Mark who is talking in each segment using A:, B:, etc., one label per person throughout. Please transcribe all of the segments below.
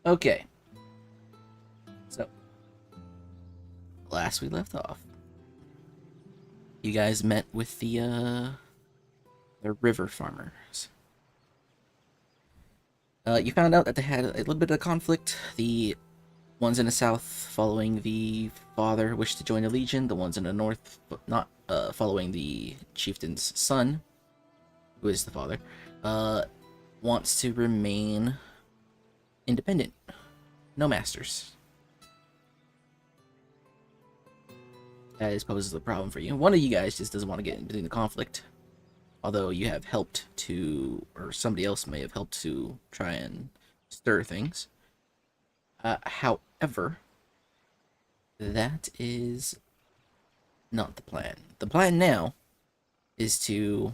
A: Okay, so last we left off, you guys met with the river farmers. You found out that they had a little bit of conflict. The ones in the south following the father wished to join the legion. The ones in the north not following the chieftain's son, who is the father, uh, wants to remain independent. No masters. That is poses a problem for you. One of you guys just doesn't want to get into the conflict. Although you have helped to, or somebody else may have helped to try and stir things. However, that is not the plan. The plan now is to,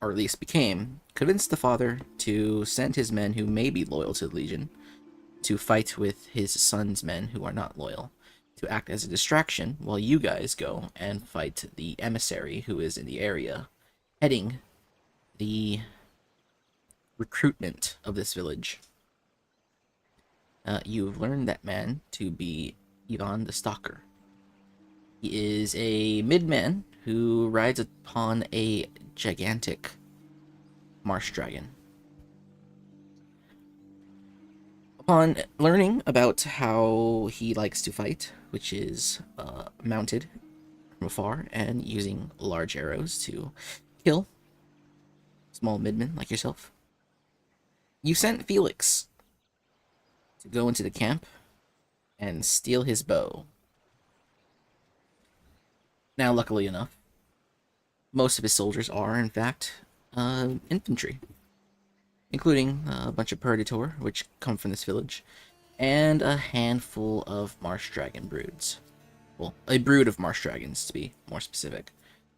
A: or at least became, convince the father to send his men who may be loyal to the Legion to fight with his son's men who are not loyal, to act as a distraction while you guys go and fight the emissary who is in the area, heading the recruitment of this village. You've learned that man to be Ivan the Stalker. He is a mid-man who rides upon a gigantic marsh dragon. Upon learning about how he likes to fight, which is mounted from afar and using large arrows to kill small midmen like yourself, you sent Felix to go into the camp and steal his bow. Now, luckily enough, most of his soldiers are, in fact, infantry, including a bunch of Purgator, which come from this village, and a handful of marsh dragon broods. Well, a brood of marsh dragons, to be more specific.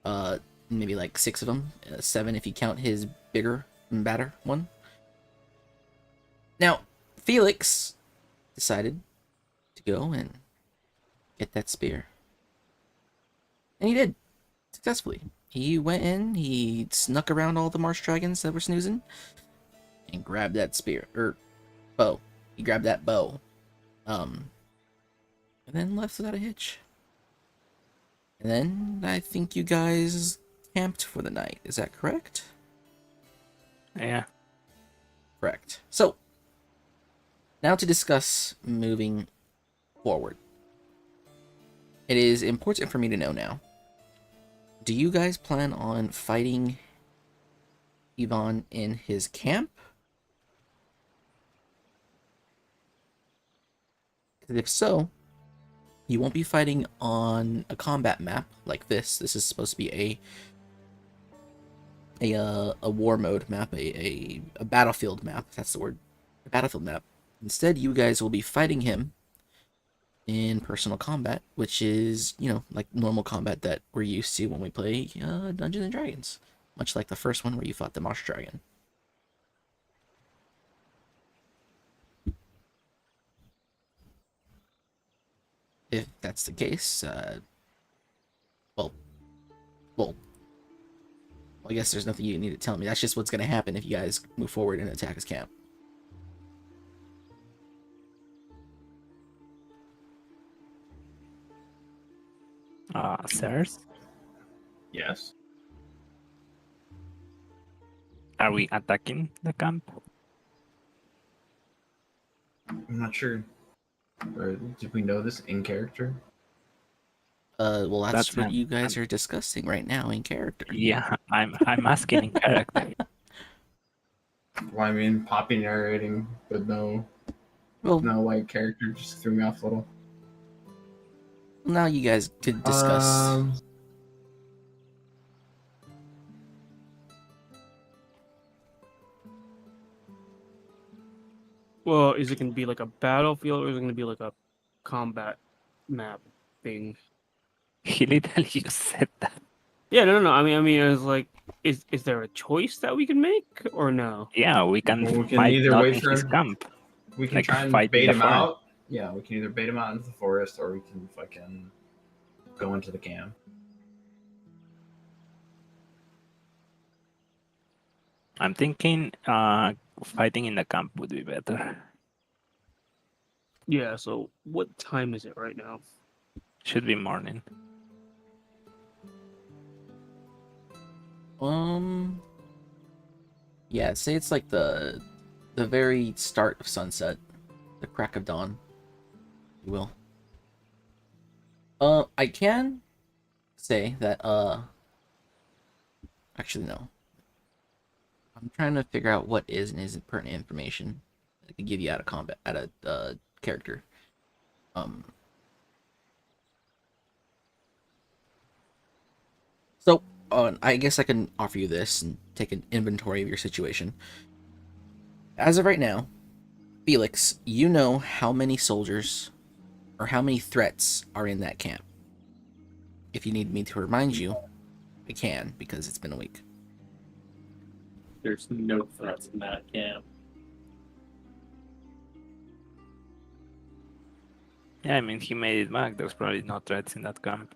A: Maybe like 6 of them, 7 if you count his bigger and badder one. Now, Felix decided to go and get that spear. And he did, successfully. He went in, he snuck around all the marsh dragons that were snoozing, and grabbed that spear, or bow. He grabbed that bow. And then left without a hitch. And then I think you guys camped for the night. Is that correct?
B: Yeah.
A: Correct. So, now to discuss moving forward. It is important for me to know now. Do you guys plan on fighting Ivan in his camp? Because if so, you won't be fighting on a combat map like this. This is supposed to be a war mode map, a battlefield map. That's the word, a battlefield map. Instead, you guys will be fighting him in personal combat, which is, like normal combat that we're used to when we play Dungeons and Dragons, much like the first one where you fought the Marsh Dragon. If that's the case, well, well, I guess there's nothing you need to tell me. That's just what's going to happen if you guys move forward and attack his camp.
B: Sirs,
C: Yes.
B: are we attacking the camp?
C: I'm not sure. Or did we know this in character?
A: Well, that's
B: That's
A: what you guys are discussing right now in character.
B: Yeah, I'm asking in character.
C: Well, I mean, poppy narrating, but no
A: Well,
C: like character just threw me off a little.
A: now you guys could discuss.
D: Well, is it going to be like a battlefield or is it going to be like a combat map thing?
B: He literally just said that.
D: Yeah, no. I mean, it's like, is there a choice that we can make or no?
B: Yeah, we can,
C: Well, we can
B: fight
C: either
B: not
C: wait
B: in
C: for
B: his
C: him.
B: camp.
C: We can
B: Like,
C: try and
B: fight in
C: bait
B: the
C: him
B: forest.
C: out. Yeah, we can either bait him out into the forest or we can fucking go into the camp.
B: I'm thinking fighting in the camp would be better.
D: Yeah. So what time is it right now?
B: Should be morning.
A: Yeah, say it's like the very start of sunset, the crack of dawn, if you will. I can say that actually no. I'm trying to figure out what is and isn't pertinent information that I could give you out of combat out of character. Um so I guess I can offer you this and take an inventory of your situation. As of right now, Felix, you know how many soldiers or how many threats are in that camp. If you need me to remind you, I can, because it's been a week.
E: There's no threats in that camp.
B: Yeah, I mean, he made it back. There's probably no threats in that camp.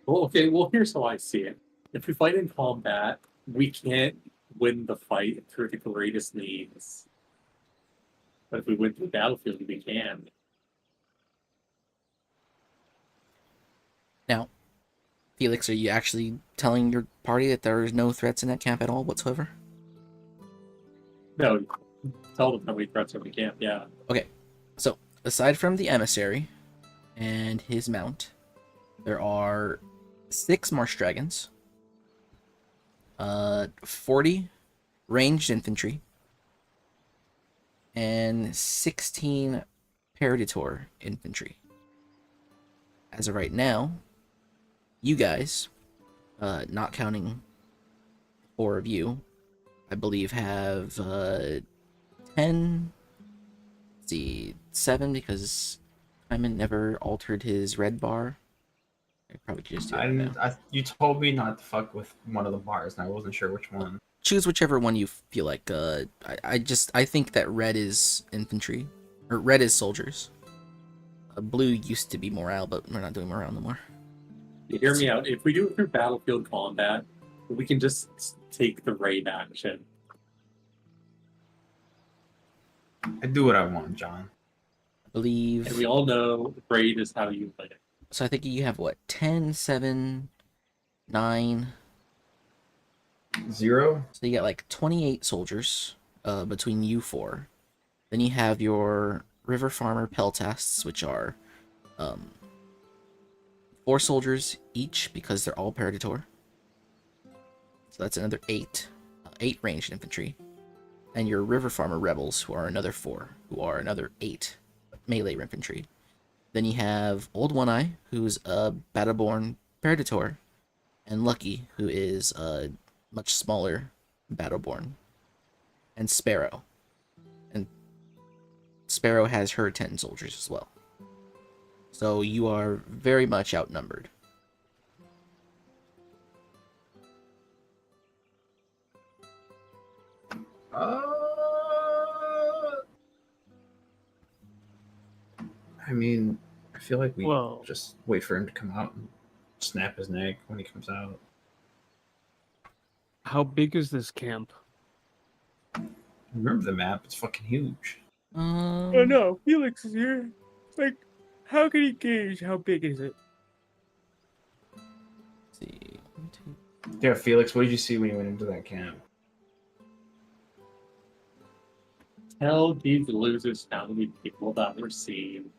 E: Well, okay, well, here's how I see it. If we fight in combat, we can't win the fight through the greatest means. But if we win through the battlefield, we can.
A: Now, Felix, are you actually telling your party that there is no threats in that camp at all whatsoever?
E: No, tell them how many threats are in the camp, yeah.
A: Okay, so aside from the emissary and his mount, there are 6 marsh dragons, 40 ranged infantry, and 16 Paraditor infantry. As of right now, you guys, not counting 4 of you, I believe have 10. Let's see, 7 because Hyman never altered his red bar. I probably could just do it now.
C: You told me not to fuck with one of the bars, and I wasn't sure which one.
A: Choose whichever one you feel like. I think that red is infantry, or red is soldiers. Blue used to be morale, but we're not doing morale no more.
E: You hear me out. If we do it through battlefield combat, we can just take the raid action.
C: I do what I want, John.
A: I believe.
E: And we all know raid is how you play it.
A: So I think you have what, 10, 7, 9.
C: 0.
A: So you got like 28 soldiers between you 4. Then you have your River Farmer Peltasts, which are 4 soldiers each because they're all Paraditor. So that's another 8. 8 ranged infantry. And your River Farmer Rebels, who are another 4, who are another 8 melee infantry. Then you have Old One Eye, who's a Battleborn Paraditor, and Lucky, who is a much smaller Battleborn, and Sparrow. And Sparrow has her 10 soldiers as well. So you are very much outnumbered.
C: I mean, I feel like we
D: Well-
C: just wait for him to come out and snap his neck when he comes out.
D: How big is this camp?
C: Remember the map? It's fucking huge.
D: Oh no, Felix is here. Like, how can he gauge how big is it?
A: Let's see. 1, 2.
C: Yeah, Felix, what did you see when you went into that camp?
E: Tell these losers how many people that were seen.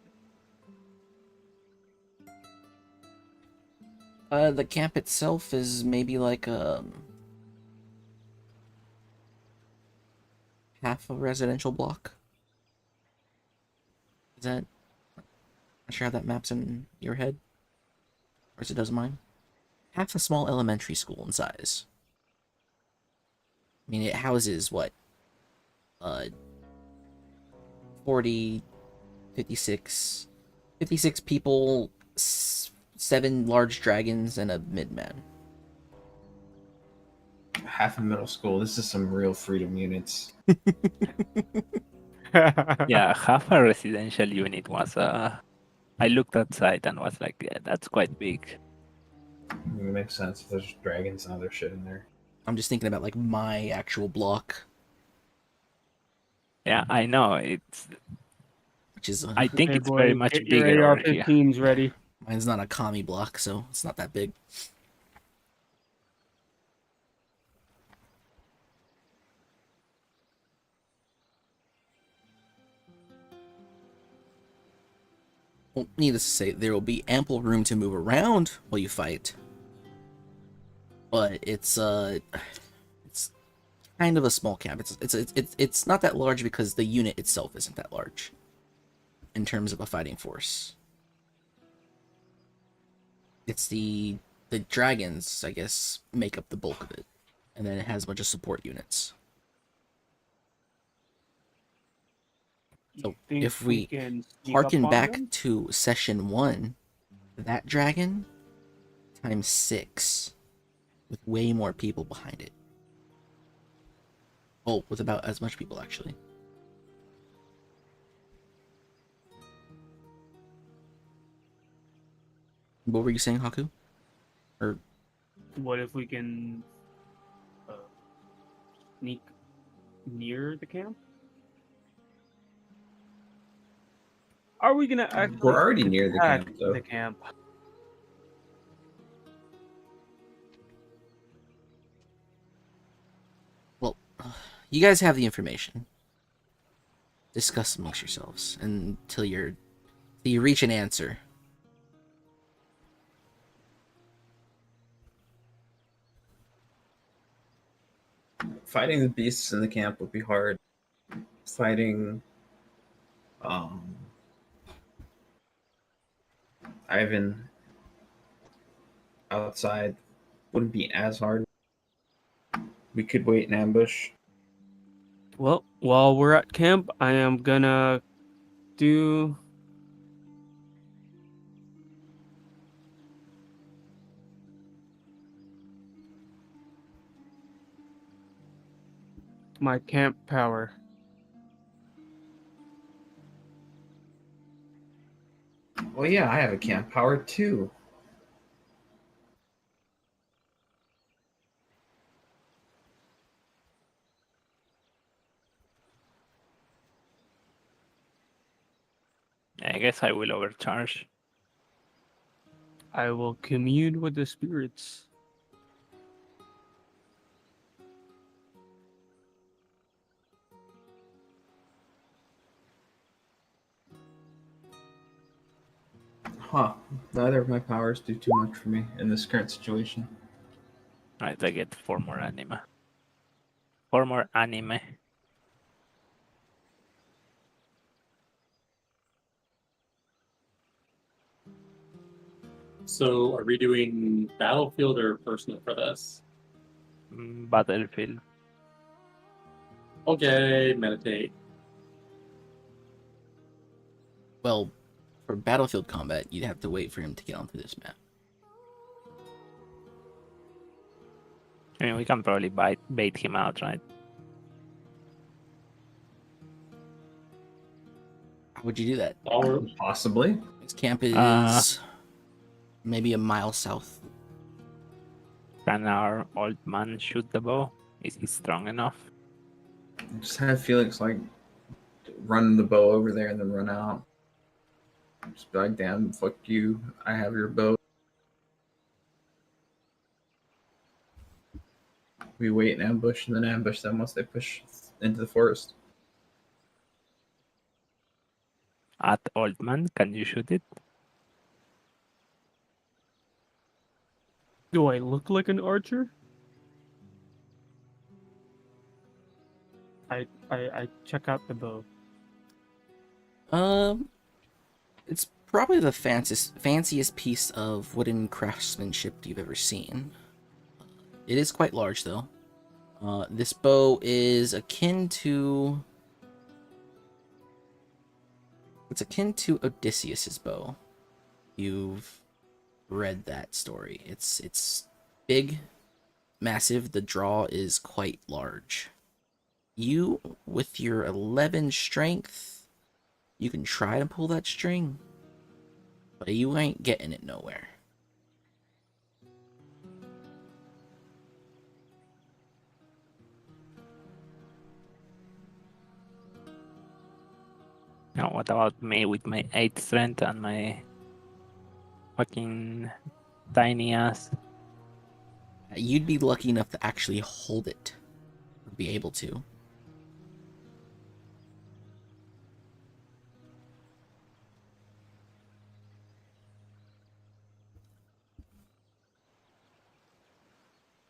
A: The camp itself is maybe like half a residential block. Is that? Not sure how that maps in your head, or as it does mine. Half a small elementary school in size. I mean, it houses what? 40, 56 people, 7 large dragons, and a midman.
C: Half a middle school. This is some real freedom units.
B: Yeah, half a residential unit was I looked outside and was like, yeah, that's quite big.
C: It makes sense if there's dragons and other shit in there.
A: I'm just thinking about like my actual block.
B: Yeah, I know. It's.
A: which is
B: I think
D: Hey
B: it's very
D: boys,
B: much
D: get
B: bigger
D: your
B: over here.
D: AR-15s ready.
A: mine's not a commie block, so it's not that big. Well, needless to say, there will be ample room to move around while you fight. But it's kind of a small camp. It's not that large because the unit itself isn't that large in terms of a fighting force. It's the dragons, I guess, make up the bulk of it, and then it has a bunch of support units. So
D: Think
A: if we
D: can sneak up
A: harken
D: on
A: back
D: them?
A: to session 1, that dragon times 6 with way more people behind it. Oh, with about as much people actually. What were you saying, Haku? Or
D: What if we can sneak near the camp? Are we gonna actually
C: We're already near the
D: attack
C: camp, though.
D: the camp?
A: well, you guys have the information. Discuss amongst yourselves until you reach an answer.
C: Fighting the beasts in the camp would be hard. Fighting um, Ivan outside wouldn't be as hard. We could wait in ambush.
D: Well, while we're at camp, I am gonna do my camp power.
C: Well, yeah, I have a camp power too.
B: I guess I will overcharge.
D: I will commune with the spirits.
C: Huh. Neither of my powers do too much for me in this current situation.
B: Right, I get 4 more anima. 4 more anime.
E: So are we doing battlefield or personal for this?
B: Battlefield.
E: Okay, meditate.
A: Well, for battlefield combat, you'd have to wait for him to get onto this map.
B: I mean, we can probably bait him out, right?
A: How would you do that?
E: Or
C: Possibly.
A: His camp is maybe a mile south.
B: Can our old man shoot the bow? Is he strong enough?
C: Just have Felix like run the bow over there and then run out. Just be like, damn, fuck you. I have your bow. We wait in ambush and then ambush them once they push into the forest.
B: At old man, can you shoot it?
D: Do I look like an archer? I check out the bow.
A: It's probably the fanciest piece of wooden craftsmanship you've ever seen. It is quite large, though. This bow is akin to... It's akin to Odysseus's bow. You've read that story. It's big, massive. The draw is quite large. You, with your 11 strength, you can try to pull that string, but you ain't getting it nowhere.
B: Now, what about me with my 8 strength and my fucking tiny ass?
A: You'd be lucky enough to actually hold it. Or be able to.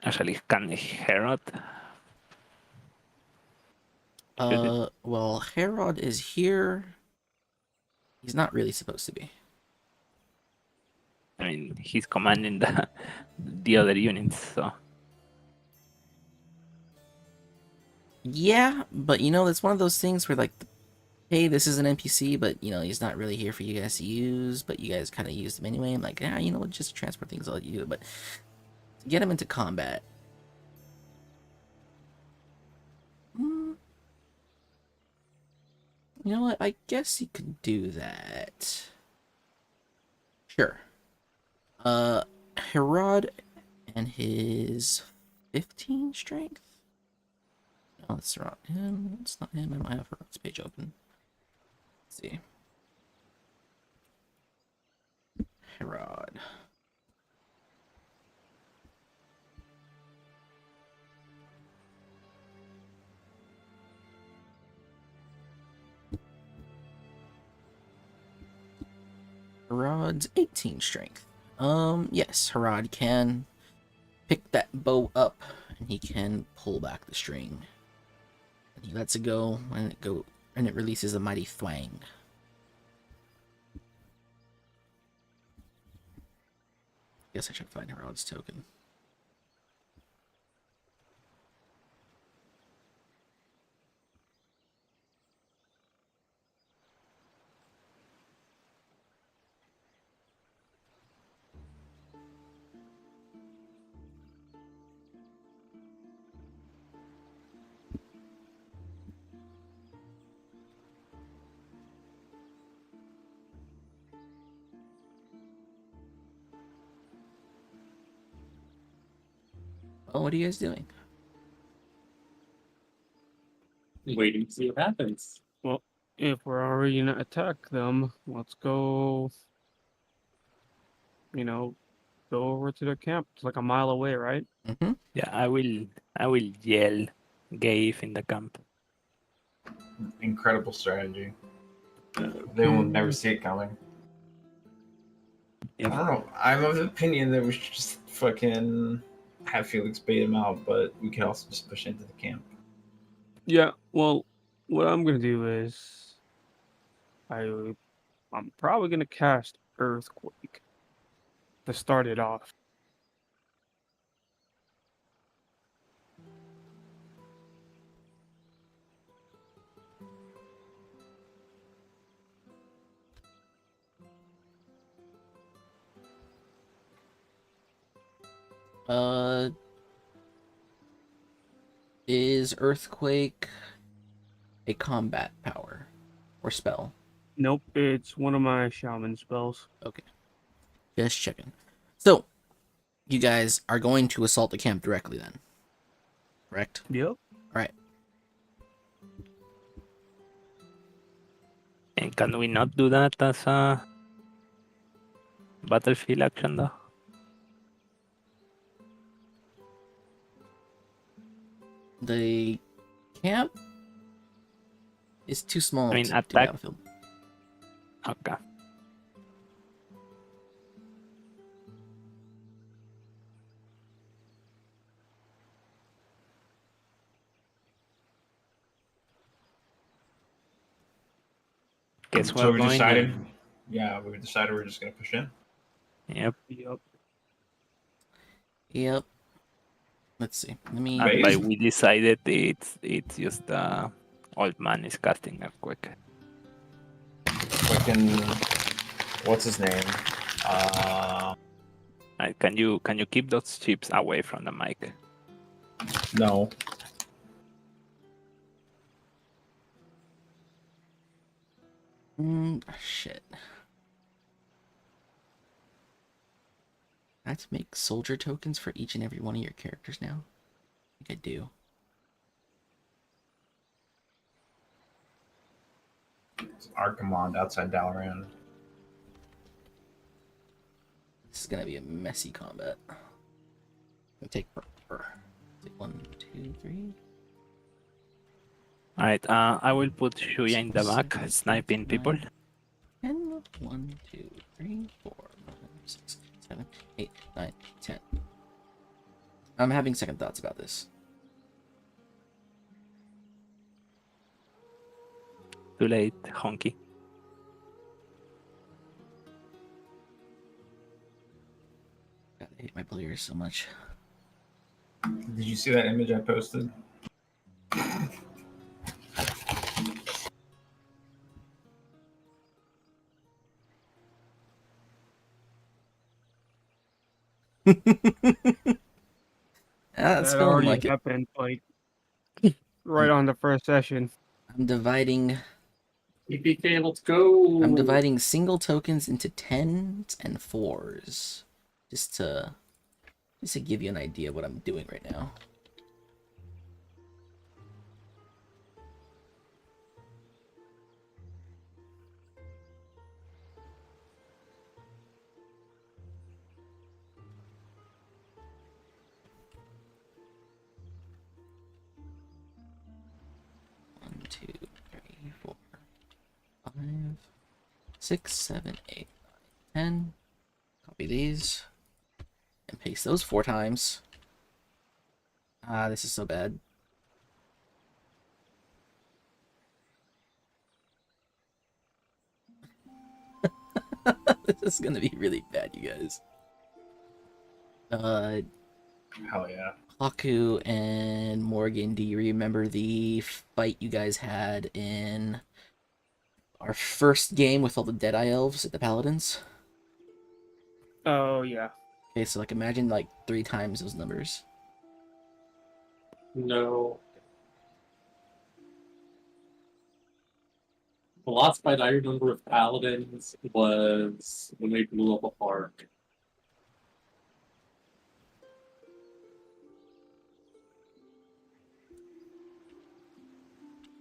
B: Actually, can Herod?
A: Well, Herod is here. He's not really supposed to be.
B: I mean, he's commanding the other units, so
A: Yeah, but you know, it's one of those things where, like, hey, this is an NPC, but, you know, he's not really here for you guys to use, but you guys kind of use him anyway. I'm like, you know what, just transport things, I'll let you do it. But to get him into combat, you know what, I guess you could do that. Sure. Herod and his 15 strength? No, that's not him. It's not him. I might have Herod's page open. Let's see. Herod. Herod's 18 strength. Yes, Herod can pick that bow up and he can pull back the string. And he lets it go and it releases a mighty thwang. Guess I should find Herod's token. Oh, what are you guys doing?
E: Waiting to see what happens.
D: Well, if we're already gonna attack them, let's go. You know, go over to their camp. It's like a mile away, right?
A: Mm-hmm.
B: yeah, I will yell Gabe in the camp.
C: Incredible strategy. They will never see it coming. I
B: Yep.
C: don't know. I'm of the opinion that we should just fucking have Felix bait him out, but we could also just push into the camp.
D: Yeah. Well, what I'm gonna do is, I'm probably gonna cast Earthquake to start it off.
A: Is Earthquake a combat power or spell?
D: Nope, it's one of my shaman spells.
A: Okay. Just checking. So, you guys are going to assault the camp directly then. Correct?
D: Yep.
A: Alright.
B: And can we not do that as a battlefield action though?
A: The camp is too small
B: I mean,
A: to do
B: attack-
A: battlefield.
B: Okay. Guess
C: So
B: we're
C: we
B: going
C: decided.
B: in.
C: Yeah, we decided we're just gonna push in.
B: Yep.
D: Yep.
A: Yep. Let's see. Let me.
B: And by
C: Based.
B: we decided it's just old man is casting earthquake.
C: Fucking. What's his name?
B: Can you keep those chips away from the mic?
C: No.
A: Shit. I have to make soldier tokens for each and every one of your characters now? I think I do.
C: our command outside Dalaran.
A: This is gonna be a messy combat. Gonna take forever. Take 1, 2, 3.
B: Alright, I will put Shuya in the back, sniping people.
A: 10, 1, 2, 3, 4, 5, 6, 7, 8, 9, 10. I'm having second thoughts about this.
B: Too late, honky.
A: God, I hate my players so much.
C: Did you see that image I posted?
A: That's
D: That
A: feeling
D: already
A: like it.
D: happened, like right on the first session.
A: I'm dividing
E: EPK, let's go.
A: I'm dividing single tokens into 10s and 4s. Just to give you an idea of what I'm doing right now. One, 2, 3, 4, 5, 6, 7, 8, 9, 10. Copy these. And paste those 4 times. Ah, this is so bad. This is gonna be really bad, you guys.
C: Hell yeah.
A: Haku and Morgan, do you remember the fight you guys had in our first game with all the Deadeye Elves at the Paladins?
D: Oh yeah.
A: Okay, so like imagine like 3 times those numbers.
E: No. The last fight I remember with Paladins was when they blew up a park.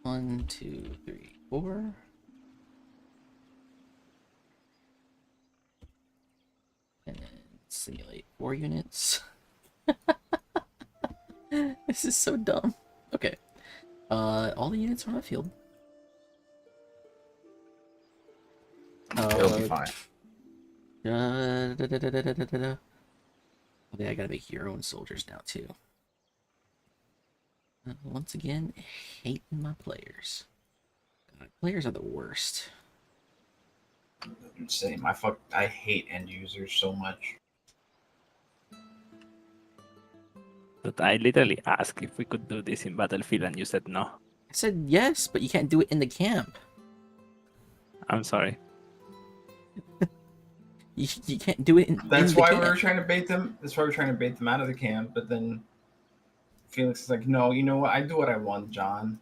A: One, 2, 3, 4. And then simulate 4 units. This is so dumb. Okay. All the units are on the field.
C: It'll be fine.
A: Okay, I gotta make hero and soldiers now too. Once again, hating my players. God, players are the worst.
C: Same. I hate end users so much.
B: But I literally asked if we could do this in Battlefield and you said no.
A: I said yes, but you can't do it in the camp.
B: I'm sorry.
A: You can't do it in
C: That's
A: in the
C: why
A: camp.
C: we were trying to bait them. That's why we're trying to bait them out of the camp. But then Felix is like, "No, you know what? I do what I want, John."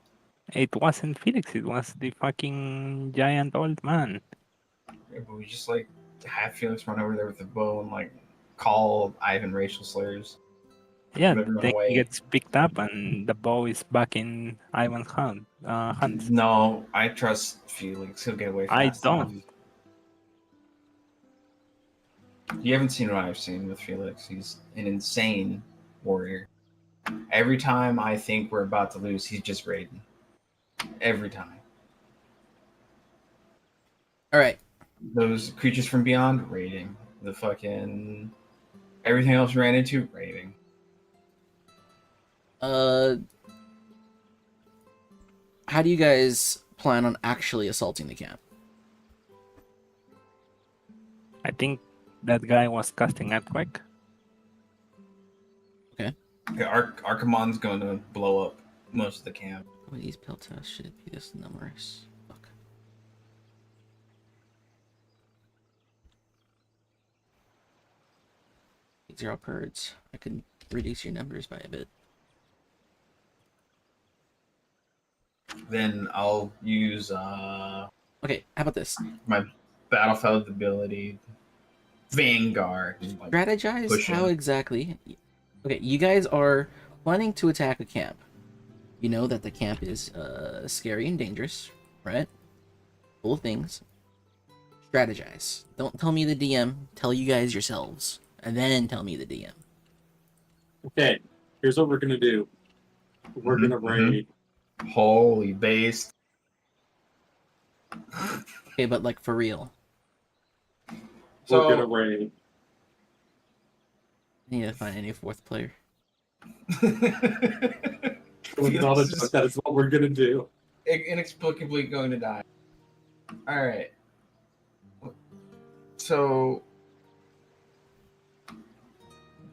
B: It wasn't Felix, it was the fucking giant old man.
C: Yeah, but we just like have Felix run over there with a bow and like call Ivan racial slurs.
B: Yeah,
C: Let him run
B: then
C: away.
B: he gets picked up and the bow is back in Ivan's hands.
C: No, I trust Felix. He'll get away
B: I
C: fast
B: don't.
C: enough. You haven't seen what I've seen with Felix. He's an insane warrior. Every time I think we're about to lose, he's just raiding. Every time.
A: All right.
C: Those creatures from beyond, raiding. The fucking everything else we ran into, raiding.
A: How do you guys plan on actually assaulting the camp?
B: I think that guy was casting Earthquake.
C: Okay, our command's going to blow up most of the camp.
A: How many of these Peltas should it be this numerous? Fuck. These are all birds. I could reduce your numbers by a bit.
C: Then I'll use
A: Okay, how about this?
C: my battlefield ability, Vanguard. and, like,
A: Strategize
C: push
A: how
C: in.
A: exactly? Okay, you guys are planning to attack a camp. You know that the camp is scary and dangerous, right? Cool things. Strategize. Don't tell me the DM. Tell you guys yourselves, and then tell me the DM.
E: Okay, here's what we're gonna do. We're gonna raid.
C: Holy based.
A: Okay, but like for real.
E: We're gonna
C: So
E: raid.
A: I need to find any fourth player.
E: It was
C: Felix
E: not a
C: is
E: joke. That is what we're gonna do.
C: inexplicably going to die. All right. So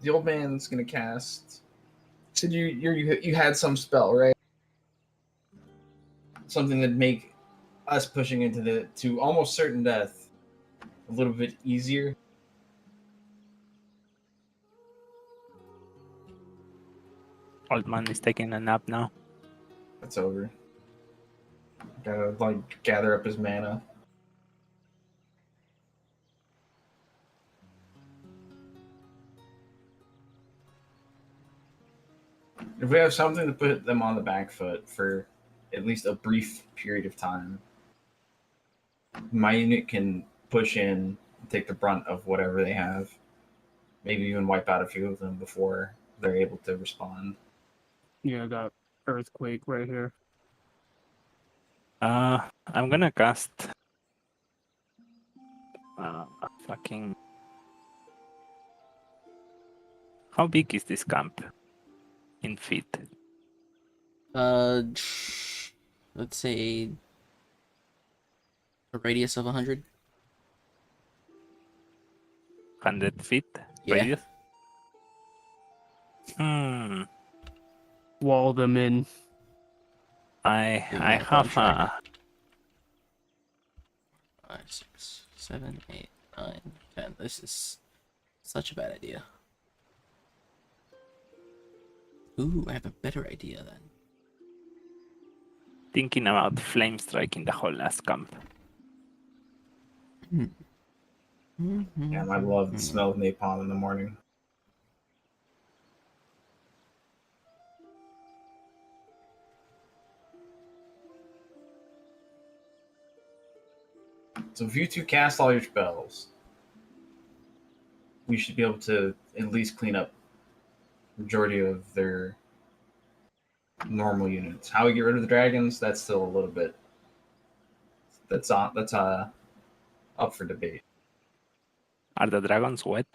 C: the old man's gonna cast. Said you had some spell, right? Something that'd make us pushing into to almost certain death a little bit easier.
B: Old man is taking a nap now.
C: That's over. Gotta like gather up his mana. If we have something to put them on the back foot for at least a brief period of time, my unit can push in and take the brunt of whatever they have. Maybe even wipe out a few of them before they're able to respond.
D: Yeah, I got Earthquake right here.
B: I'm gonna cast fucking. How big is this camp in feet?
A: Let's say a radius of 100.
B: 100 feet
A: Yeah.
B: radius?
D: Wall them in.
B: I
A: Big
B: I
A: map on
B: have
A: track. 5, 6, 7, 8, 9, 10. This is such a bad idea. Ooh, I have a better idea then.
B: thinking about flame striking the whole last camp.
C: Yeah, I love the smell of napalm in the morning. So if you two cast all your spells, we should be able to at least clean up majority of their normal units. How we get rid of the dragons, that's still a little bit that's up for debate.
B: Are the dragons wet?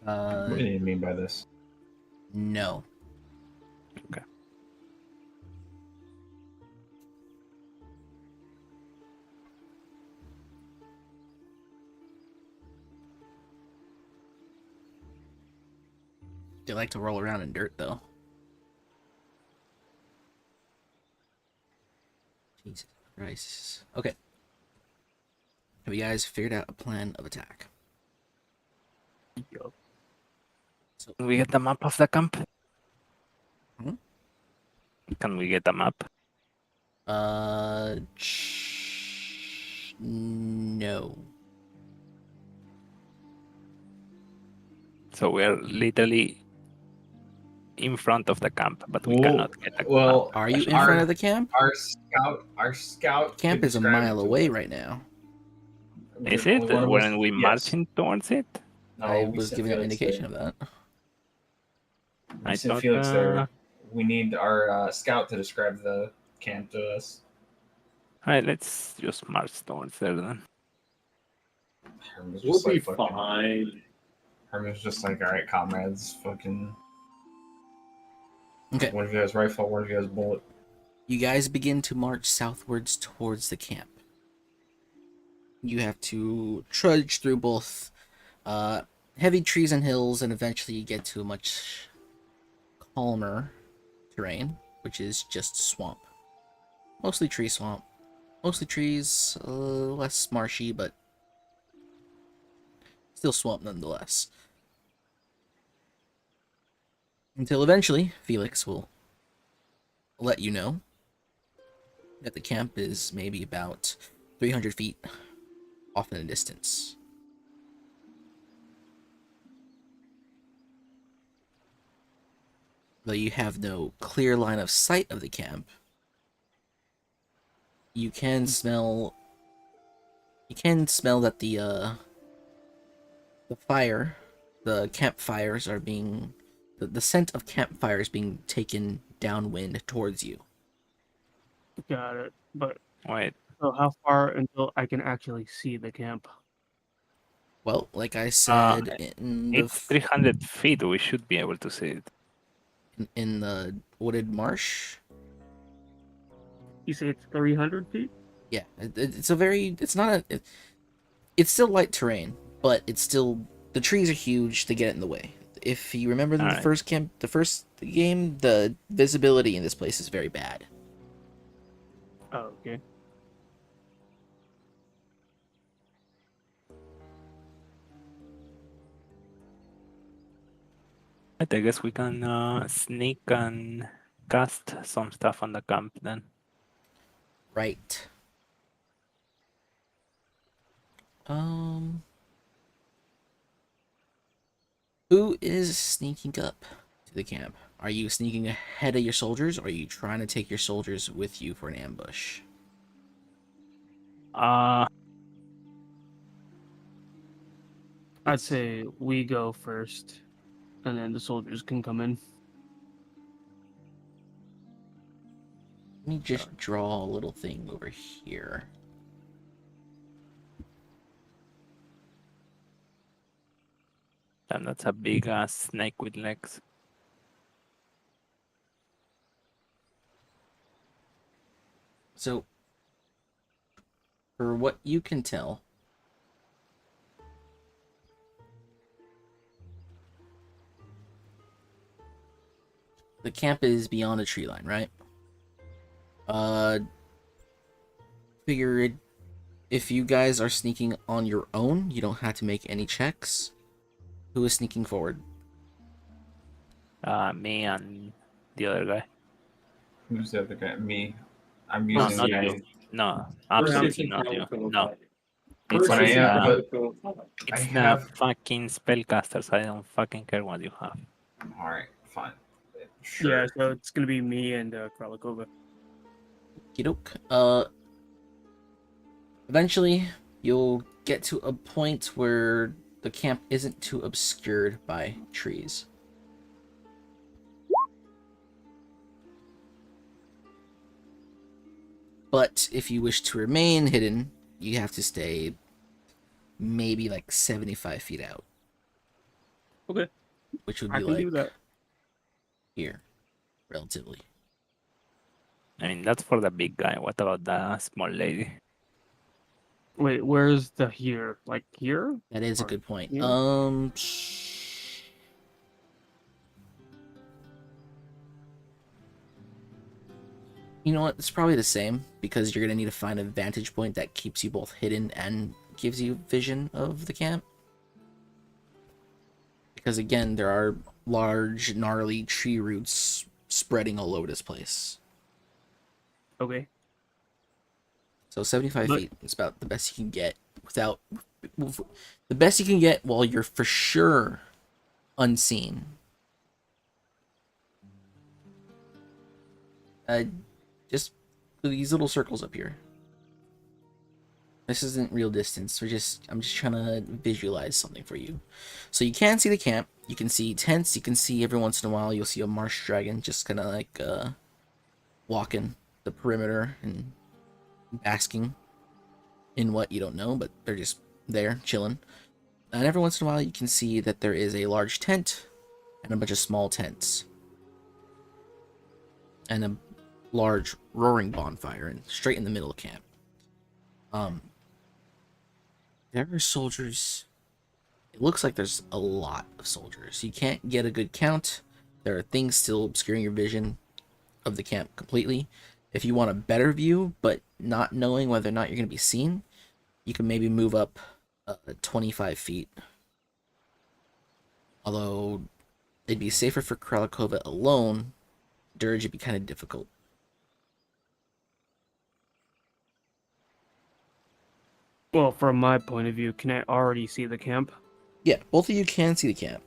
C: What do you mean by this?
A: No.
B: Okay.
A: They like to roll around in dirt, though. Jesus Christ. Okay. Have you guys figured out a plan of attack?
B: Can we get the map of the camp?
A: Hmm?
B: Can we get a map?
A: No.
B: So we're literally in front of the camp, but we
C: Well-
B: cannot get a
C: well,
B: map.
A: Are you in
C: Our-
A: front of the camp?
C: Our scout
A: Camp
C: could
A: is a
C: describe
A: mile
C: it to
A: away
C: us.
A: right now.
B: Is
C: Only
B: it
C: one of us-
B: when we
C: yes.
B: marching towards it?
C: No,
A: I
C: we
A: was
C: sent
A: giving an
C: Felix
A: indication
C: there.
A: of that.
C: We
B: I
C: sent
B: thought,
C: Felix there. We need our scout to describe the camp to us.
B: Alright, let's just march towards there then.
C: Herman's
E: We'll
C: just
E: be
C: like fucking.
E: fine.
C: Herman's just like, all right, comrades, fucking.
A: Okay.
C: One of you has rifle, one of you has bullet.
A: You guys begin to march southwards towards the camp. You have to trudge through both heavy trees and hills, and eventually you get to a much calmer terrain, which is just swamp. Mostly tree swamp. Mostly trees, less marshy, but still swamp nonetheless. Until eventually, Felix will let you know that the camp is maybe about 300 feet off in the distance. Though you have no clear line of sight of the camp, you can smell that the fire, the campfires are being, the scent of campfires being taken downwind towards you.
D: Got it. But
B: Wait,
D: so how far until I can actually see the camp?
A: Well, like I said,
B: it's 300 feet. We should be able to see it.
A: in the wooded marsh.
D: You say it's 300 feet?
A: Yeah, it's a very, it's not a, it's still light terrain, but it's still, the trees are huge to get in the way. If you remember in the
B: Alright.
A: first game, the visibility in this place is very bad.
D: Oh, okay.
B: I guess we can sneak and cast some stuff on the camp then.
A: Right. Who is sneaking up to the camp? Are you sneaking ahead of your soldiers, or are you trying to take your soldiers with you for an ambush?
B: Uh,
D: I'd say we go first, and then the soldiers can come in.
A: Let me just draw a little thing over here.
B: and that's a big snake with legs.
A: So, for what you can tell, the camp is beyond a tree line, right? Figured if you guys are sneaking on your own, you don't have to make any checks. Who is sneaking forward?
B: Me and the other guy.
C: Who's the other guy? Me. I'm
B: No,
C: using
B: not
C: the
B: you. No,
E: First
B: absolutely
E: using
B: not you.
E: Calico
B: No,
E: Fight.
B: it's,
C: But I
E: using
C: am- but-
E: Calico Fight.
B: it's
C: I
B: the
C: have-
B: fucking spellcasters. I don't fucking care what you have.
C: All right, fine. Sure.
D: Yeah, so it's gonna be me and Kralikova.
A: Okey-doke. Eventually, you'll get to a point where the camp isn't too obscured by trees. But if you wish to remain hidden, you have to stay maybe like 75 feet out.
D: Okay.
A: Which would
D: I
A: be
D: can
A: like
D: do that.
A: here, relatively.
B: I mean, that's for the big guy. What about the small lady?
D: Wait, where's the here? Like here?
A: That is a
D: Or
A: good point.
D: here?
A: You know what? It's probably the same because you're gonna need to find a vantage point that keeps you both hidden and gives you vision of the camp. Because again, there are large, gnarly tree roots spreading all over this place.
D: Okay.
A: So 75
D: But-
A: feet is about the best you can get without the best you can get while you're for sure unseen. Just these little circles up here. This isn't real distance. I'm just trying to visualize something for you. So you can see the camp. You can see tents. You can see every once in a while you'll see a marsh dragon just kind of like walking the perimeter and basking in what you don't know, but they're just there chilling. And every once in a while you can see that there is a large tent and a bunch of small tents and a large roaring bonfire and straight in the middle of camp. There are soldiers. It looks like there's a lot of soldiers. You can't get a good count. There are things still obscuring your vision of the camp completely. If you want a better view, but not knowing whether or not you're going to be seen, you can maybe move up 25 feet. Although, it'd be safer for Kralikova alone. Dirge would be kind of difficult.
D: Well, from my point of view, can I already see the camp?
A: Yeah, both of you can see the camp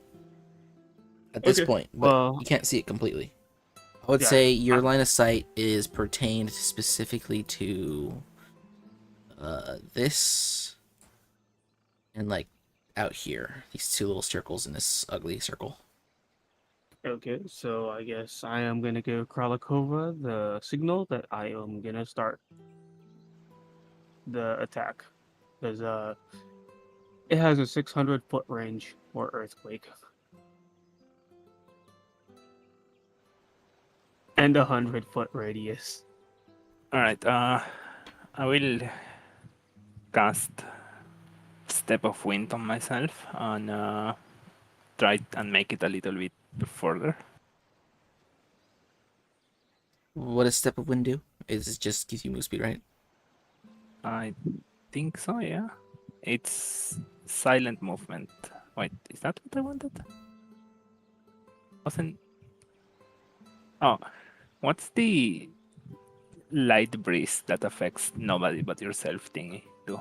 A: at this
D: Okay,
A: point, but
D: well-
A: you can't see it completely. I would
D: Yeah,
A: say your
D: I'm-
A: line of sight is pertained specifically to this and like out here. These two little circles in this ugly circle.
D: Okay, so I guess I am gonna give Kralakova the signal that I am gonna start the attack. Because it has a 600-foot range for earthquake. And a 100-foot radius.
B: All right. I will cast Step of Wind on myself and try and make it a little bit further.
A: What does Step of Wind do? Is it just gives you move speed, right?
B: I think so. Yeah. It's silent movement. Wait, is that what I wanted? Wasn't. Oh, what's the light breeze that affects nobody but yourself thingy do?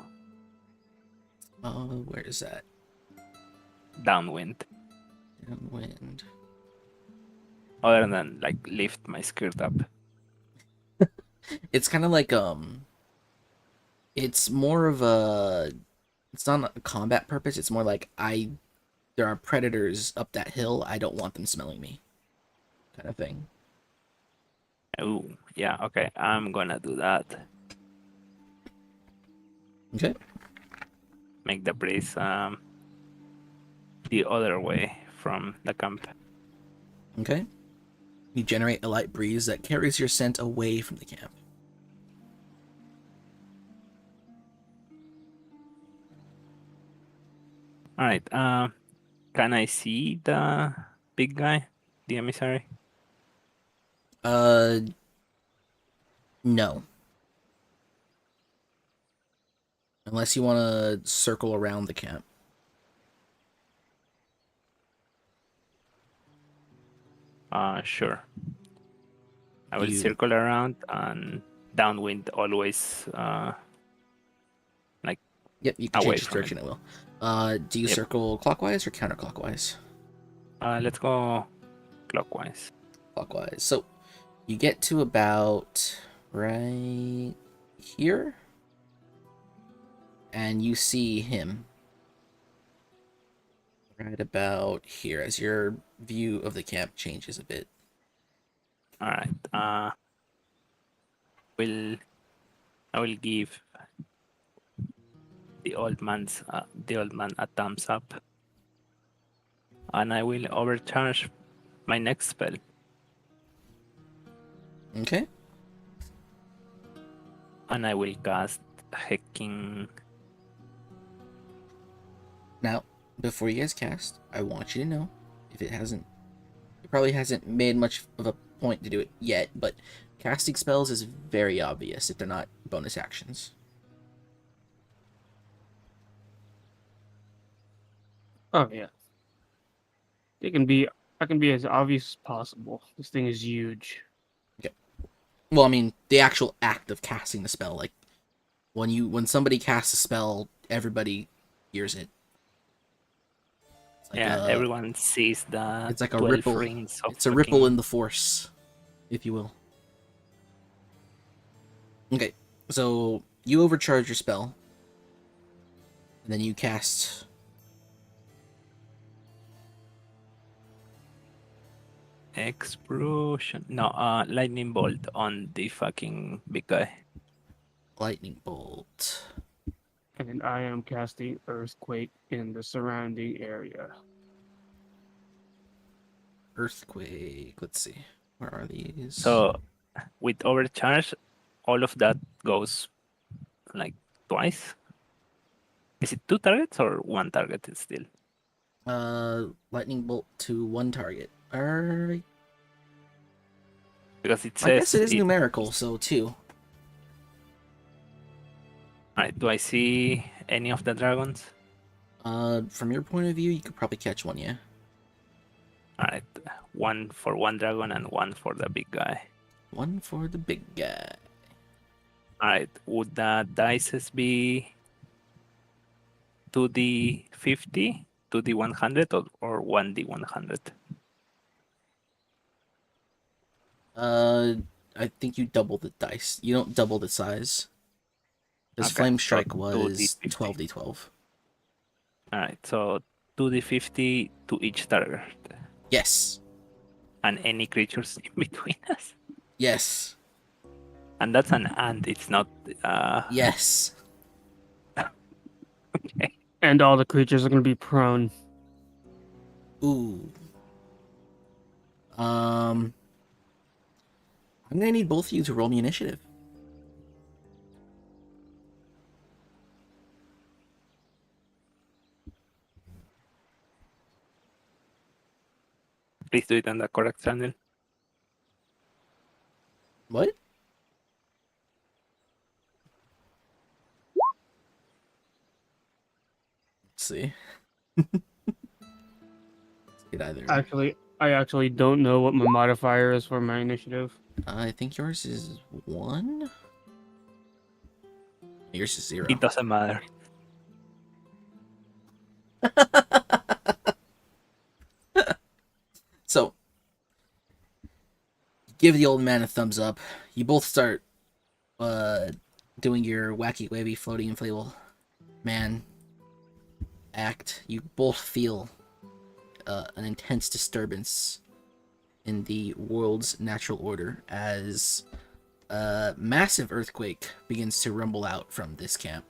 A: Where is that?
B: Downwind.
A: Downwind.
B: Other than like lift my skirt up.
A: It's kind of like it's more of a, it's not a combat purpose. It's more like there are predators up that hill. I don't want them smelling me, kind of thing.
B: Oh, yeah. Okay, I'm gonna do that.
A: Okay.
B: Make the breeze the other way from the camp.
A: Okay. You generate a light breeze that carries your scent away from the camp.
B: All right. Can I see the big guy, the emissary?
A: No. Unless you want to circle around the camp.
B: Sure. I will
A: You-
B: circle around and downwind always.
A: Yep, you can
B: Away
A: change the
B: from
A: direction it will. Do you
B: Yep.
A: circle clockwise or counterclockwise?
B: Let's go clockwise.
A: Clockwise. So you get to about right here, and you see him right about here as your view of the camp changes a bit.
B: All right. I will give the old man a thumbs up, and I will overcharge my next spell.
A: Okay.
B: And I will cast Hacking.
A: Now, before you guys cast, I want you to know, if it probably hasn't made much of a point to do it yet, but casting spells is very obvious if they're not bonus actions.
D: Oh yeah. I can be as obvious as possible. This thing is huge.
A: Well, I mean, the actual act of casting the spell, like when somebody casts a spell, everybody hears it. It's like
B: Yeah, everyone sees the
A: it's like a
B: 12
A: ripple.
B: rings of
A: It's a ripple
B: fucking-
A: in the force, if you will. Okay, so you overcharge your spell, and then you cast.
B: Explosion. No, lightning bolt on the fucking big guy.
A: Lightning bolt.
D: And I am casting earthquake in the surrounding area.
A: Earthquake. Let's see. Where are these?
B: So with overcharge, all of that goes like twice. Is it 2 targets or 1 target? It's still.
A: Lightning bolt to one target. Alright.
B: Because it
A: I
B: says.
A: guess it is numerical, so two.
B: Alright, do I see any of the dragons?
A: From your point of view, you could probably catch one, yeah.
B: Alright, 1 for one dragon and 1 for the big guy.
A: One for the big guy.
B: Alright, would the dices be 2d50, 2d100, or 1d100?
A: I think you double the dice. You don't double the size. Because
B: Okay,
A: Flame
B: so
A: Strike was
B: 2d50.
A: 12d12.
B: Alright, so 2d50 to each target.
A: Yes.
B: And any creatures in between us.
A: Yes.
B: And that's an and, it's not
A: Yes.
B: okay.
D: And all the creatures are going to be prone.
A: Ooh. I'm gonna need both of you to roll me initiative.
B: Please do it on the correct channel.
A: What? Let's see. Get either.
D: I actually don't know what my modifier is for my initiative.
A: I think yours is 1. Yours is 0.
B: It doesn't matter.
A: So, give the old man a thumbs up. You both start doing your wacky wavy floating inflatable man act. You both feel an intense disturbance in the world's natural order as a massive earthquake begins to rumble out from this camp.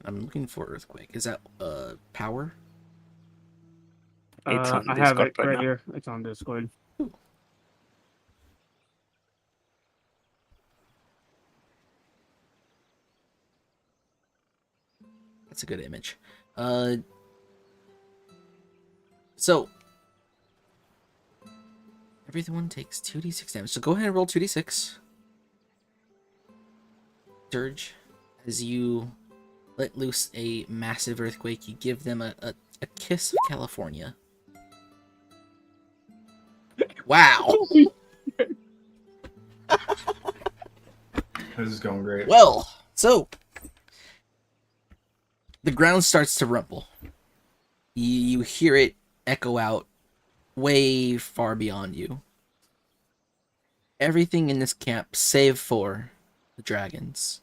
A: I'm looking for earthquake. Is that power?
B: It's on
D: I have
B: Discord
D: it
B: right
D: right
B: now.
D: here. It's on Discord.
A: That's a good image. So everyone takes 2d6 damage. So go ahead and roll 2d6. Surge. As you let loose a massive earthquake, you give them a kiss of California. Wow.
C: This is going great.
A: Well, so the ground starts to rumble. You hear it echo out way far beyond you. Everything in this camp, save for the dragons,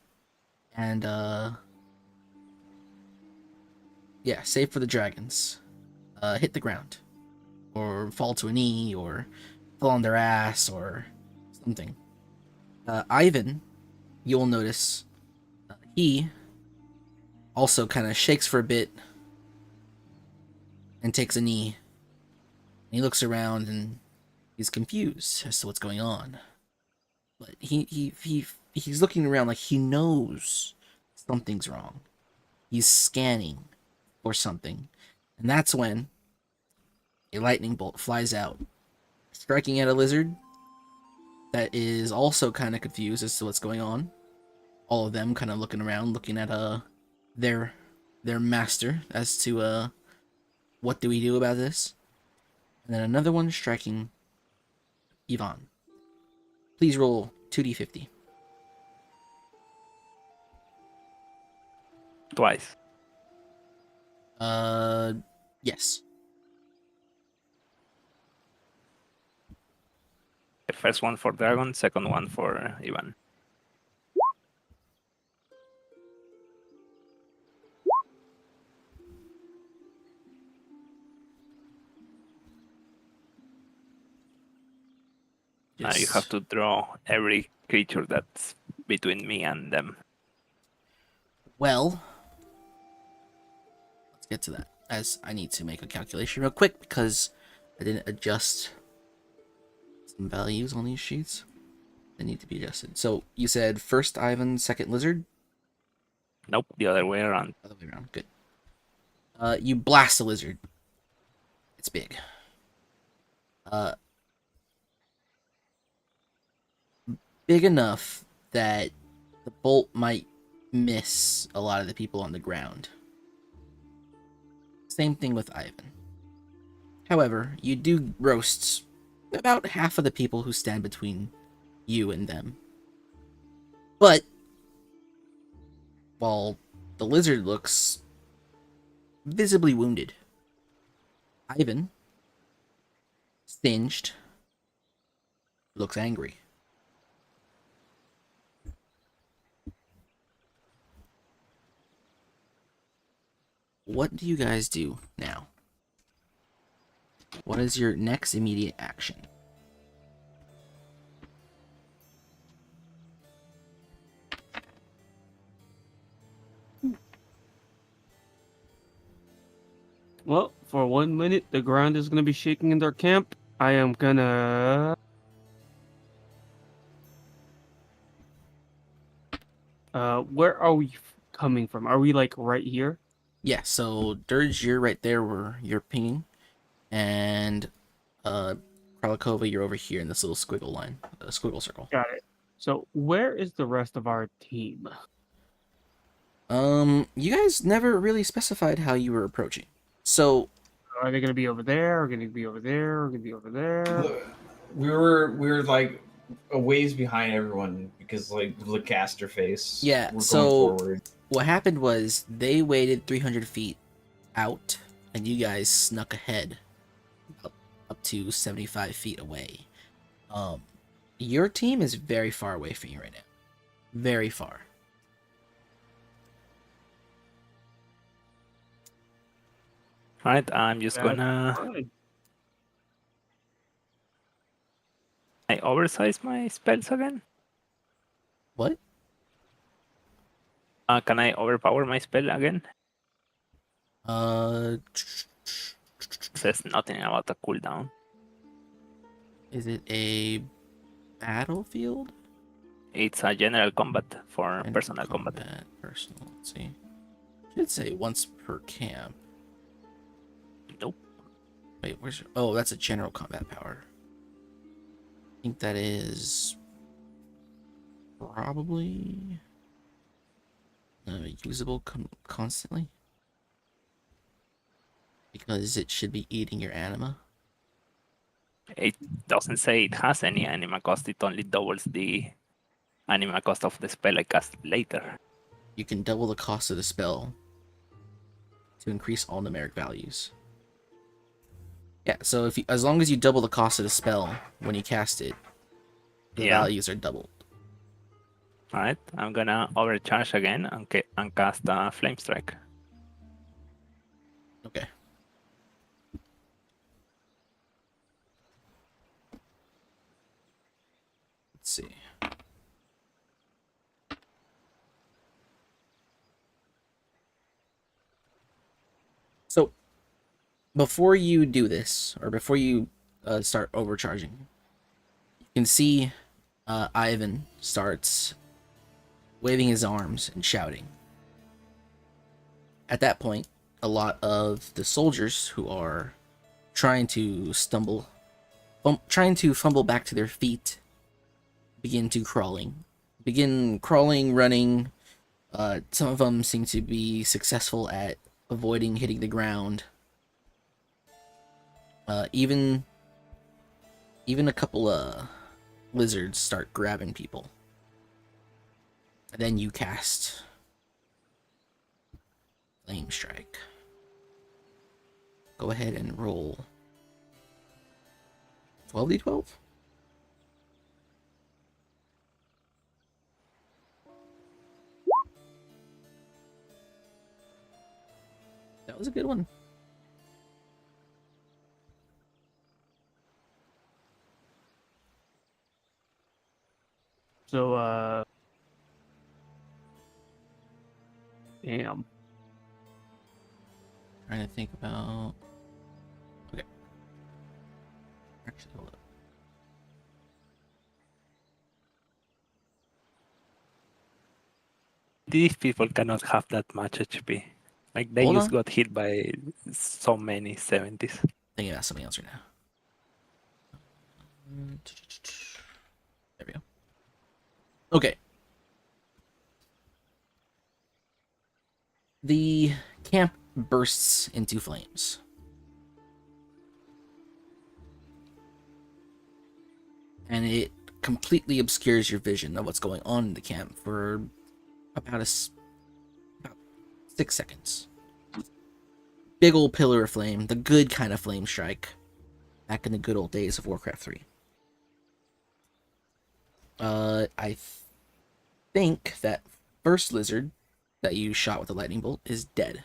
A: and yeah, save for the dragons, hit the ground, or fall to a knee, or fall on their ass, or something. Ivan, you'll notice, he also kind of shakes for a bit and takes a knee. And he looks around and he's confused as to what's going on. But he's looking around like he knows something's wrong. He's scanning for something. And that's when a lightning bolt flies out, striking at a lizard that is also kind of confused as to what's going on. All of them kind of looking around, looking at their master as to what do we do about this? And then another one striking Yvonne. Please roll 2d50.
B: Twice.
A: Yes.
B: The first one for Dragon, second one for Ivan. Now you have to draw every creature that's between me and them.
A: Well, let's get to that, as I need to make a calculation real quick because I didn't adjust some values on these sheets. They need to be adjusted. So you said first Ivan, second lizard?
B: Nope, the other way around.
A: Other way around. Good. You blast the lizard. It's big. Big enough that the bolt might miss a lot of the people on the ground. Same thing with Ivan. However, you do roast about half of the people who stand between you and them. But while the lizard looks visibly wounded, Ivan, singed, Looks angry. What do you guys do now? What is your next immediate action?
D: Well, for 1 minute, the ground is gonna be shaking in their camp. I am gonna. Where are we coming from? Are we like right here?
A: Yeah, so Dirge, you're right there where you're pinging, and Kralikova, you're over here in this little squiggle line, squiggle circle.
D: Got it. So where is the rest of our team?
A: You guys never really specified how you were approaching. So
D: Are they gonna be over there? Are they gonna be over there? Are they gonna be over there?
C: We were like a ways behind everyone because like the caster face.
A: Yeah,
C: we're
A: so-
C: going forward.
A: what happened was they waited 300 feet out, and you guys snuck ahead up to 75 feet away. Your team is very far away from you right now. Very far.
B: Right, I'm just
D: That's
B: gonna.
D: fine.
B: I oversize my spells again.
A: What?
B: Can I overpower my spell again? Says nothing about the cooldown.
A: Is it a battlefield?
B: It's a general combat for
A: And
B: personal combat.
A: Personal. Let's see. Should say once per camp.
B: Nope.
A: Wait, where's your... Oh, that's a general combat power. I think that is probably usable constantly, because it should be eating your anima.
B: It doesn't say it has any anima cost. It only doubles the anima cost of the spell I cast later.
A: You can double the cost of the spell to increase all numeric values. Yeah, so if you, as long as you double the cost of the spell when you cast it, the
B: Yeah.
A: values are doubled.
B: Alright, I'm gonna overcharge again and cast Flame Strike.
A: Okay. Let's see. So, before you do this, or before you start overcharging, you can see Ivan starts waving his arms and shouting. At that point, a lot of the soldiers who are trying to fumble back to their feet begin crawling, running. Some of them seem to be successful at avoiding hitting the ground. Even a couple of lizards start grabbing people. And then you cast Flame Strike. Go ahead and roll 12d12. That was a good one.
D: So, damn.
A: Trying to think about. Okay. Actually, hold up.
B: These people cannot have that much HP. Like they
A: Hold
B: just
A: on.
B: got hit by so many 70s.
A: Thinking about something else right now. There we go. Okay. The camp bursts into flames. And it completely obscures your vision of what's going on in the camp for about about 6 seconds. Big old pillar of flame, the good kind of flame strike, back in the good old days of Warcraft 3. I think that first lizard that you shot with the lightning bolt is dead.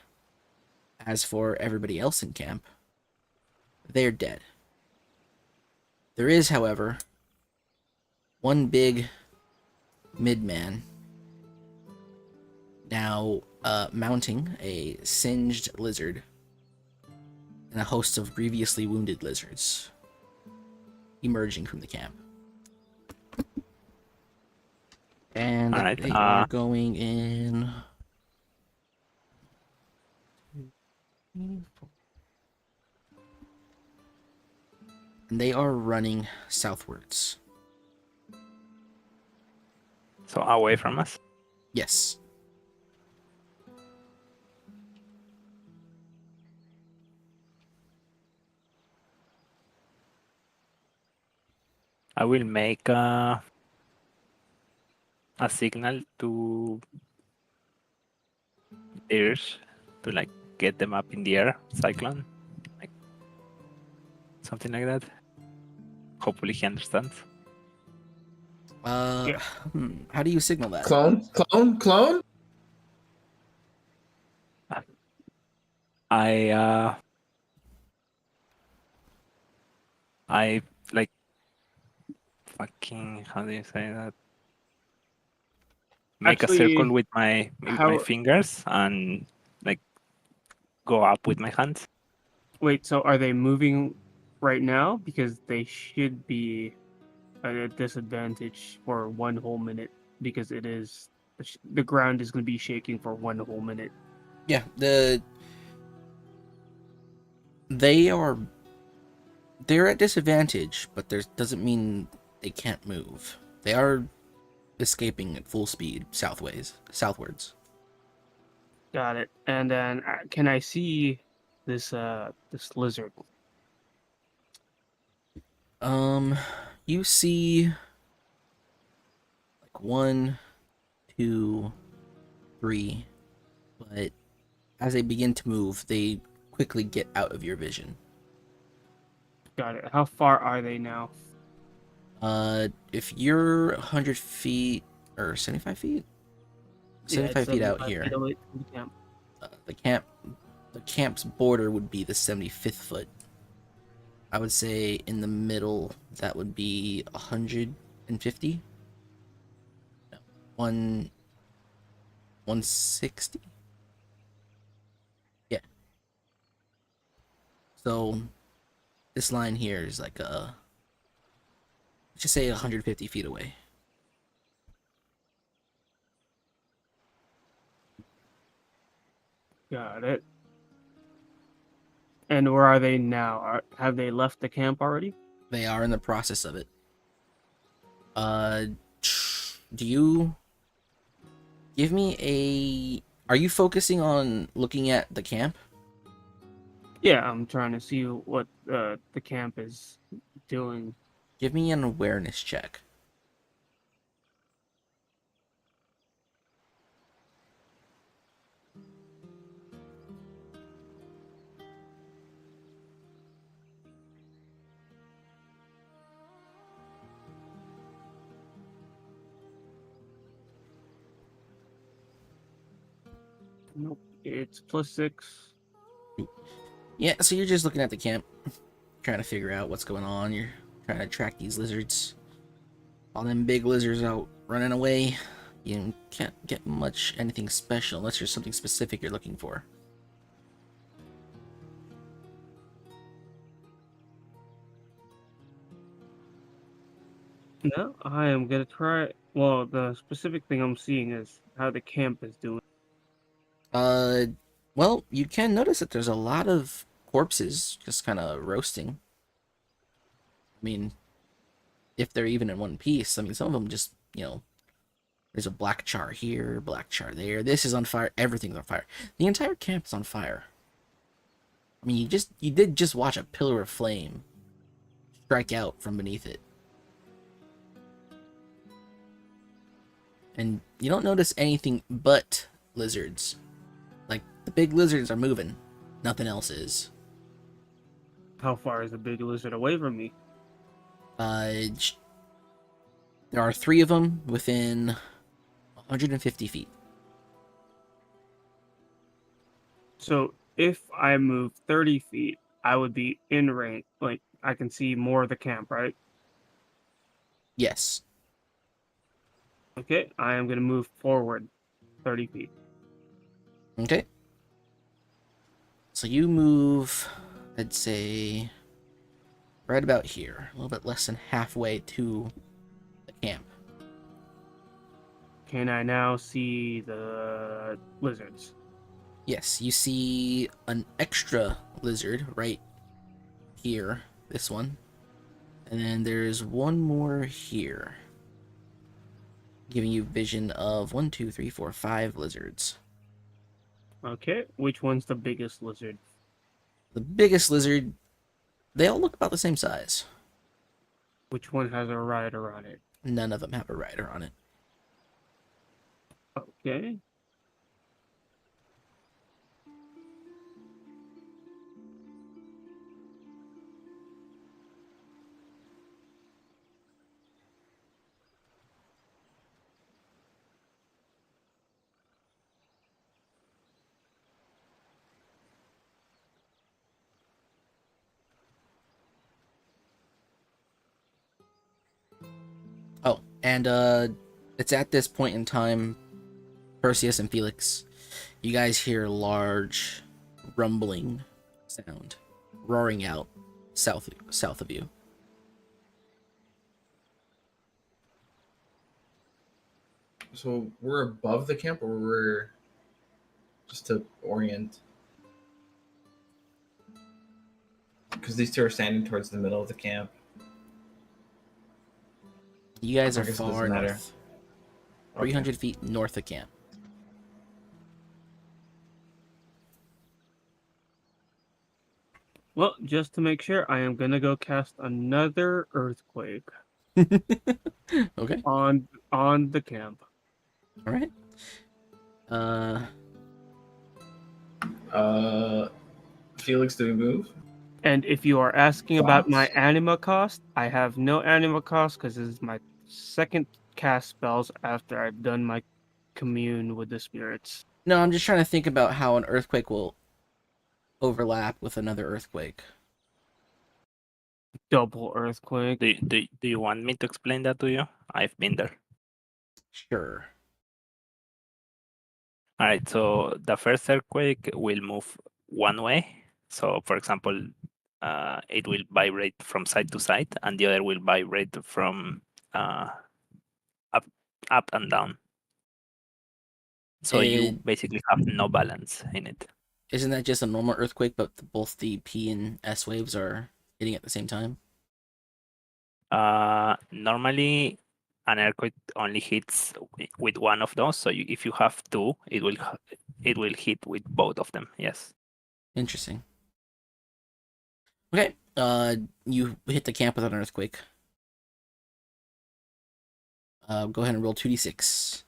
A: As for everybody else in camp, they're dead. There is, however, one big midman now mounting a singed lizard and a host of grievously wounded lizards emerging from the camp. And
B: Alright,
A: they are going in. And they are running southwards.
B: So away from us.
A: Yes.
B: I will make a signal to theirs to like get them up in the air, cyclone, like something like that. Hopefully he understands.
D: Yeah.
A: How do you signal that?
C: Clone.
B: I like fucking, how do you say that? Make a circle
D: Actually,
B: with my
D: how-
B: fingers and like go up with my hands.
D: Wait, so are they moving right now? Because they should be at a disadvantage for 1 whole minute because it is the ground is going to be shaking for 1 whole minute.
A: Yeah, they're at disadvantage, but there doesn't mean they can't move. They are escaping at full speed southwards.
D: Got it. And then can I see this lizard?
A: You see like 1, 2, 3, but as they begin to move, they quickly get out of your vision.
D: Got it. How far are they now?
A: If you're 100 feet or 75 feet, 75 feet out
D: 75
A: here,
D: feet away from the camp.
A: the camp's border would be the 75th foot. I would say in the middle that would be 150. No, 160. Yeah. So this line here is like let's just say 150 feet away.
D: Got it. And where are they now? Have they left the camp already?
A: They are in the process of it. Do you give me a... Are you focusing on looking at the camp?
D: Yeah, I'm trying to see what the camp is doing.
A: Give me an awareness check.
D: Nope, it's +6.
A: Yeah, so you're just looking at the camp, trying to figure out what's going on. You're trying to track these lizards. All them big lizards out running away. You can't get much anything special unless there's something specific you're looking for.
D: No, I am gonna try. Well, the specific thing I'm seeing is how the camp is doing.
A: Well, you can notice that there's a lot of corpses just kind of roasting. I mean, if they're even in one piece, I mean, some of them just, there's a black char here, black char there. This is on fire. Everything's on fire. The entire camp's on fire. I mean, you did just watch a pillar of flame strike out from beneath it. And you don't notice anything but lizards. Like, the big lizards are moving. Nothing else is.
D: How far is the big lizard away from me?
A: There are 3 of them within 150 feet.
D: So if I move 30 feet, I would be in range. Like, I can see more of the camp, right?
A: Yes.
D: Okay, I am going to move forward 30 feet.
A: Okay. So you move, I'd say, right about here. A little bit less than halfway to the camp.
D: Can I now see the lizards?
A: Yes, you see an extra lizard right here. This one. And then there's one more here. Giving you vision of 1, 2, 3, 4, 5 lizards.
D: Okay, which one's the biggest lizard?
A: The biggest lizard, they all look about the same size.
D: Which one has a rider on it?
A: None of them have a rider on it.
D: Okay.
A: Oh, and it's at this point in time, Perseus and Felix, you guys hear a large rumbling sound roaring out south of you.
C: So we're above the camp, or we're just to orient? Because these two are standing towards the middle of the camp.
A: You guys
C: I
A: are
C: guess it doesn't
A: far
C: matter.
A: north, 300 feet north of camp.
D: Well, just to make sure, I am gonna go cast another earthquake
A: Okay,
D: on the camp.
A: all right.
C: Felix, do we move?
D: And if you are asking about my
C: Thoughts?
D: anima cost, I have no anima cost because this is my second cast spells after I've done my commune with the spirits.
A: No, I'm just trying to think about how an earthquake will overlap with another earthquake.
D: Double earthquake.
B: Do you want me to explain that to you? I've been there.
A: Sure.
B: All right, so the first earthquake will move one way. So, for example, it will vibrate from side to side, and the other will vibrate from up and down. So you
A: And
B: basically have no balance in it.
A: isn't that just a normal earthquake, but both the P and S waves are hitting at the same time?
B: Normally, an earthquake only hits with one of those. So if you have two, it will hit with both of them. Yes.
A: Interesting. Okay, you hit the camp with an earthquake. Go ahead and roll 2d6.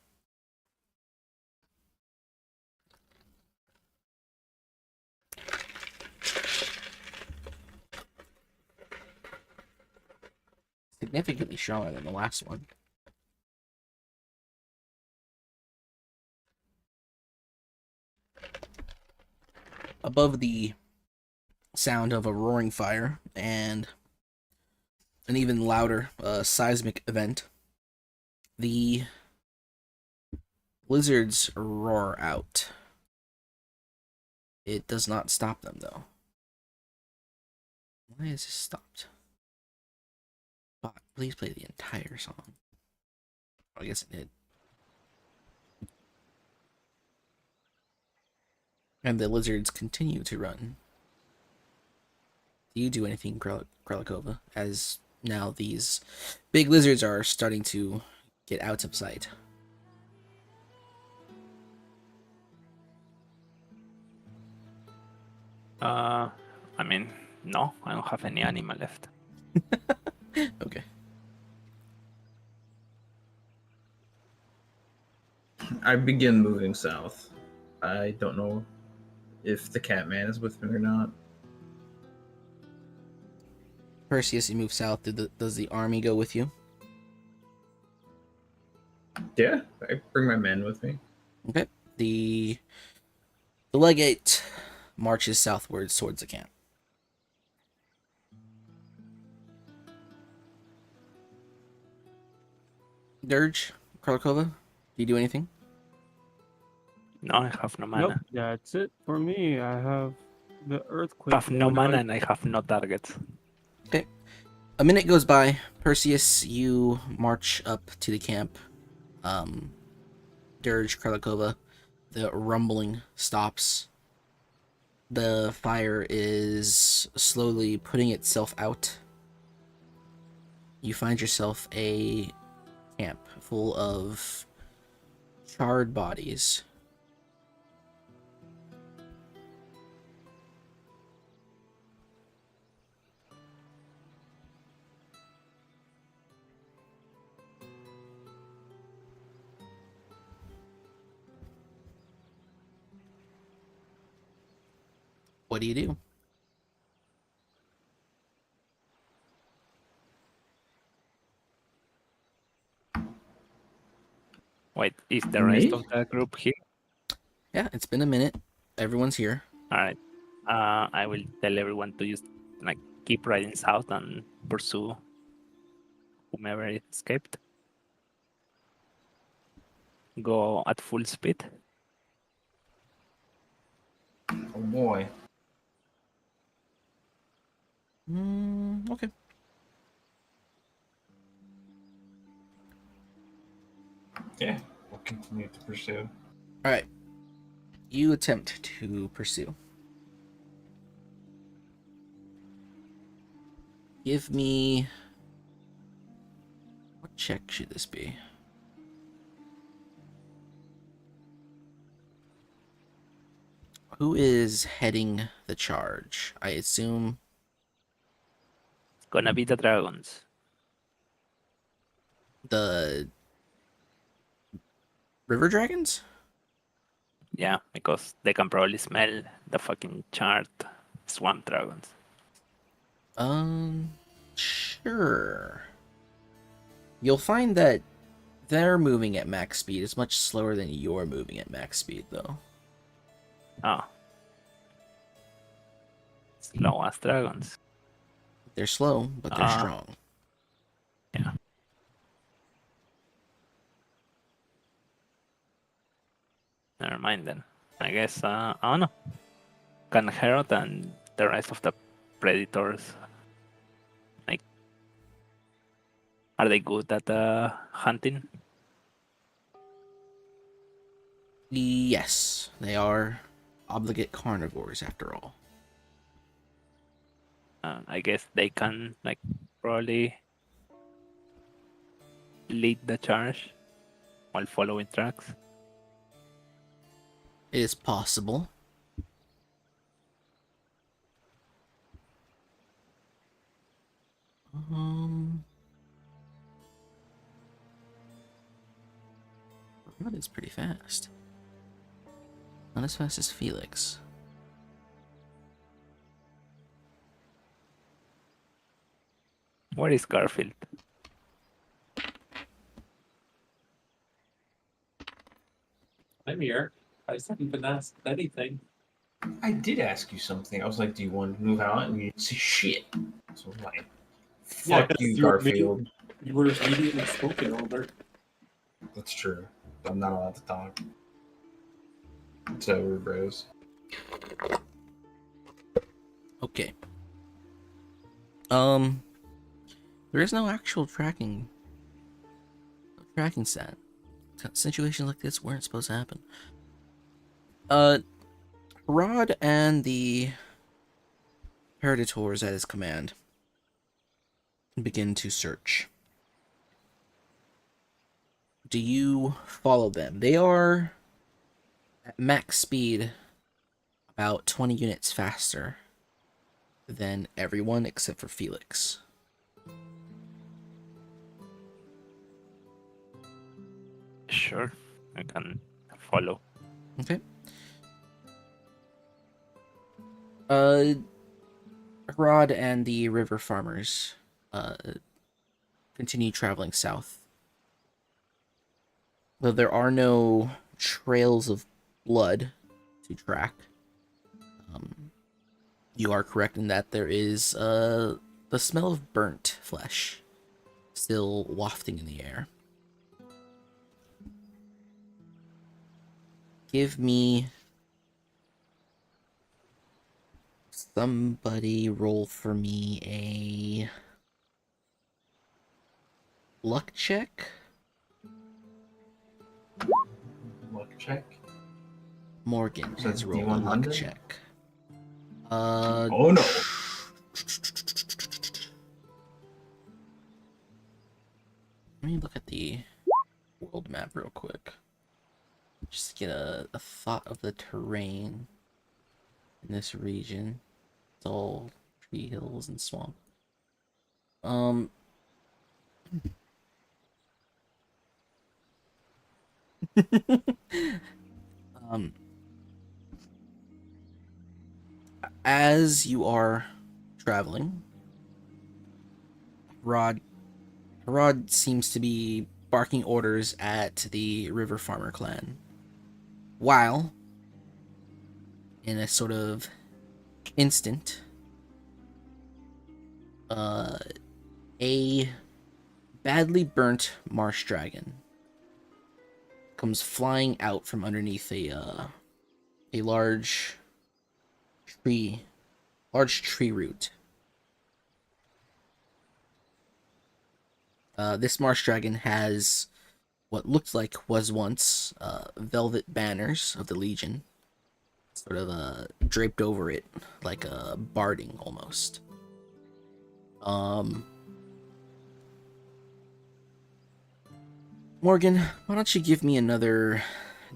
A: Significantly stronger than the last one. Above the sound of a roaring fire and an even louder seismic event, the lizards roar out. It does not stop them, though. Why is this stopped? Bot, please play the entire song. I guess it did. And the lizards continue to run. Do you do anything, Krelakova, as now these big lizards are starting to get out of sight?
B: I mean, no, I don't have any animal left.
A: Okay.
C: I begin moving south. I don't know if the Catman is with me or not.
A: Perseus, you move south. Does the army go with you?
C: Yeah, I bring my men with me.
A: Okay. The legate marches southwards towards the camp. Dirge, Karlakova, do you do anything?
B: No, I have no
D: Nope,
B: mana.
D: that's it for me. I have the
B: I
D: earthquake.
B: have no
D: What
B: mana
D: about-
B: and I have no targets.
A: A minute goes by. Perseus, you march up to the camp. Dirge, Karlakova, the rumbling stops. The fire is slowly putting itself out. You find yourself a camp full of charred bodies. What do you do?
B: Wait, is the rest
C: Me?
B: of the group here?
A: Yeah, it's been a minute. Everyone's here.
B: Alright. I will tell everyone to just like keep riding south and pursue whomever escaped. Go at full speed.
C: Oh boy.
A: Okay.
C: Yeah, we'll continue to pursue.
A: All right. You attempt to pursue. Give me... What check should this be? Who is heading the charge? I assume...
B: It's gonna be the dragons.
A: the river dragons?
B: Yeah, because they can probably smell the fucking charred swamp dragons.
A: Sure. You'll find that they're moving at max speed. It's much slower than you're moving at max speed, though.
B: Oh. Slow as dragons.
A: They're slow, but they're
B: Ah.
A: strong.
B: Yeah. Never mind then. I guess, I don't know. Can Herod and the rest of the predators, like, are they good at hunting?
A: Yes, they are obligate carnivores, after all.
B: I guess they can, like, probably lead the charge while following tracks.
A: It is possible. That is pretty fast. Not as fast as Felix.
B: Where is Garfield?
E: I'm here. I just haven't been asked anything.
C: I did ask you something. I was like, do you want to move out? And you didn't say shit. So I'm like,
E: Yeah,
C: fuck
E: 'cause
C: you,
E: you were
C: Garfield.
E: You were immediately spoken over.
C: That's true. I'm not allowed to talk. It's over, bros.
A: Okay. There is no actual tracking stat. Situations like this weren't supposed to happen. Rod and the Predators at his command begin to search. Do you follow them? They are at max speed, about 20 units faster than everyone except for Felix.
B: Sure, I can follow.
A: Okay. Rod and the river farmers continue traveling south. Though there are no trails of blood to track, you are correct in that there is the smell of burnt flesh still wafting in the air. Give me somebody roll for me a luck check.
C: Luck check.
A: Morgan
C: So
A: has
C: it's
A: rolled a luck
C: D100?
A: check.
C: Oh no.
A: Let me look at the world map real quick. Just to get a thought of the terrain in this region. It's all tree, hills, and swamp. um, as you are traveling, Rod seems to be barking orders at the River Farmer clan, while in a sort of instant, a badly burnt marsh dragon comes flying out from underneath a large tree root. This marsh dragon has what looked like was once velvet banners of the Legion, sort of draped over it like a barding almost. Morgan, why don't you give me another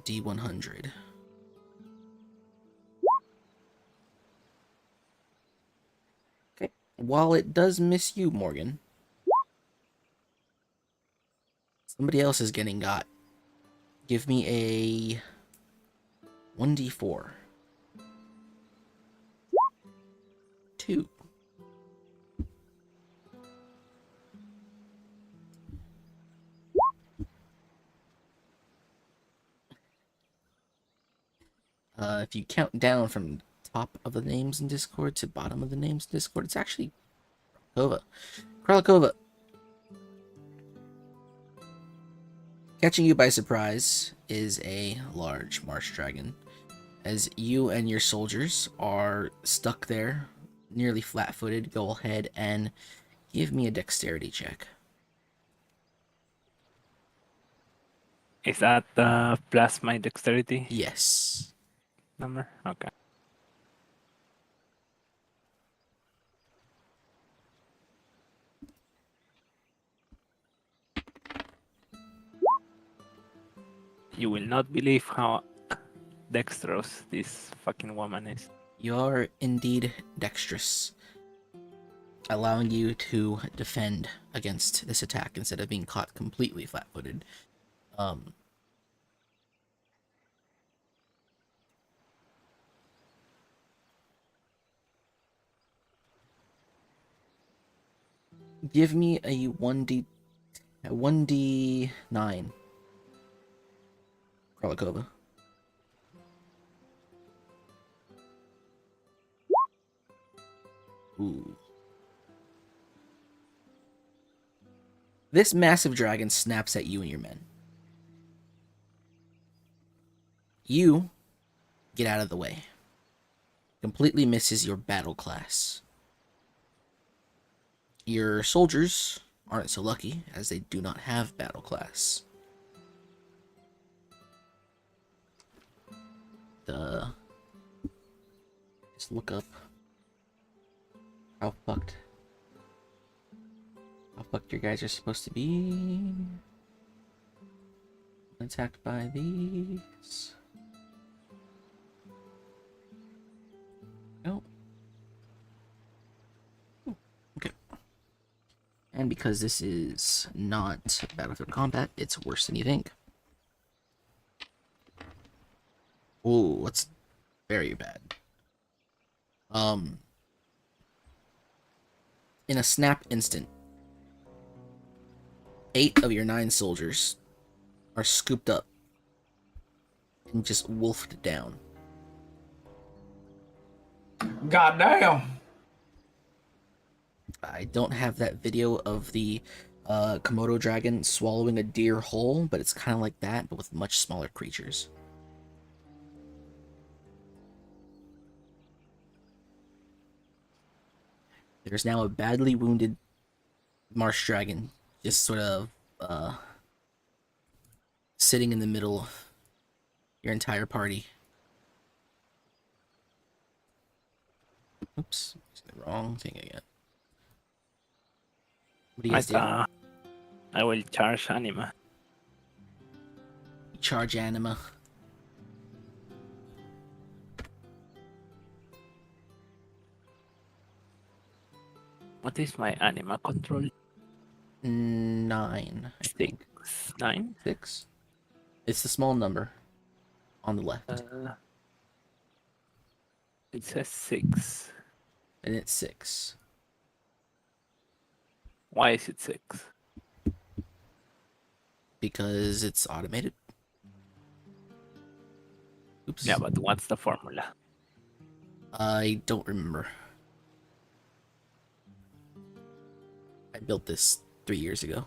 A: D100? Okay. While it does miss you, Morgan, somebody else is getting got. Give me a 1d4. 2. If you count down from top of the names in Discord to bottom of the names in Discord, it's actually Kralakova. Catching you by surprise is a large marsh dragon. As you and your soldiers are stuck there, nearly flat-footed, go ahead and give me a dexterity check.
B: Is that plus my dexterity
A: Yes.
B: number? Okay. You will not believe how dexterous this fucking woman is.
A: You're indeed dexterous, allowing you to defend against this attack instead of being caught completely flat-footed. Give me a 1d9. Kralakova. Ooh. This massive dragon snaps at you and your men. You get out of the way. Completely misses your battle class. Your soldiers aren't so lucky, as they do not have battle class. Just look up how fucked your guys are supposed to be. Attacked by these. Oh. Okay. And because this is not Battlefield Combat, it's worse than you think. Oh, that's very bad. In a snap instant, 8 of your 9 soldiers are scooped up and just wolfed down.
C: God damn.
A: I don't have that video of the Komodo dragon swallowing a deer whole, but it's kind of like that, but with much smaller creatures. There's now a badly wounded marsh dragon just sort of sitting in the middle of your entire party. Oops, the wrong thing again. What do you guys do?
B: I will charge Anima.
A: Charge Anima.
B: What is my Anima control?
A: 9, I think.
B: 9?
A: 6? It's the small number on the left.
B: It says 6.
A: And it's 6.
B: Why is it 6?
A: Because it's automated. Oops.
B: Yeah, but what's the formula?
A: I don't remember. I built this 3 years ago.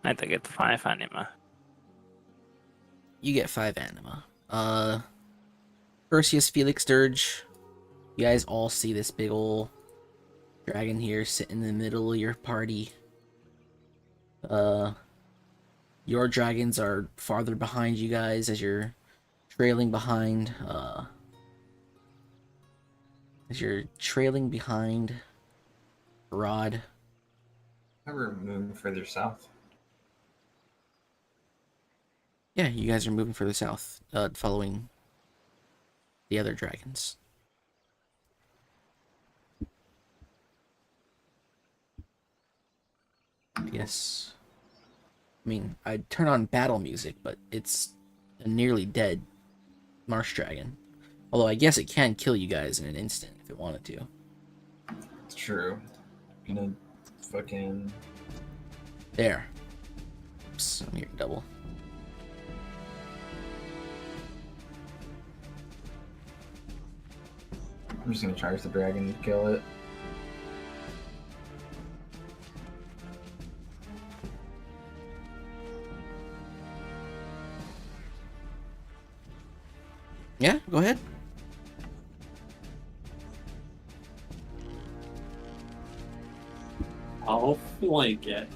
B: I think it's 5 Anima.
A: You get 5 Anima. Perseus, Felix, Dirge. You guys all see this big ol' dragon here sitting in the middle of your party. Your dragons are farther behind you guys as you're trailing behind. Rod.
C: We're moving further south.
A: Yeah, you guys are moving further south, following the other dragons. Yes. I mean, I'd turn on battle music, but it's a nearly dead marsh dragon. Although I guess it can kill you guys in an instant if it wanted to.
C: It's true. Gonna fucking.
A: There. Oops, I'm hearing double.
C: I'm just gonna charge the dragon to kill it.
A: Yeah, go ahead.
E: I'll flank it.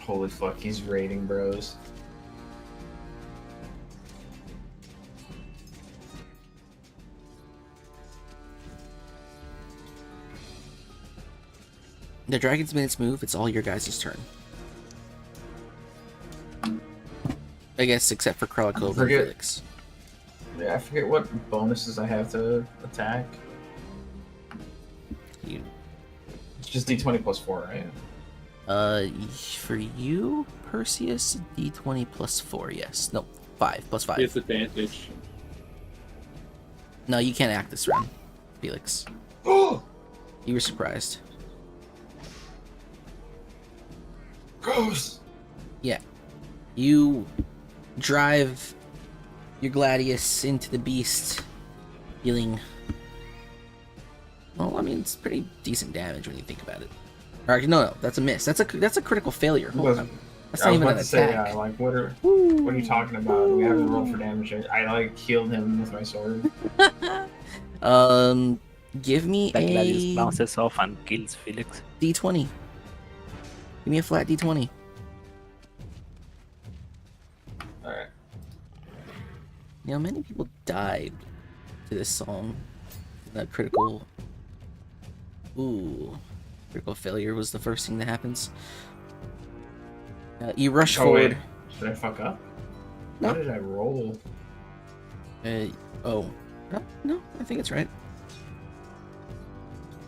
C: Holy fuck, he's raiding bros.
A: The dragon's made its move. It's all your guys' turn. I guess, except for Kralakova and
C: Forget-
A: Felix.
C: Yeah, I forget what bonuses I have to attack.
A: You,
C: It's just D20 plus 4, right?
A: for you, Perseus, D20 plus 4. Yes, no, 5 plus 5.
E: Disadvantage.
A: No, you can't act this round, Felix.
C: Oh!
A: You were surprised.
C: Gross!
A: Yeah, you drive your Gladius into the beast, dealing. Well, I mean, it's pretty decent damage when you think about it. Or, actually, no, that's a miss. That's a critical failure. Hold
C: Was-
A: on. That's
C: I
A: not
C: was
A: even
C: about
A: an
C: to say,
A: attack.
C: yeah, like, what are you talking about? We haven't rolled for damage yet. I, like, healed him with my sword.
A: Give me
B: That Gladius
A: a
B: bounces off and kills Felix.
A: D20. Give me a flat D20.
C: Alright.
A: You know, many people died to this song. That critical. Ooh. Critical failure was the first thing that happens. You rush
C: Oh,
A: forward.
C: wait. Did I fuck up?
A: No.
C: How did I roll?
A: Oh. No, I think it's right.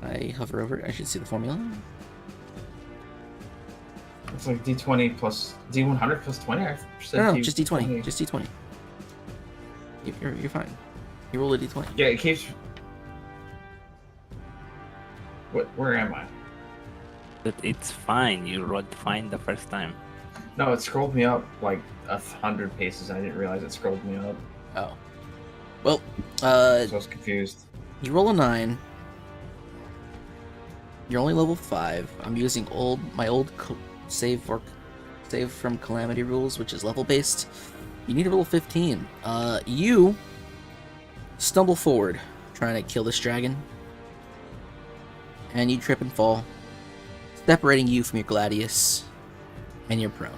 A: I hover over it. I should see the formula.
C: It's like D20 plus D100 plus 20. I said
A: No, just D20. Just D20. You're fine. You roll a d20.
C: Yeah, it keeps. Where am I?
B: But it's fine. You rolled fine the first time.
C: No, it scrolled me up like 100 paces. I didn't realize it scrolled me up.
A: Oh. Well,
C: So I was confused.
A: you roll a 9. You're only level 5. I'm using my old save from Calamity rules, which is level based. You need to roll 15. You stumble forward, trying to kill this dragon, and you trip and fall, separating you from your Gladius, and you're prone.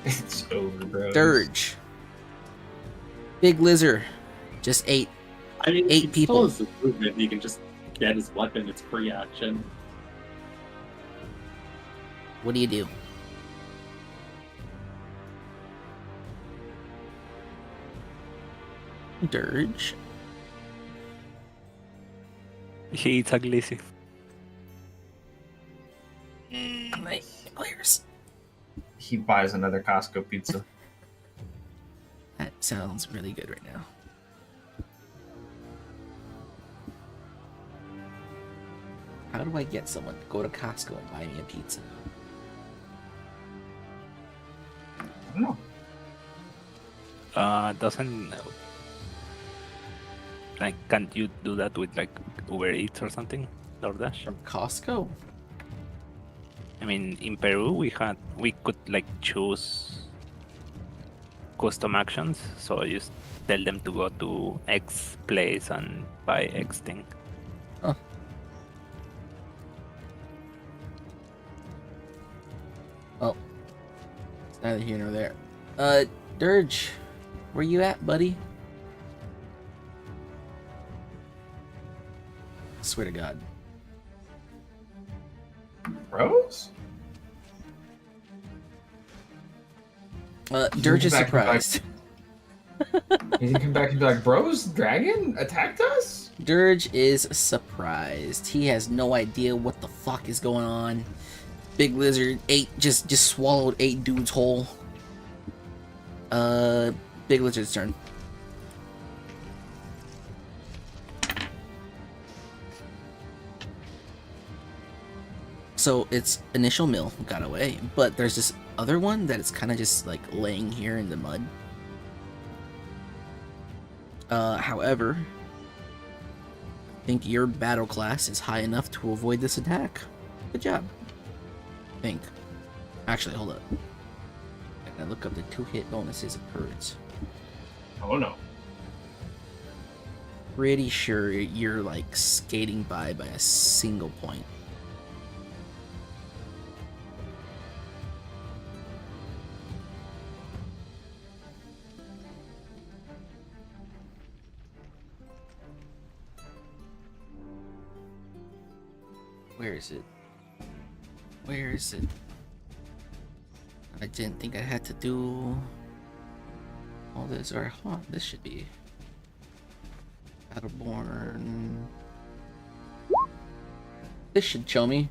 C: It's over, bro.
A: Dirge. Big Lizard. Just 8.
E: I mean,
A: 8 people.
E: His movement, you can just get his weapon. It's free action.
A: What do you do? Dirge.
B: He eats a glizzy.
A: Players.
C: He buys another Costco pizza.
A: That sounds really good right now. How do I get someone to go to Costco and buy me a pizza?
C: I don't know.
B: Doesn't like, can't you do that with like Uber Eats or something? DoorDash?
A: From Costco?
B: I mean, in Peru we could like choose custom actions, so you just tell them to go to X place and buy X thing.
A: Well, it's neither here nor there. Dirge, where you at, buddy? I swear to God.
C: Bros?
A: Dirge is
C: Back and back.
A: surprised.
C: He didn't come back and be like, bros, dragon attacked us?
A: Dirge is surprised. He has no idea what the fuck is going on. Big Lizard just swallowed 8 dudes whole. Big Lizard's turn. So its initial mill got away, but there's this other one that is kind of just like laying here in the mud. However, I think your battle class is high enough to avoid this attack. Good job. I think. Actually, hold up. I gotta look up the 2-hit bonuses of birds.
C: Oh no.
A: Pretty sure you're like skating by a single point. Where is it? Where is it? I didn't think I had to do all this, or this should be Battleborn. This should show me.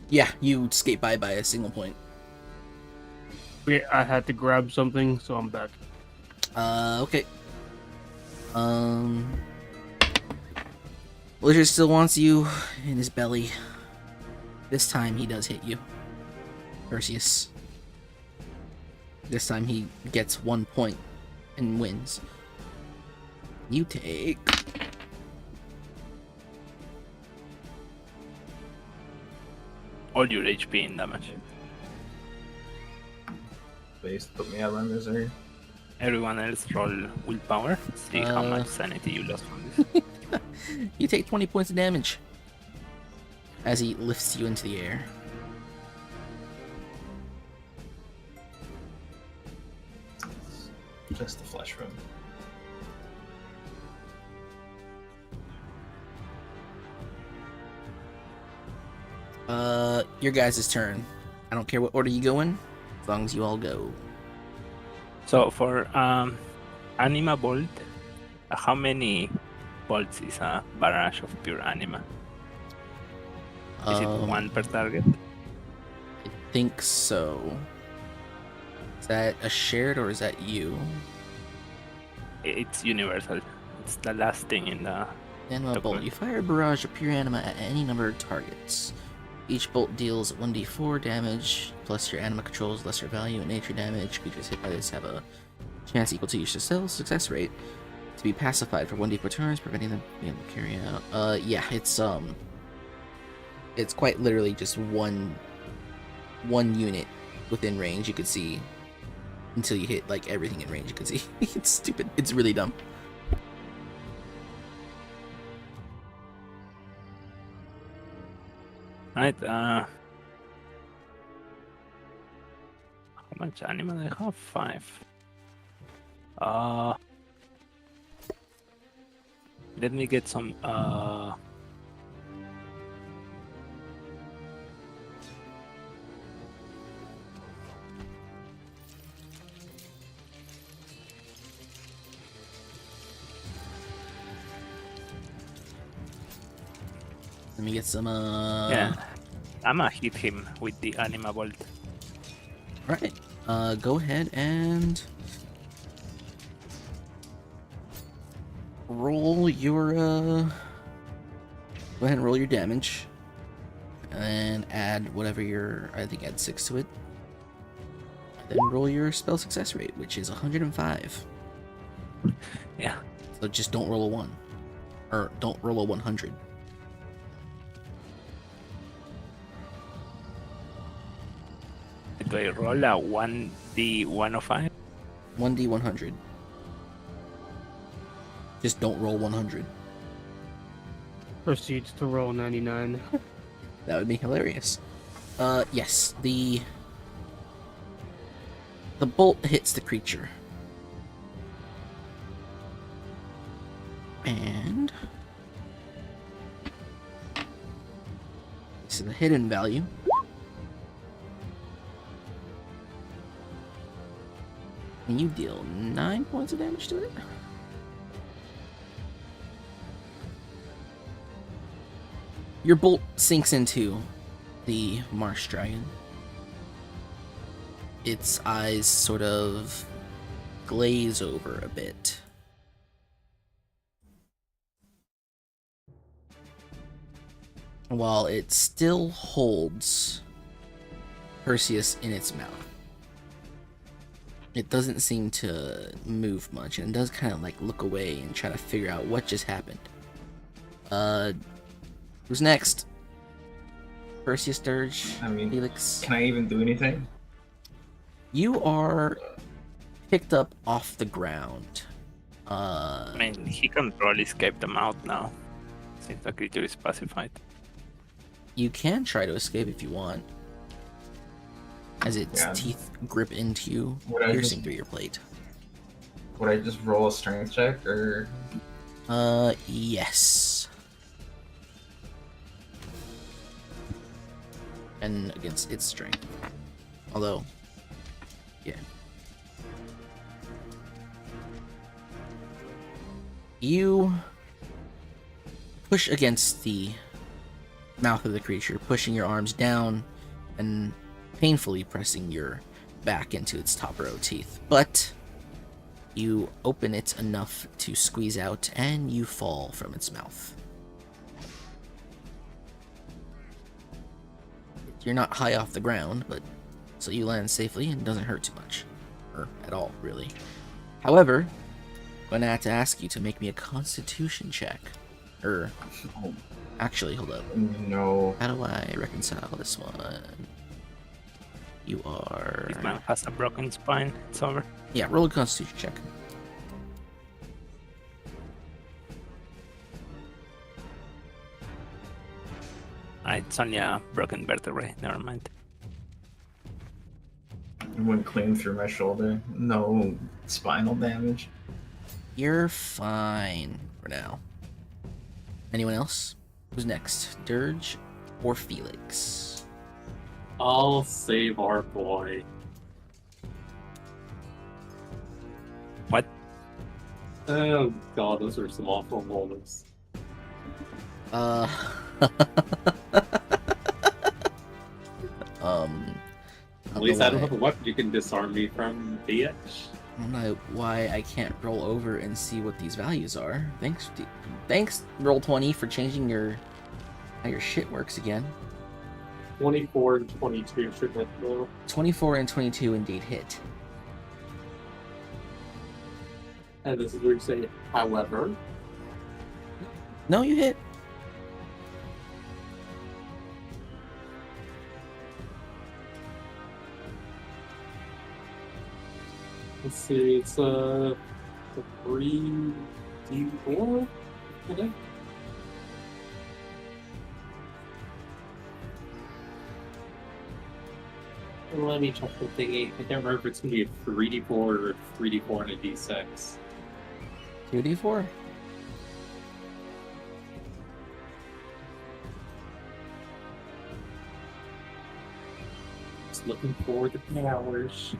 A: Yeah, you skate by a single point.
D: Yeah, I had to grab something, so I'm back.
A: Okay. Lizard still wants you in his belly. This time he does hit you, Perseus. This time he gets 1 point and wins. You take
B: All your HP in damage.
C: Please put me out of my misery.
B: Everyone else roll willpower. See how much sanity you lost from this.
A: You take 20 points of damage as he lifts you into the air.
C: Just the flesh room.
A: Your guys' turn. I don't care what order you go in, as long as you all go.
B: So for Anima Bolt, how many bolts is a barrage of pure Anima? Is it 1 per target?
A: I think so. that a shared or is that you?
B: It's universal. It's the last thing in the.
A: Anima bolt.
B: document.
A: You fire a barrage of pure anima at any number of targets. Each bolt deals 1d4 damage, plus your anima controls lesser value and nature damage. Creatures hit by this have a chance equal to your success rate to be pacified for 1d4 turns, preventing them being able to carry out. Yeah, it's quite literally just one unit within range you could see until you hit like everything in range you could see. It's stupid. It's really dumb.
B: Right. How much anima do I have? 5. Let me get some.
A: Let me get some
B: Yeah. I'ma hit him with the anima bolt.
A: Right. Go ahead and roll your go ahead and roll your damage. And add whatever I think add 6 to it. Then roll your spell success rate, which is 105.
B: Yeah.
A: So just don't roll a 1. Or don't roll a 100.
B: Do I roll a 1d105?
A: 1d100. Just don't roll 100.
D: Proceeds to roll 99.
A: That would be hilarious. Yes, the bolt hits the creature. And this is the hidden value. And you deal 9 points of damage to it. Your bolt sinks into the marsh dragon. Its eyes sort of glaze over a bit. While it still holds Perseus in its mouth. It doesn't seem to move much, and it does kind of like look away and try to figure out what just happened. Who's next? Perseus, Dirge,
C: I mean,
A: Felix.
C: can I even do anything?
A: You are picked up off the ground.
B: I mean, he can probably escape them out now, since the creature is pacified.
A: You can try to escape if you want. As its
C: Yeah.
A: teeth grip into you,
C: Would I
A: piercing
C: just-
A: through your plate.
C: Would I just roll a strength check or?
A: Yes. And against its strength. Although, yeah. You push against the mouth of the creature, pushing your arms down and painfully pressing your back into its top row teeth. But you open it enough to squeeze out, and you fall from its mouth. You're not high off the ground, but so you land safely and it doesn't hurt too much. Or at all, really. However, I'm going to have to ask you to make me a constitution check.
C: Oh,
A: Actually, hold up.
C: no.
A: How do I reconcile this one? You are...
B: This man has a broken spine. It's over.
A: Yeah, roll a constitution check.
B: It's only a broken vertebrae. Never mind.
C: It went clean through my shoulder. No spinal damage.
A: You're fine for now. Anyone else? Who's next? Dirge or Felix?
E: I'll save our boy.
B: What?
E: Oh god, those are some awful moments.
A: Um.
E: At least
A: know
E: I don't
A: why.
E: have a weapon you can disarm me from the edge.
A: I don't know why I can't roll over and see what these values are. Thanks, Roll20 for changing how your shit works again.
E: 24 and 22 should hit though.
A: 24 and 22 indeed hit.
E: And this is where you say, however.
A: No, you hit.
E: Let's see, it's 3d4, I think. Let me check the thingy. I can't remember if it's gonna be a 3d4 or a 3d4 and a d6.
A: 2d4?
E: Just looking for the powers.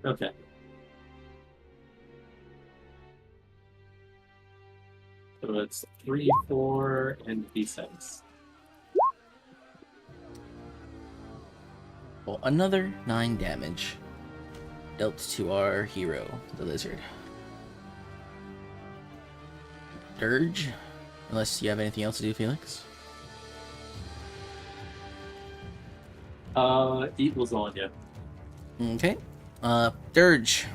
E: Okay. So it's 3, 4, and d6.
A: Well, another 9 damage dealt to our hero, the lizard. Dirge, unless you have anything else to do, Felix.
E: Eat lasagna.
A: Okay. Dirge.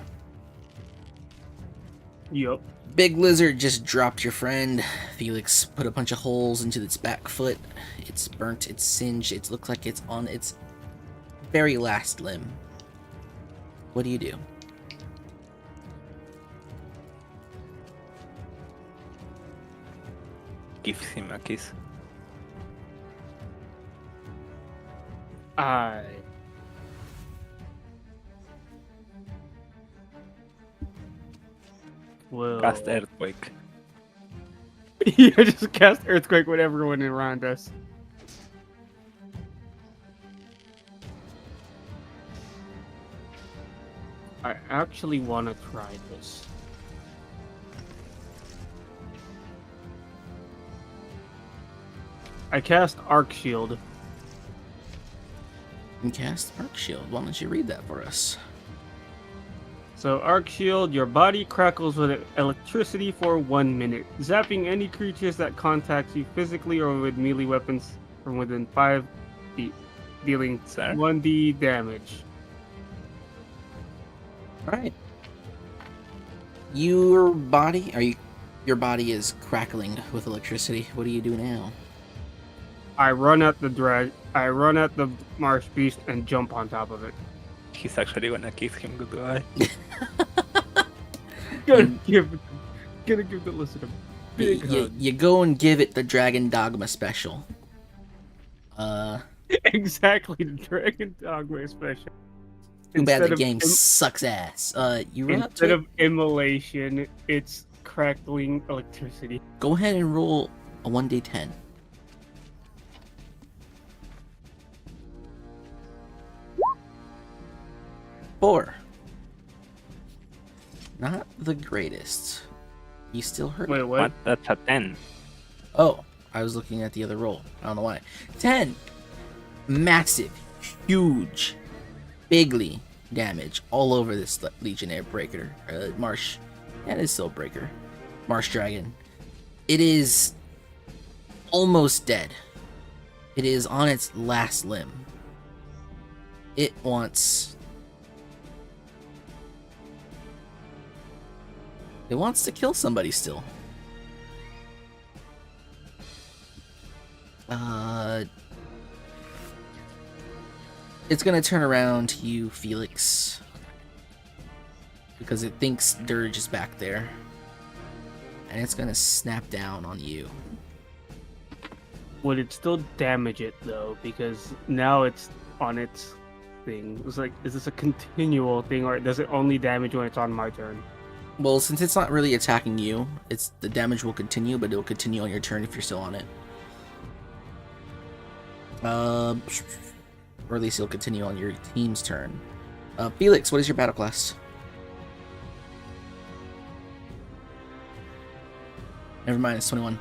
D: Yup.
A: Big lizard just dropped your friend. Felix put a bunch of holes into its back foot. It's burnt, it's singed, it looks like it's on its very last limb. What do you do?
B: Gives him a kiss.
D: I will.
B: Cast earthquake.
D: Yeah, just cast earthquake with everyone around us. I actually want to try this. I cast Arc Shield.
A: And cast Arc Shield. Why don't you read that for us?
D: So, Arc Shield, your body crackles with electricity for 1 minute, zapping any creatures that contact you physically or with melee weapons from within 5 feet, dealing
B: Sir?
D: 1d damage.
A: Alright. Your body is crackling with electricity. What do you do now?
D: I run at the marsh beast and jump on top of it.
B: He's actually gonna kiss him goodbye.
D: Gonna give the lizard a big
A: You
D: hug.
A: you go and give it the Dragon Dogma special.
D: Exactly, the Dragon Dogma special.
A: Too bad the
D: Instead of
A: game
D: im-
A: sucks ass. You run up
D: Instead
A: to it.
D: of immolation, it's crackling electricity.
A: Go ahead and roll a 1d10. Four. Not the greatest. You still hurt.
D: Wait,
B: What?
D: what?
B: That's a 10.
A: Oh, I was looking at the other roll. I don't know why. 10. Massive, huge, bigly damage all over this Legionnaire Breaker. Marsh. Yeah, it is still a Breaker. Marsh Dragon. It is almost dead. It is on its last limb. It wants... It wants to kill somebody still. It's gonna turn around to you, Felix. Because it thinks Dirge is back there. And it's gonna snap down on you.
D: Would it still damage it though? Because now it's on its thing. It's like, is this a continual thing, or does it only damage when it's on my turn?
A: Well, since it's not really attacking you, the damage will continue, but it will continue on your turn if you're still on it. Or at least it'll continue on your team's turn. Felix, what is your battle class? Never mind, it's 21.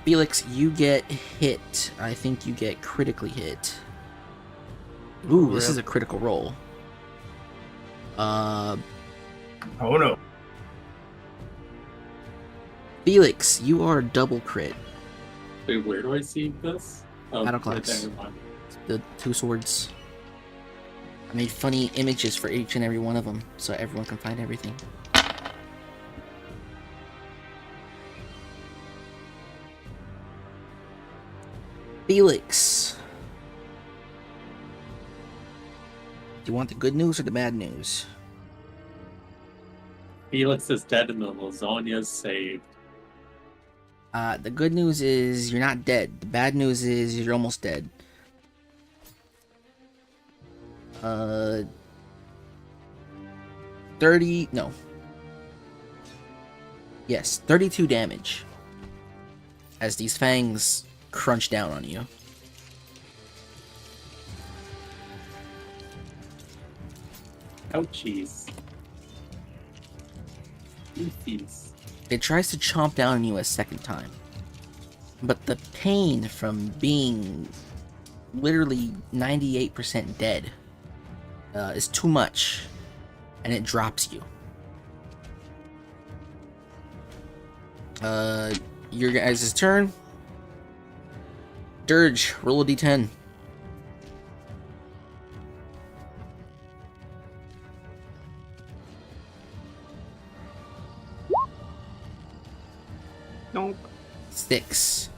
A: Felix, you get hit. I think you get critically hit. Ooh, this is a critical roll.
C: Oh no.
A: Felix, you are double crit.
E: Wait, where do I see this? Oh,
A: Battle
E: right
A: class.
E: there, never mind.
A: The two swords. I made funny images for each and every one of them, so everyone can find everything. Felix. Do you want the good news or the bad news?
E: Felix is dead and the lasagna is saved.
A: The good news is you're not dead. The bad news is you're almost dead. 30, no. Yes, 32 damage. As these fangs crunch down on you.
E: Ouchies. Beefies.
A: It tries to chomp down on you a second time. But the pain from being literally 98% dead is too much, and it drops you. Your guys' turn. Dirge, roll a d10.
D: Nope.
A: 6.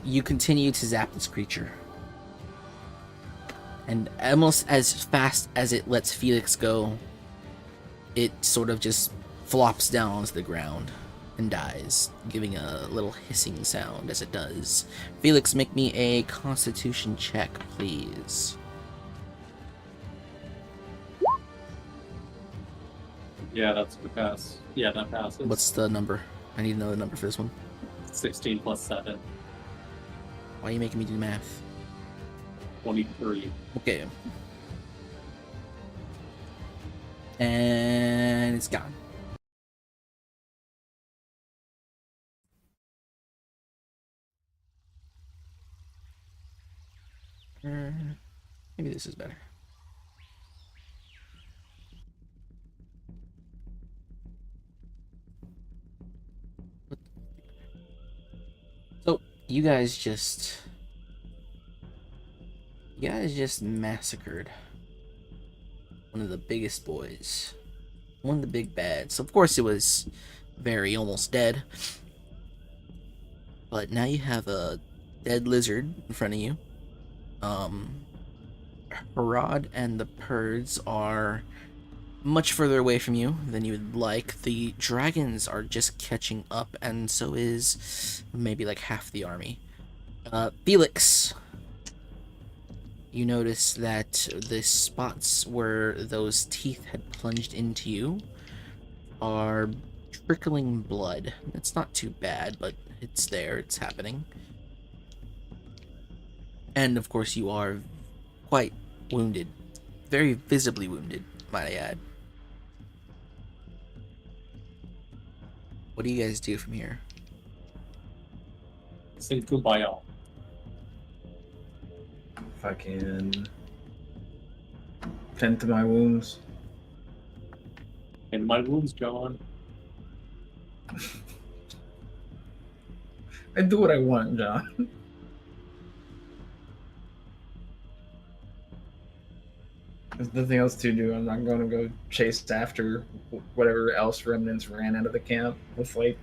A: You continue to zap this creature. And almost as fast as it lets Felix go, it sort of just flops down onto the ground and dies, giving a little hissing sound as it does. Felix, make me a constitution check, please.
E: Yeah, that's the pass. Yeah, that passes.
A: What's the number? I need to know the number for this one.
E: 16 plus 7.
A: Why are you making me do math?
E: 23.
A: Okay. And it's gone. Maybe this is better. So, you guys just massacred one of the biggest boys. One of the big bads. Of course, it was very almost dead. But now you have a dead lizard in front of you. Harad and the Purds are much further away from you than you would like. The dragons are just catching up, and so is maybe like half the army. Felix, you notice that the spots where those teeth had plunged into you are trickling blood. It's not too bad, but it's there, it's happening. And of course you are quite wounded. Very visibly wounded, might I add. What do you guys do from here?
E: Sing Kumbaya.
C: Fucking tend to my wounds.
E: And my wounds, John.
C: I do what I want, John. There's nothing else to do. I'm not going to go chase after whatever else remnants ran out of the camp with like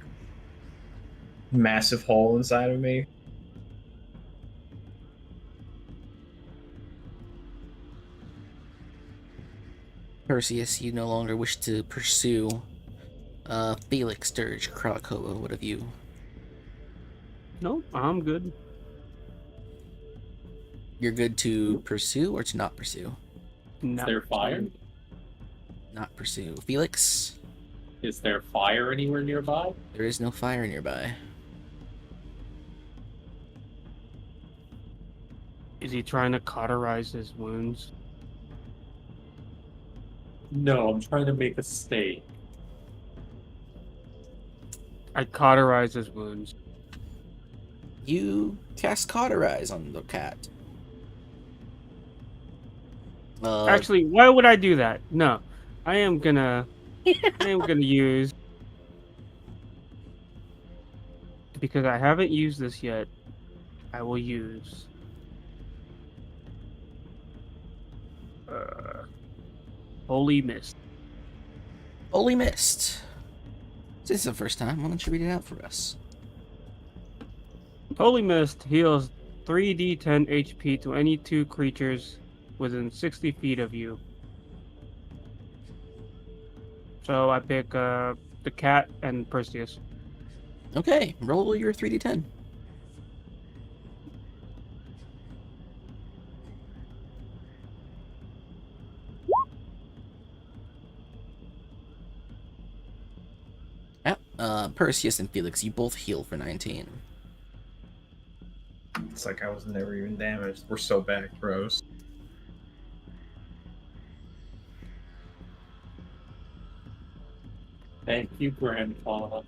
C: massive hole inside of me.
A: Perseus, you no longer wish to pursue Felix, Dirge, Krakoa. What have you?
D: Nope, I'm good.
A: You're good to pursue or to not pursue?
E: Is there fire?
A: Not pursue. Felix?
E: Is there fire anywhere nearby?
A: There is no fire nearby.
D: Is he trying to cauterize his wounds?
E: No, I'm trying to make a steak.
D: I cauterize his wounds.
A: You cast Cauterize on the cat.
D: Actually, why would I do that? No, I am gonna use, because I haven't used this yet. I will use Holy Mist.
A: Holy Mist. This is the first time. Why don't you read it out for us?
D: Holy Mist heals 3d10 HP to any 2 creatures within 60 feet of you. So I pick the cat and Perseus.
A: Okay, roll your 3d10. Yeah, Perseus and Felix, you both heal for 19.
C: It's like I was never even damaged. We're so bad, bros.
E: Thank you, Grandpa.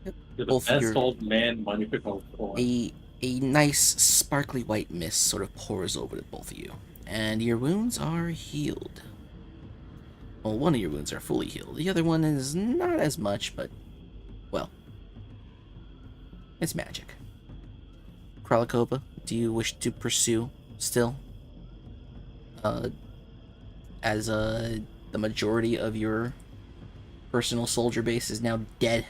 A: Yep.
E: You're the
A: Both of
E: best
A: your-
E: old man money could hope for.
A: A nice sparkly white mist sort of pours over the both of you, and your wounds are healed. Well, one of your wounds are fully healed. The other one is not as much, but, well, it's magic. Kralakova, do you wish to pursue still? As the majority of your personal soldier base is now dead.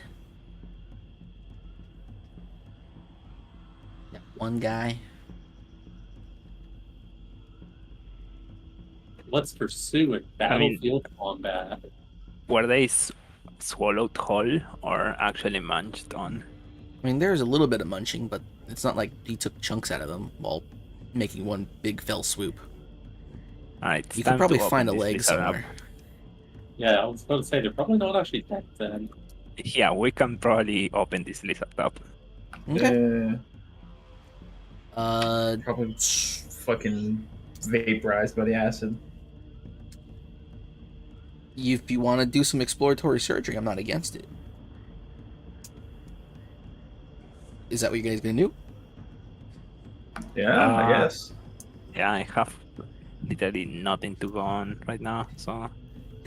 A: That one guy.
E: Let's pursue it.
B: I mean-
E: Battlefield combat.
B: Were they swallowed whole or actually munched on?
A: I mean, there's a little bit of munching, but it's not like he took chunks out of them while making one big fell swoop.
B: Alright,
A: You could probably find a leg
B: lizard up.
A: somewhere.
E: Yeah, I was about to say they're probably not actually dead then.
B: Yeah, we can probably open this lizard up.
A: Okay.
C: Probably fucking vaporized by the acid.
A: If you want to do some exploratory surgery, I'm not against it. Is that what you guys gonna do?
C: Yeah, I guess.
B: Yeah, I have literally nothing to go on right now, so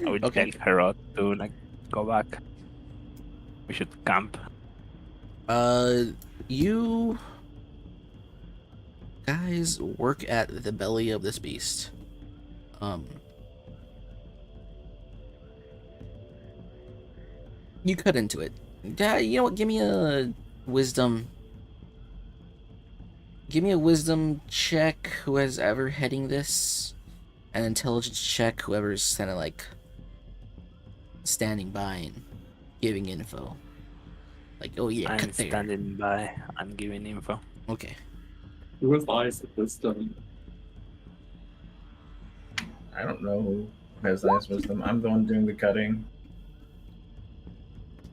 B: I would
A: Okay.
B: tell Herod to like go back. We should camp.
A: You guys work at the belly of this beast. You cut into it. You know what? Give me a wisdom. Give me a wisdom check. Whoever's ever heading this, an intelligence check. Whoever's kind of like standing by and giving info. Like, oh yeah,
B: I'm
A: cut there.
B: standing by. I'm giving info.
A: Okay.
E: Who advised that wisdom?
C: I don't know who has the highest wisdom. I'm the one doing the cutting.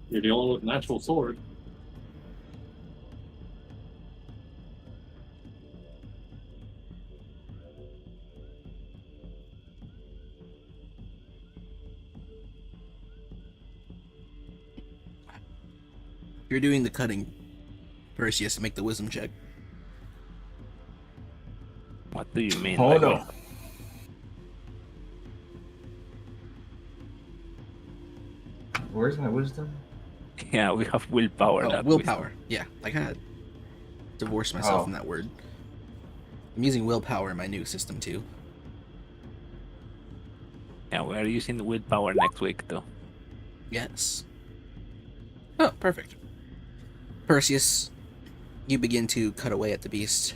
E: You're the only one with an actual sword.
A: If you're doing the cutting, Perseus, make the wisdom check.
B: What do you mean?
C: Oh
B: by
C: no. Where's my wisdom?
B: that? Yeah, we have willpower.
A: Oh,
B: not
A: willpower. Yeah, I gotta divorce myself
C: Oh.
A: from that word. I'm using willpower in my new system too.
B: wisdom. Yeah, we are using willpower next week though.
A: Yes. Oh, perfect. Perseus, you begin to cut away at the beast.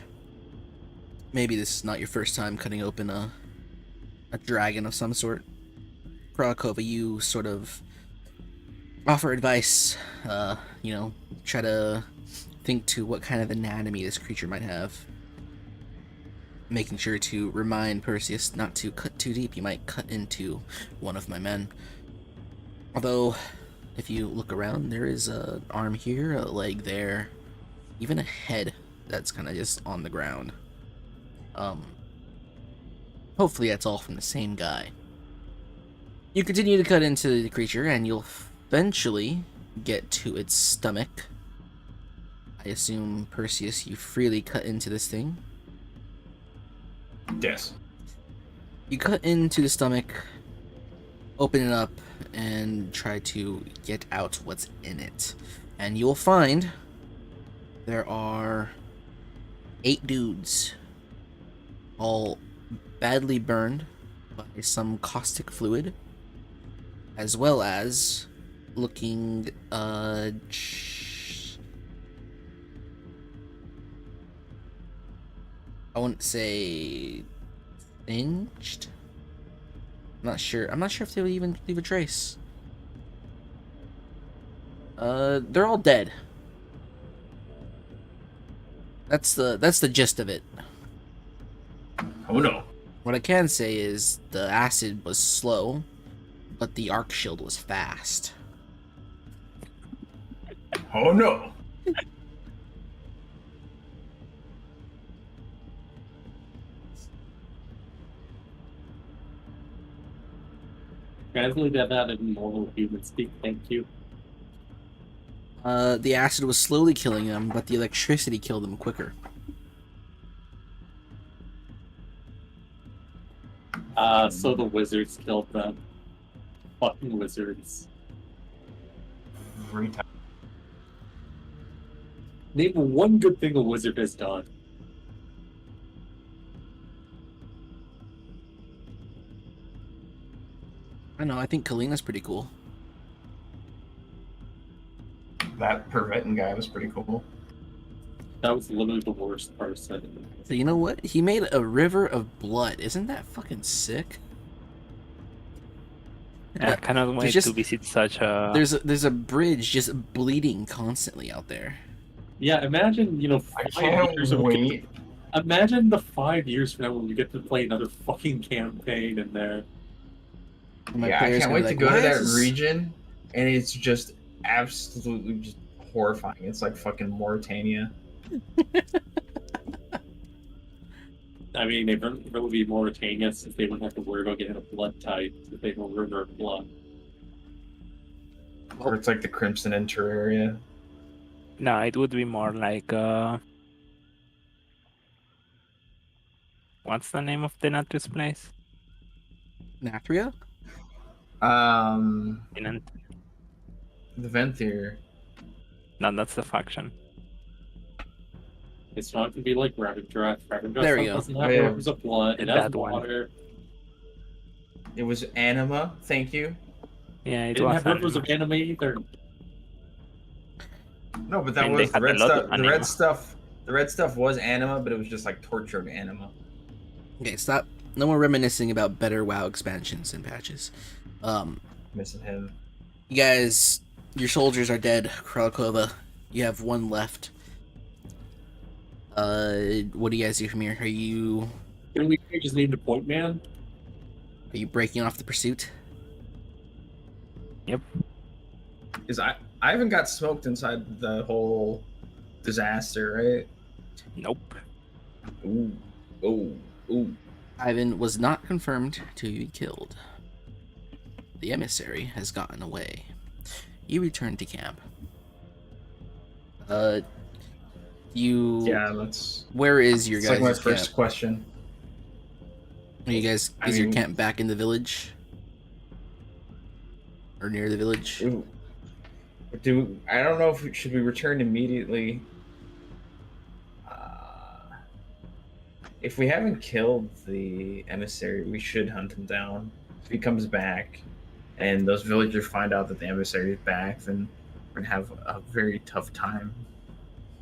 A: Maybe this is not your first time cutting open a dragon of some sort. Kralakova, you sort of offer advice, try to think to what kind of anatomy this creature might have. Making sure to remind Perseus not to cut too deep, you might cut into one of my men. Although, if you look around, there is an arm here, a leg there, even a head that's kind of just on the ground. Hopefully that's all from the same guy. You continue to cut into the creature, and you'll eventually get to its stomach. I assume, Perseus, you freely cut into this thing.
C: Yes.
A: You cut into the stomach, open it up, and try to get out what's in it. And you'll find there are 8 dudes, all badly burned by some caustic fluid, as well as looking, I wouldn't say singed. I'm not sure if they would even leave a trace. They're all dead. That's the gist of it.
C: Oh no.
A: What I can say is the acid was slow, but the arc shield was fast.
C: Oh no.
E: Guys, leave that out in normal human speak. Thank you.
A: The acid was slowly killing them, but the electricity killed them quicker.
E: So the wizards killed them. Fucking wizards.
C: Retard.
E: Name one good thing a wizard has done.
A: I know, I think Kalina's pretty cool.
C: That Pervetin guy was pretty cool.
E: That was literally the worst person.
A: So you know what? He made a river of blood. Isn't that fucking sick?
B: I cannot wait
A: just-
B: to visit such a.
A: There's a bridge just bleeding constantly out there.
E: Yeah, imagine,
C: I
E: 5
C: can't
E: years of
C: wait.
E: Imagine the 5 years from now when we get to play another fucking campaign in there.
A: My
C: Yeah, I
A: players
C: can't
A: gonna
C: wait
A: be
C: to
A: like,
C: go to
A: "Why
C: that
A: is this-"
C: region, and it's just absolutely just horrifying. It's like fucking Mauritania.
E: I mean, it would really be Mauritania since they wouldn't have to worry about getting a blood type if they have a river of blood.
C: Or it's like the Crimson in Terraria.
B: No, it would be more like. What's the name of the Natus place?
A: Nathria?
B: Continent?
C: The Venthyr.
B: No, that's the faction.
E: It's not going to be like Ravendrath. Ravendrath
A: There we go.
E: doesn't have
C: Oh, yeah.
E: rivers of blood. It
B: That
E: has
B: one.
E: water.
C: It was Anima. Thank you.
B: Yeah,
E: It
B: it
E: didn't
B: was.
E: have rivers of anime either.
C: No, but that
B: And they
C: was the
B: had a
C: red
B: lot of
C: stuff. The
B: anima.
C: red stuff. The red stuff was Anima, but it was just like tortured Anima.
A: Okay, stop. No more reminiscing about better WoW expansions and patches.
C: Missing him.
A: You guys, your soldiers are dead. Kralkova, you have one left. What do you guys do from here? Are you
E: Can we just name the point man?
A: breaking off the pursuit?
C: Is I haven't got smoked inside the whole disaster, right?
B: Nope.
C: Ooh, ooh, ooh.
A: Ivan was not confirmed to be killed. The emissary has gotten away. You return to camp. You.
C: Yeah, that's.
A: Where is your
C: It's
A: guys'
C: like my
A: camp?
C: first question.
A: Are you guys?
C: I
A: Is your
C: mean-
A: camp back in the village? Or near the village?
C: Ooh. I don't know if should we return immediately. If we haven't killed the emissary, we should hunt him down. If he comes back, and those villagers find out that the emissary is back, then we're gonna have a very tough time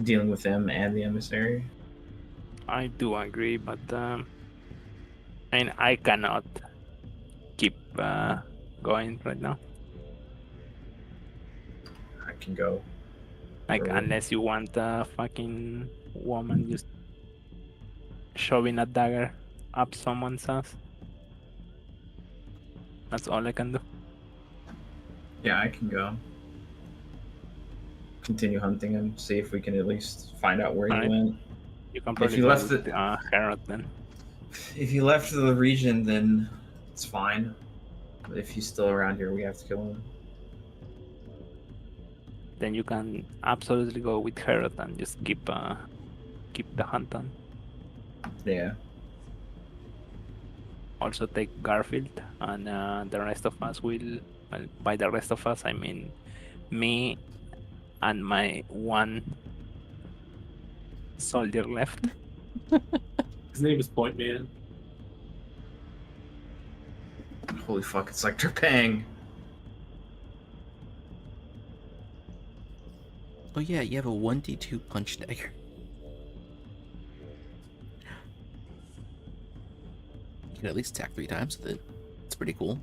C: dealing with him and the emissary.
B: I do agree, but I cannot keep going right now.
C: I can go.
B: Like
C: Sure.
B: unless you want a fucking woman just shoving a dagger up someone's ass. That's all I can do.
C: Yeah, I can go. Continue hunting him, see if we can at least find out where he
B: Alright.
C: went.
B: You can
C: If
B: probably
C: you
B: go
C: left
B: with,
C: it-
B: Herod then.
C: If he left the region, then it's fine. If he's still around here, we have to kill him.
B: Then you can absolutely go with Herod and just keep the hunt on.
C: Yeah.
B: Also take Garfield, and the rest of us will. Well, by the rest of us, I mean me and my one soldier left.
E: His name is Point Man.
C: Holy fuck, it's like Trepang.
A: Oh yeah, you have a 1d2 punch dagger. You can at least attack 3 times with it. It's pretty cool.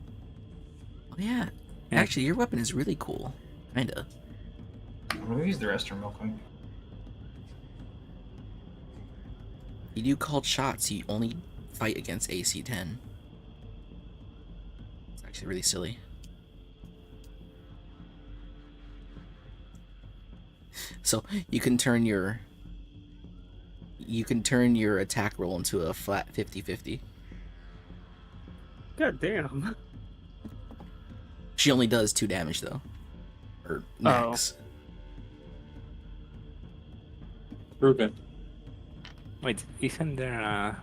A: Oh yeah.
B: Yeah.
A: Actually, your weapon is really cool. Kinda.
C: We'll use the restroom real quick.
A: You do called shots, you only fight against AC 10. It's actually really silly. So you can turn your attack roll into a flat 50-50.
D: God damn.
A: She only does 2 damage though. Or max.
E: Ruben.
B: Wait, isn't there a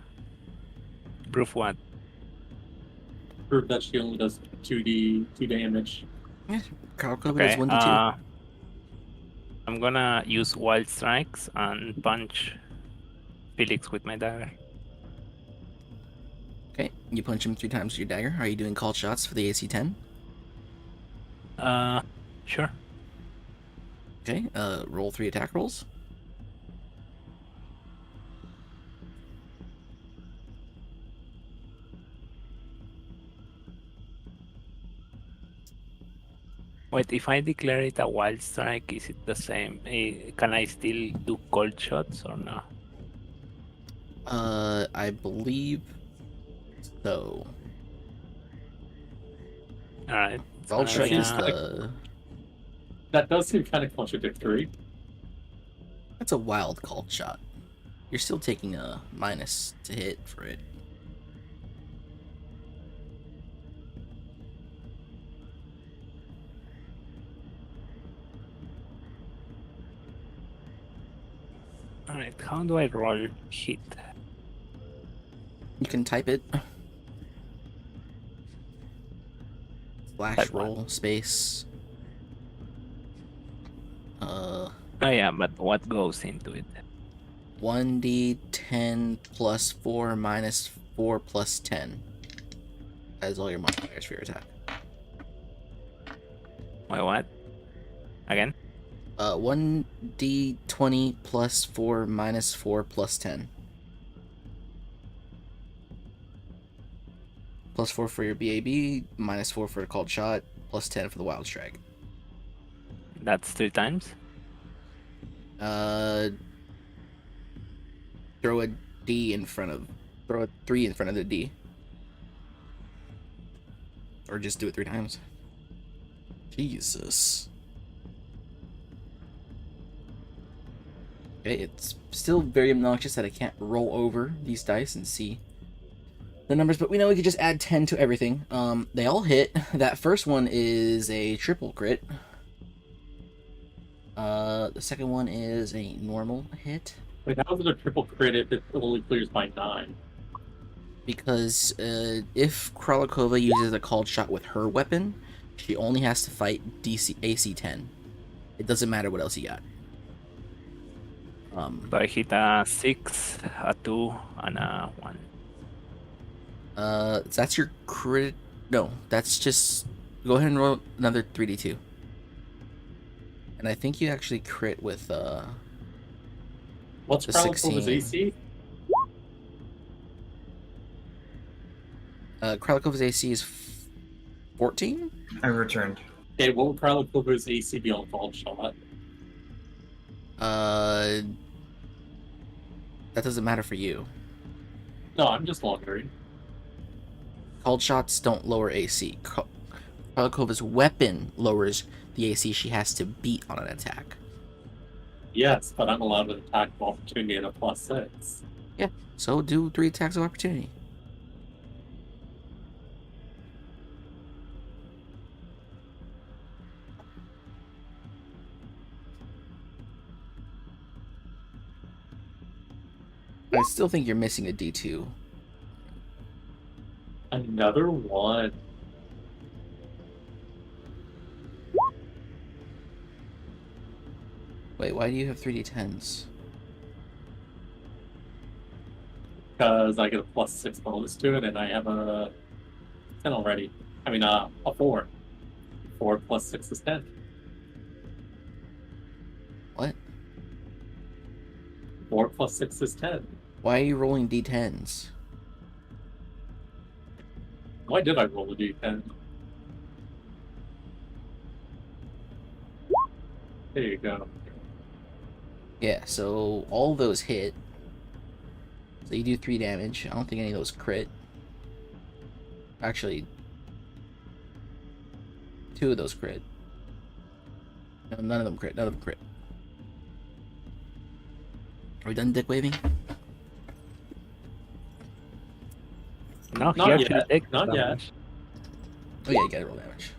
B: proof what?
E: Prove that she only does 2 damage.
A: Yeah, Carl Cove
B: Okay,
A: does 1d2.
B: I'm gonna use wild strikes and punch Felix with my dagger.
A: Okay, you punch him 3 times with your dagger. Are you doing called shots for the AC 10?
B: Sure.
A: Okay, roll 3 attack rolls.
B: Wait, if I declare it a wild strike, is it the same? Can I still do cold shots or no?
A: I believe so.
B: Alright.
A: Called strike
E: yeah.
A: is the...
E: That does seem kind of contradictory.
A: That's a wild called shot. You're still taking a minus to hit for it.
B: Alright, how do I roll hit?
A: You can type it. Slash
B: That one.
A: roll space.
B: Oh yeah, but what goes into it?
A: 1d10 plus 4 minus 4 plus 10. That is all your modifiers for your attack.
B: Wait, what? Again?
A: 1d20 plus 4 minus 4 plus 10. Plus 4 for your BAB, minus 4 for a called shot, plus 10 for the wild strike.
B: That's 3 times?
A: Throw a D in front of... Throw a 3 in front of the D. Or just do it 3 times. Jesus. Okay, it's still very obnoxious that I can't roll over these dice and see the numbers, but we know we could just add 10 to everything. They all hit. That first one is a triple crit. The second one is a normal hit.
E: Wait, how is it a triple crit if it only clears by 9?
A: Because if Kralakova uses a called shot with her weapon, she only has to fight AC 10. It doesn't matter what else you got.
B: So I hit a 6, a 2, and a 1.
A: That's your crit. No, that's just. Go ahead and roll another 3d2. And I think you actually crit with
E: What's
A: the
E: Kralikova's
A: 16.
E: AC?
A: Kralikova's AC is 14.
C: I returned.
E: Okay, what would Kralikova's AC be on called shot?
A: That doesn't matter for you.
E: No, I'm just wondering.
A: Called shots don't lower AC. Kralikova's weapon lowers the AC she has to beat on an attack.
E: Yes, but I'm allowed an attack of opportunity at a +6.
A: So do 3 attacks of opportunity. I still think you're missing a D2.
E: Another one.
A: Wait, why do you have 3D10s?
E: Because I get a +6 bonus to it, and I have a 10 already. I mean, a 4. 4 plus 6 is 10.
A: What?
E: 4 plus 6 is 10.
A: Why are you rolling D10s?
E: Why did I roll a d10? There you go.
A: Yeah, so all those hit. So you do 3 damage. I don't think any of those crit. Actually, 2 of those crit. No, none of them crit. None of them crit. Are we done dick waving?
B: No, he
E: Not
B: actually
E: yet,
B: takes
E: not yet.
B: damage.
A: Oh yeah, you gotta roll damage.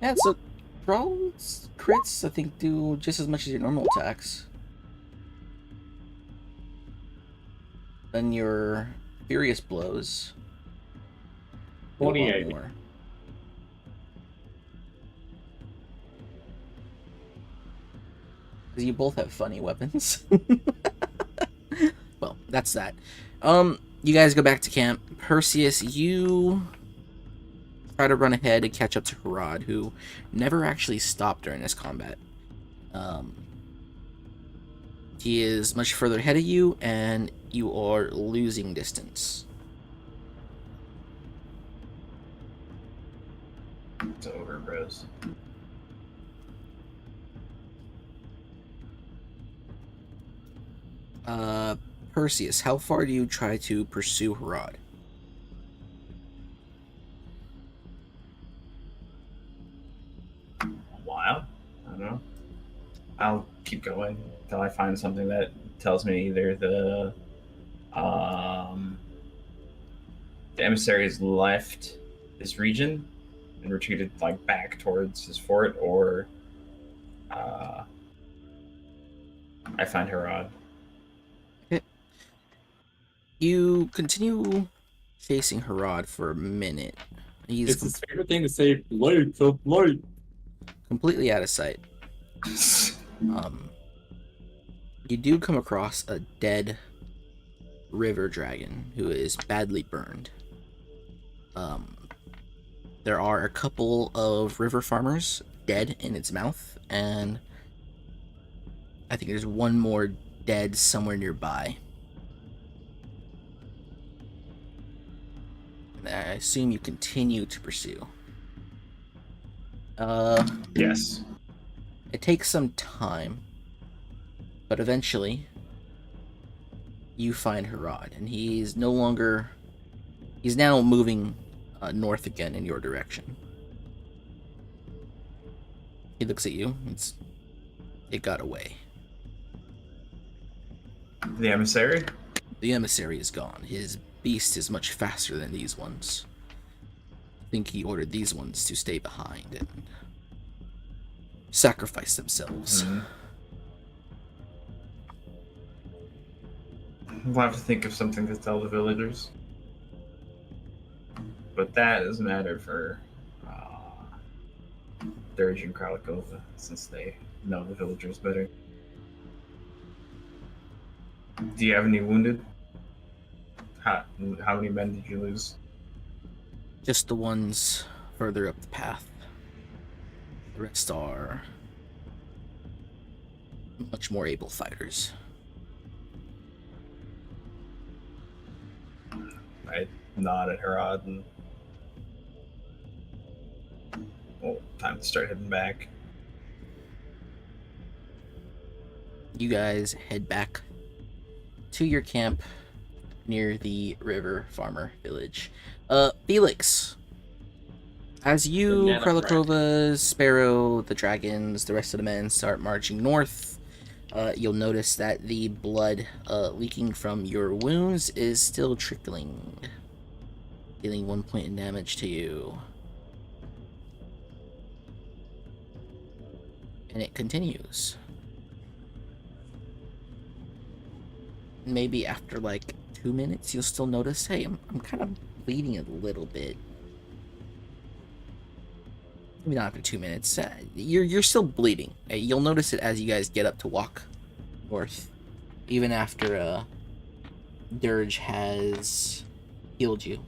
A: Yeah, so rolls crits I think do just as much as your normal attacks. Then your furious blows do a lot
E: 28.
A: more. Because you both have funny weapons. Well, that's that. You guys go back to camp. Perseus, you try to run ahead and catch up to Harad, who never actually stopped during this combat. He is much further ahead of you, and you are losing distance.
C: It's over, bros.
A: Perseus, how far do you try to pursue Harad?
C: A while. I don't know. I'll keep going until I find something that tells me either the emissary has left this region and retreated like back towards his fort, or I find Harad.
A: You continue chasing Harad for a minute. He's
E: It's his favorite thing to say, light up, light.
A: completely out of sight. You do come across a dead river dragon who is badly burned. There are a couple of river farmers dead in its mouth, and I think there's one more dead somewhere nearby. And I assume you continue to pursue.
C: Yes.
A: It takes some time, but eventually you find Harad, and he's now moving north again in your direction. He looks at you. It got away.
C: The emissary?
A: The emissary is gone. His beast is much faster than these ones. I think he ordered these ones to stay behind and sacrifice themselves.
C: We'll have to think of something to tell the villagers. But that is a matter for Dirge and Kralikova, since they know the villagers better. Do you have any wounded? How many men did you lose?
A: Just the ones further up the path. The rest are much more able fighters.
C: I nod at Harad and well, time to start heading back.
A: You guys head back to your camp near the river farmer village. Felix, as you,
E: Banana
A: Kralikova, Sparrow, the dragons, the rest of the men start marching north, you'll notice that the blood leaking from your wounds is still trickling, dealing 1 point in damage to you. And it continues. maybe after like 2 minutes, you'll still notice, hey, I'm kind of bleeding a little bit. Maybe not after 2 minutes. You're still bleeding. You'll notice it as you guys get up to walk north, even after Dirge has healed you.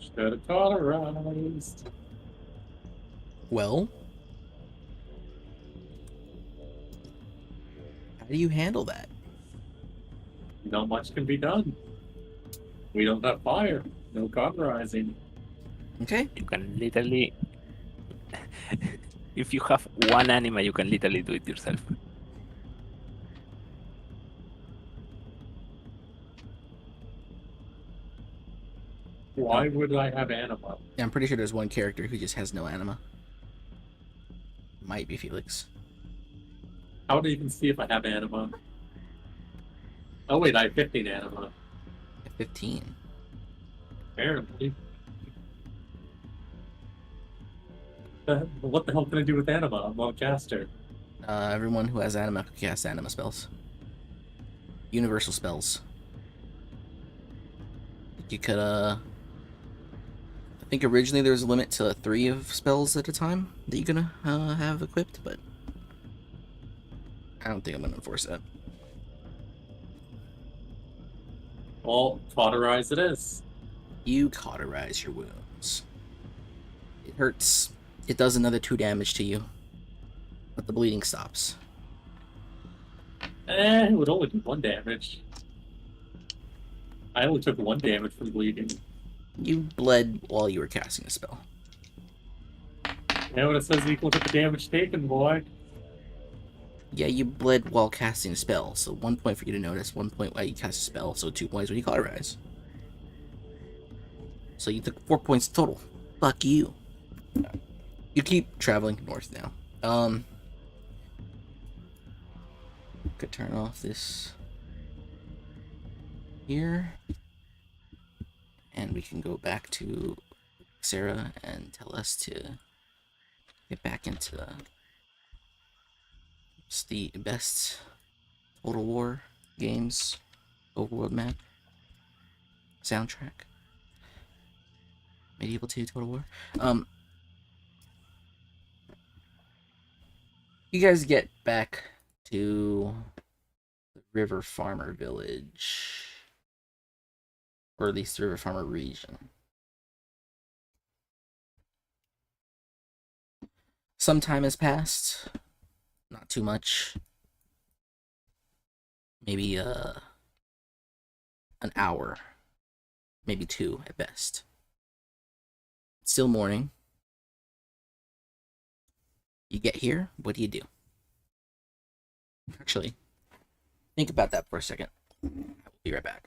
E: Should have cauterized.
A: Well, how do you handle that?
E: Not much can be done. We don't have fire. No cauterizing.
A: Okay.
B: You can literally, if you have one anima, you can literally do it yourself.
E: Why would I have anima?
A: Yeah, I'm pretty sure there's one character who just has no anima. Might be Felix.
E: How would I even see if I have anima? Oh wait, I have 15 anima.
A: 15.
E: Apparently. What the hell can I do with anima? I'm a caster.
A: Everyone who has anima can cast anima spells. Universal spells. You could, I think originally there was a limit to 3 of spells at a time that you're gonna have equipped, but I don't think I'm gonna enforce that.
E: Well, cauterize it is.
A: You cauterize your wounds. It hurts. It does another 2 damage to you, but the bleeding stops.
E: It would only do 1 damage. I only took 1 damage from bleeding.
A: You bled while you were casting a spell.
E: Yeah, what it says equal to the damage taken, boy.
A: Yeah, you bled while casting a spell, so 1 point for you to notice, 1 point while you cast a spell, so 2 points when you cauterize. So you took 4 points total. Fuck you. You keep traveling north now. Could turn off this here. And we can go back to Sarah and tell us to get back into the best Total War games, overworld map, soundtrack, Medieval 2 Total War. You guys get back to the River Farmer village, or at least the River Farmer region. Some time has passed. Not too much. Maybe an hour. Maybe 2 at best. It's still morning. You get here, what do you do? Actually, think about that for a second. I will be right back.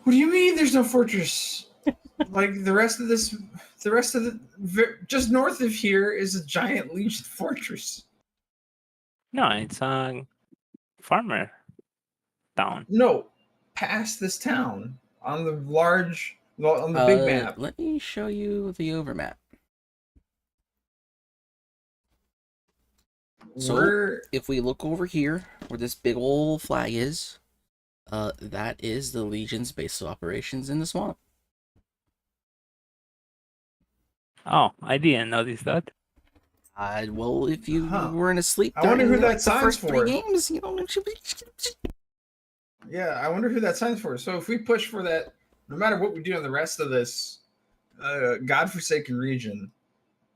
C: What do you mean? There's no fortress? Like just north of here is a giant Legion fortress.
B: No, it's a farmer town.
C: No, past this town on the big map.
A: Let me show you the overmap. So
C: We're
A: if we look over here where this big old flag is, that is the Legion's base of operations in the swamp.
B: Oh, I didn't notice that.
A: Well, if you
C: Huh.
A: weren't asleep,
C: I wonder
A: during,
C: who
A: like,
C: that
A: the
C: signs
A: first 3
C: for.
A: games, you know,
C: Yeah, I wonder who that signs for. So if we push for that, no matter what we do in the rest of this godforsaken region,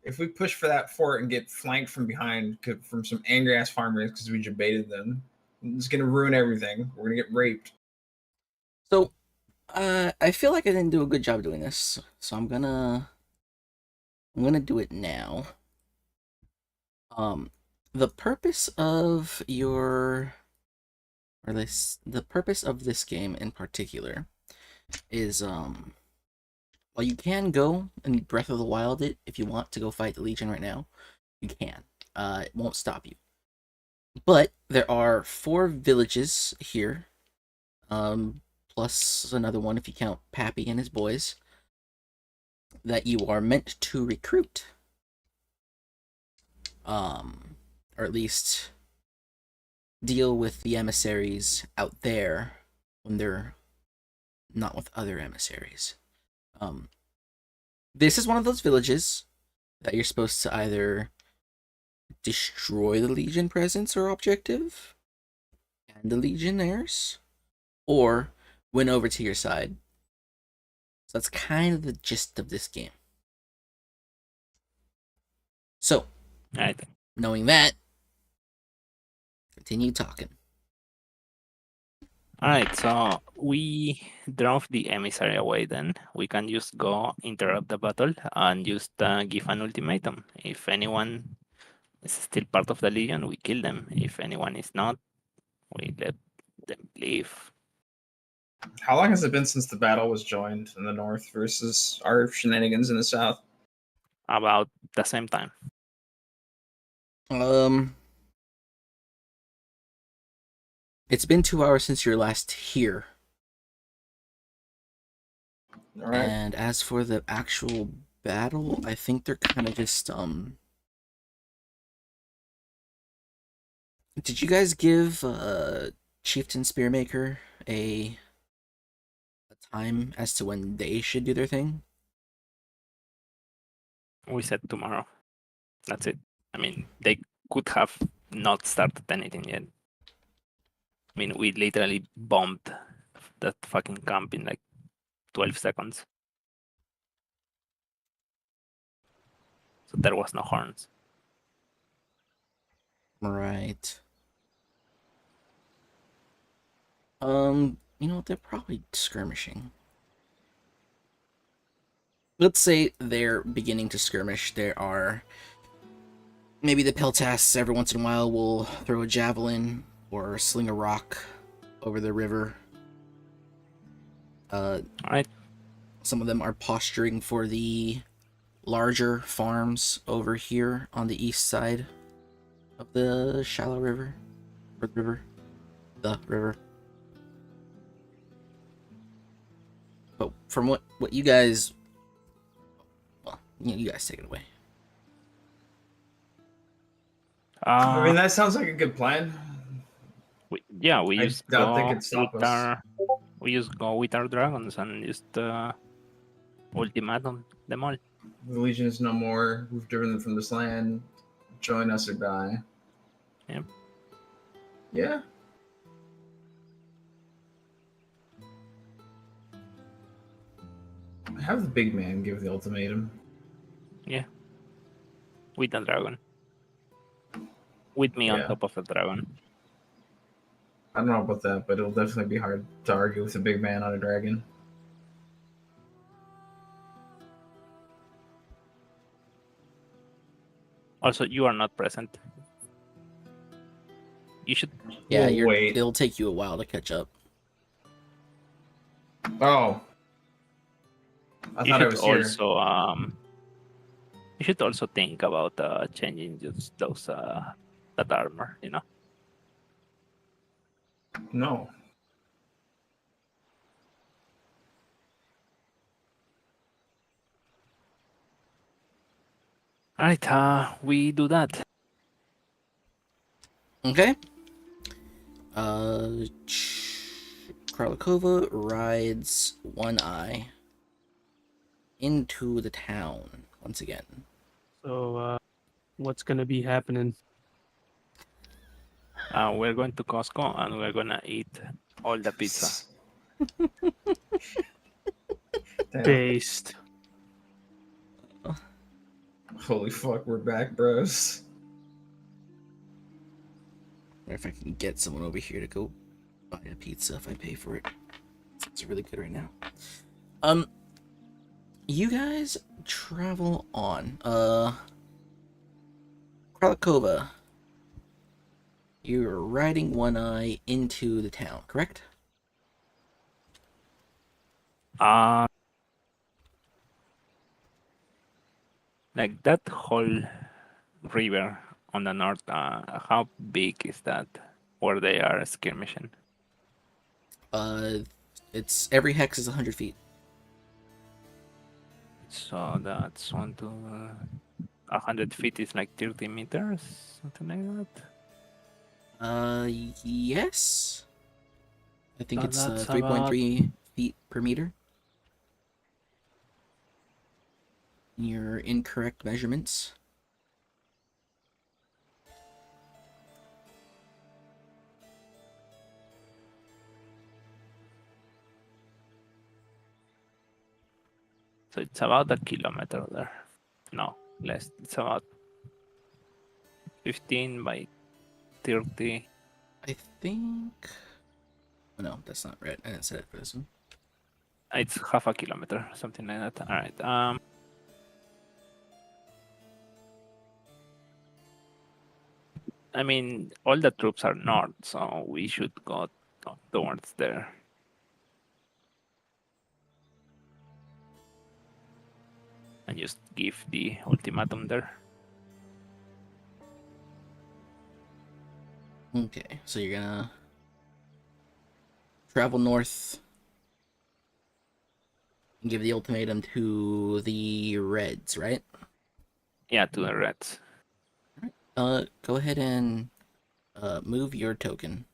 C: if we push for that fort and get flanked from behind from some angry ass farmers because we debated them, it's gonna ruin everything. We're gonna get raped.
A: So, I feel like I didn't do a good job doing this, so I'm gonna do it now. The purpose of the purpose of this game in particular is, while you can go and Breath of the Wild it if you want to go fight the Legion right now, you can. It won't stop you. But there are 4 villages here, plus another one if you count Pappy and his boys, that you are meant to recruit. Or at least deal with the emissaries out there when they're not with other emissaries. This is one of those villages that you're supposed to either destroy the Legion presence or objective and the Legionnaires, or win over to your side. So that's kind of the gist of this game. So,
B: Right.
A: knowing that, continue talking.
B: Alright, so we drove the emissary away then. We can just go interrupt the battle and just give an ultimatum. If anyone is still part of the Legion, we kill them. If anyone is not, we let them leave.
C: How long has it been since the battle was joined in the north versus our shenanigans in the south?
B: About the same time.
A: It's been 2 hours since you're last here.
C: All right.
A: And as for the actual battle, I think they're kind of just, Did you guys give, Chieftain Spearmaker a time as to when they should do their thing?
B: We said tomorrow. That's it. I mean, they could have not started anything yet. I mean, we literally bombed that fucking camp in like 12 seconds. So there was no horns.
A: Right. You know, they're probably skirmishing. Let's say they're beginning to skirmish. There are maybe the Peltasts every once in a while will throw a javelin or sling a rock over the river.
B: Alright.
A: Some of them are posturing for the larger farms over here on the east side of the shallow river. Or the river. But from what you guys... Well, you guys take it away.
C: I mean, that sounds like a good plan.
B: We
C: I
B: just
C: doubt they
B: go
C: could stop
B: with
C: us.
B: we just go with our dragons and just ultimatum them all.
C: The Legion is no more. We've driven them from this land. Join us or die.
B: Yep.
C: Yeah. Have the big man give the ultimatum.
B: With the dragon. With me on
C: Yeah.
B: top of the dragon.
C: I don't know about that, but it'll definitely be hard to argue with a big man on a dragon.
B: Also, you are not present. You should.
A: Yeah,
C: We'll wait.
A: it'll take you a while to catch up.
C: Oh, I
B: You
C: thought I
B: should
C: was here.
B: also you should also think about changing just those that armor. You know.
C: No.
B: All right. We do that.
A: Okay. Kralakova rides One Eye into the town once again.
D: So, what's gonna be happening?
B: We're going to Costco and we're gonna eat all the pizza.
C: Damn.
D: Based.
C: Holy fuck, we're back, bros.
A: Or if I can get someone over here to go buy a pizza if I pay for it. It's really good right now. You guys travel on. Kralakova. You're riding One Eye into the town, correct?
B: Like that whole river on the north. How big is that? Where they are skirmishing?
A: It's every hex is 100 feet.
B: So that's 100 feet is like 30 meters, something like that.
A: Yes. I think
B: So
A: it's
B: that's
A: 3.3 feet per meter. Your incorrect measurements.
B: So it's about a kilometer there. No, less. It's about 15 by 30.
A: I think. Oh, no, that's not right. I didn't set it for this one.
B: It's half a kilometer, something like that. All right. I mean, all the troops are north, so we should go towards there. And just give the ultimatum there.
A: Okay, so you're gonna travel north and give the ultimatum to the Reds, right?
B: Yeah, to the Reds.
A: Go ahead and move your token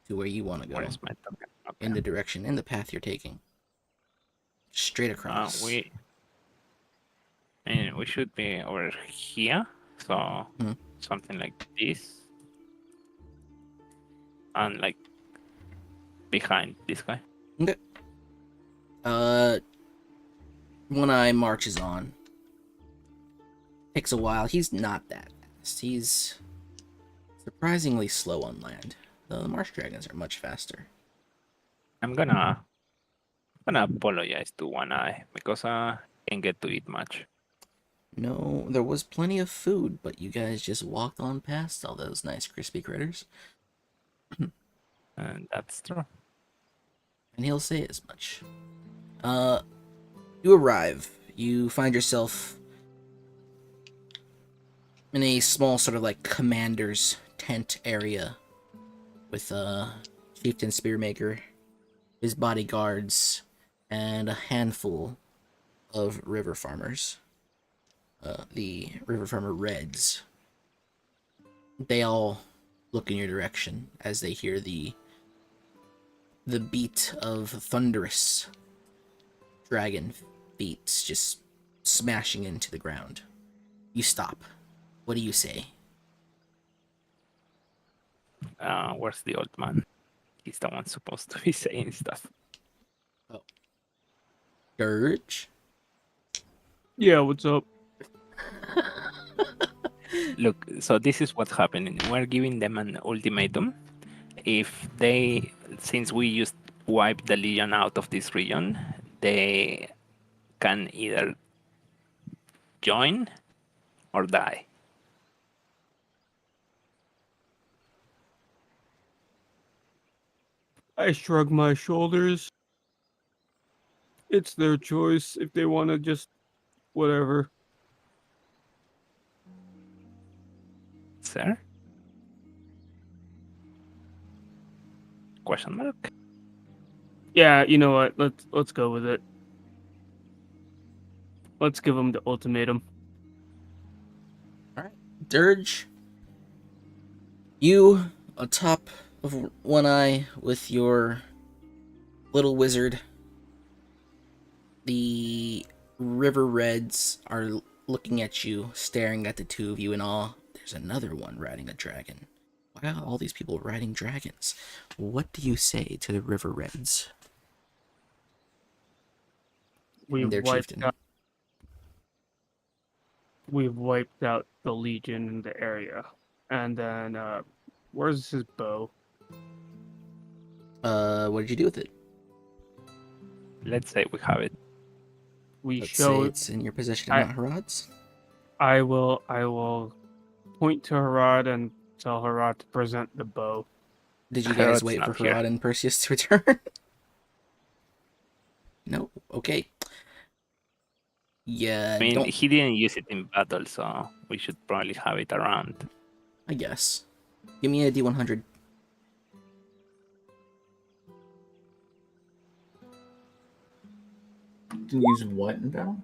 A: to where you want to go
B: Where is my token? Okay.
A: in the direction, in the path you're taking. Straight across.
B: And we should be over here, so
A: Mhm.
B: something like this, and like behind this guy.
A: Okay. One Eye marches on. Takes a while. He's not that fast. He's surprisingly slow on land. The marsh dragons are much faster.
B: I'm gonna apologize to One Eye because didn't get to eat much.
A: No, there was plenty of food, but you guys just walked on past all those nice crispy critters.
B: And that's true.
A: And he'll say as much. You arrive. You find yourself in a small sort of like commander's tent area with Chieftain Spearmaker, his bodyguards, and a handful of river farmers. The river farmer Reds. They all look in your direction as they hear the beat of thunderous dragon feet just smashing into the ground. You stop. What do you say?
B: Where's the old man? He's the one supposed to be saying stuff.
A: Dirge?
D: Yeah, what's up?
B: Look, so this is what's happening. We're giving them an ultimatum. If they, since we just wiped the Legion out of this region, they can either join or die.
D: I shrug my shoulders. It's their choice if they want to just whatever.
B: Sir? Question mark?
D: Yeah, you know what? Let's go with it. Let's give them the ultimatum.
A: Dirge, you atop of One Eye with your little wizard. The River Reds are looking at you, staring at the two of you in awe. There's another one riding a dragon. Why are all these people riding dragons? What do you say to the River Reds and their chieftain?
D: We've wiped out the Legion in the area, and then where's his bow?
A: What did you do with it?
B: Let's say we have it.
D: We
A: Let's say
D: show.
A: it's in your possession and not Harad's.
D: I will point to Harad and tell Harad to present the bow.
A: Did you guys
B: Harad's
A: wait for
B: not here.
A: Harad and Perseus to return? No? Okay. Yeah,
B: I mean,
A: don't...
B: he didn't use it in battle, so we should probably have it around.
A: I guess. Give me a D100.
C: To use what in battle?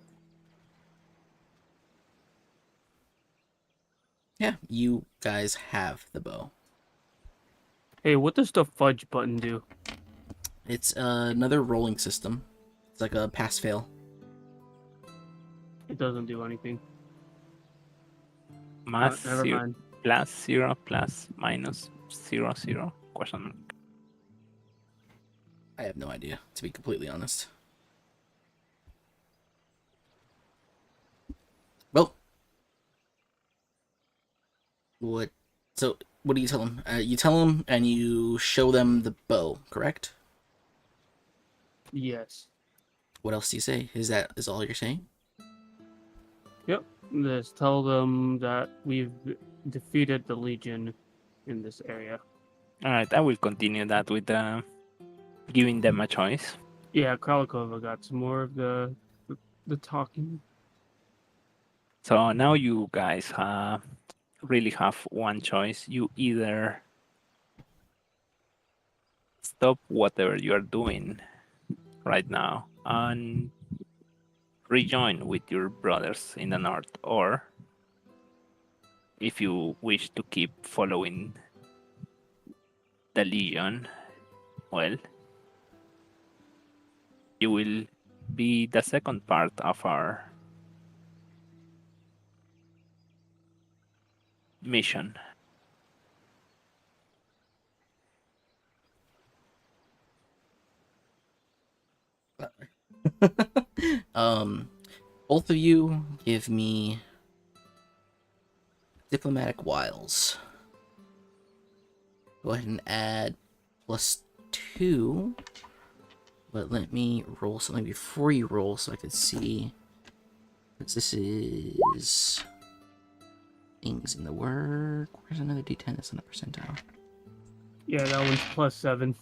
A: Yeah, you guys have the bow.
D: Hey, what does the fudge button do?
A: It's another rolling system. It's like a pass-fail.
D: It doesn't do anything.
B: Mass
D: Never
B: 0,
D: mind.
B: plus 0, plus minus 0, 0, question mark.
A: I have no idea, to be completely honest. Well, what? So, what do you tell them? You tell them, and you show them the bow, correct?
D: Yes.
A: What else do you say? Is all you're saying?
D: Yep. Just tell them that we've defeated the Legion in this area.
B: Alright, I will continue that with giving them a choice.
D: Yeah, Kralikova got some more of the talking.
B: So now you guys really have one choice. You either stop whatever you are doing right now and rejoin with your brothers in the north, or if you wish to keep following the Legion, well, you will be the second part of our mission.
A: Both of you give me diplomatic wiles. Go ahead and add +2. But let me roll something before you roll so I can see. Because this is things in the work. Where's another D10 that's on the percentile?
D: Yeah, that one's +7.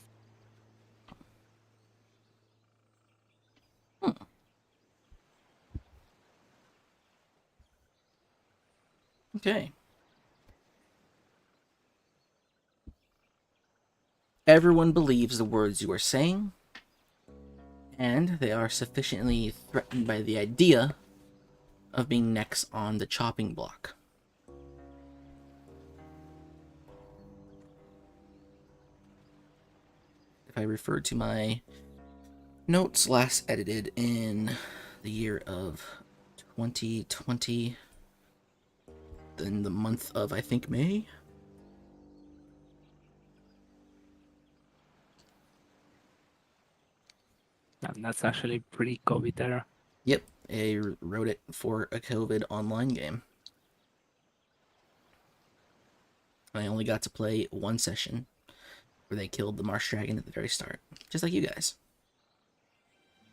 A: Okay. Everyone believes the words you are saying, and they are sufficiently threatened by the idea of being next on the chopping block. If I refer to my notes last edited in the year of 2020, in the month of, I think, May.
B: And that's actually pretty COVID era.
A: Yep, I wrote it for a COVID online game. I only got to play one session where they killed the Marsh Dragon at the very start, just like you guys.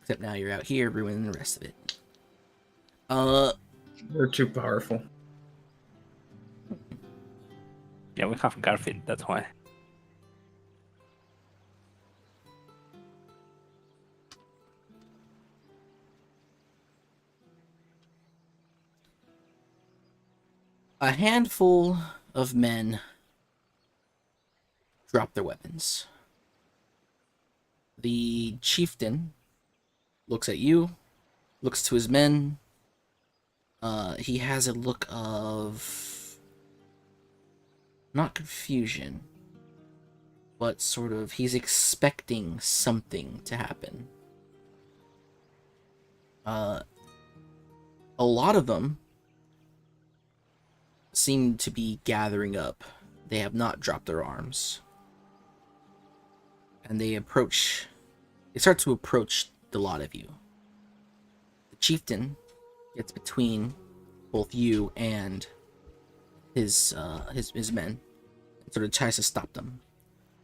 A: Except now you're out here ruining the rest of it.
C: We're too powerful.
B: Yeah, we have Garfield, that's why.
A: A handful of men drop their weapons. The chieftain looks at you, looks to his men. He has a look of not confusion, but sort of he's expecting something to happen. A lot of them seem to be gathering up. They have not dropped their arms. And they start to approach the lot of you. The chieftain gets between both you and his men and sort of tries to stop them.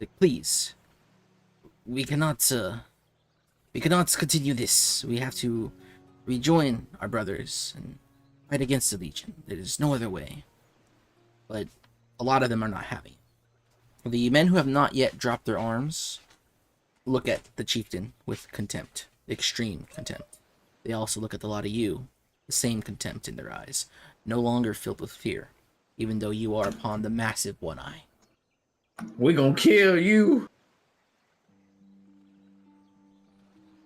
A: Like, please, we cannot continue this. We have to rejoin our brothers and fight against the Legion. There is no other way. But a lot of them are not having it. The men who have not yet dropped their arms look at the chieftain with contempt, extreme contempt. They also look at the lot of you, the same contempt in their eyes, no longer filled with fear, even though you are upon the massive One Eye.
C: We gonna kill you.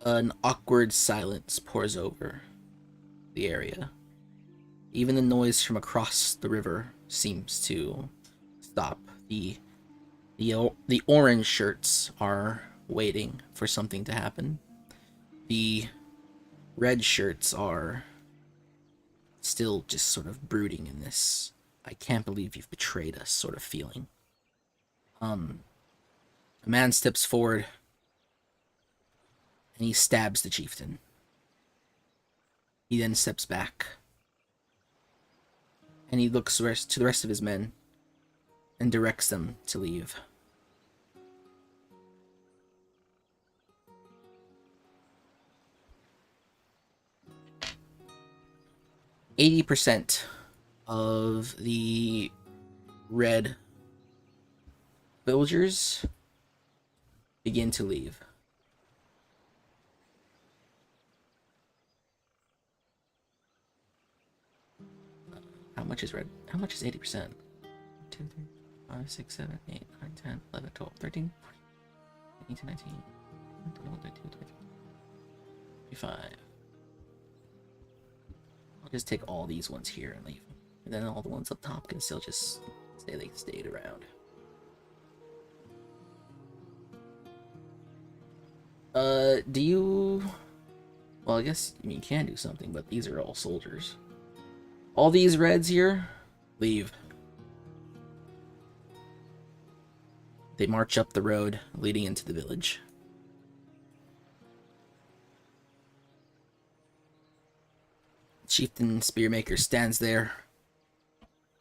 A: An awkward silence pours over the area. Even the noise from across the river seems to stop. The orange shirts are waiting for something to happen. The red shirts are still just sort of brooding in this "I can't believe you've betrayed us" sort of feeling. A man steps forward and he stabs the chieftain. He then steps back and he looks to the rest of his men and directs them to leave. "80% of the red villagers begin to leave. How much is red? How much is 80%? 2, 3, 5, 6, 7, 8, 9, 10, 11, 12, 13, 14, 18, 19, 21, 22, 23, 25. I'll just take all these ones here and leave. And then all the ones up top can still just say they stayed around. Do you... Well, I guess you can do something, but these are all soldiers. All these reds here, leave. They march up the road leading into the village. Chieftain Spearmaker stands there,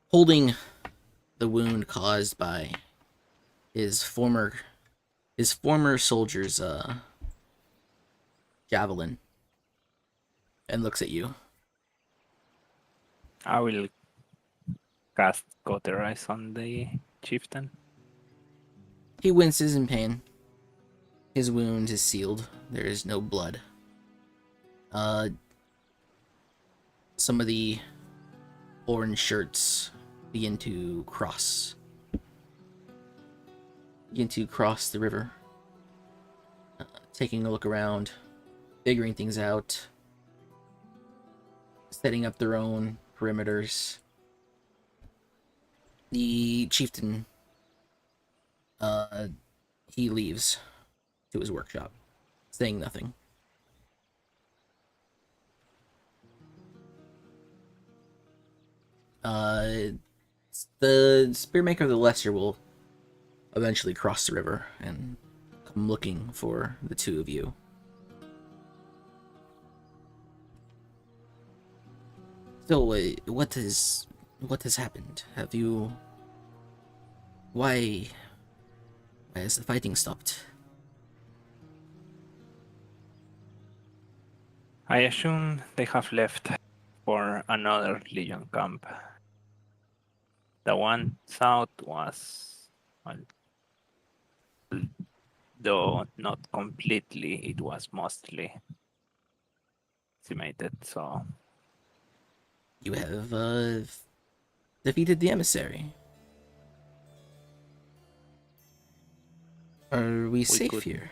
A: holding the wound caused by his former soldier's javelin, and looks at you.
B: I will cast Cauterize on the chieftain.
A: He winces in pain. His wound is sealed. There is no blood. Some of the orange shirts begin to cross the river, taking a look around, figuring things out, setting up their own perimeters. The chieftain, he leaves to his workshop, saying nothing. The Spearmaker of the Lesser will eventually cross the river and come looking for the two of you. So, what has happened? Have you... Why has the fighting stopped?
B: I assume they have left for another Legion camp. The one south was, well, though not completely, it was mostly decimated, so...
A: You have defeated the emissary. Are we safe
B: could.
A: here?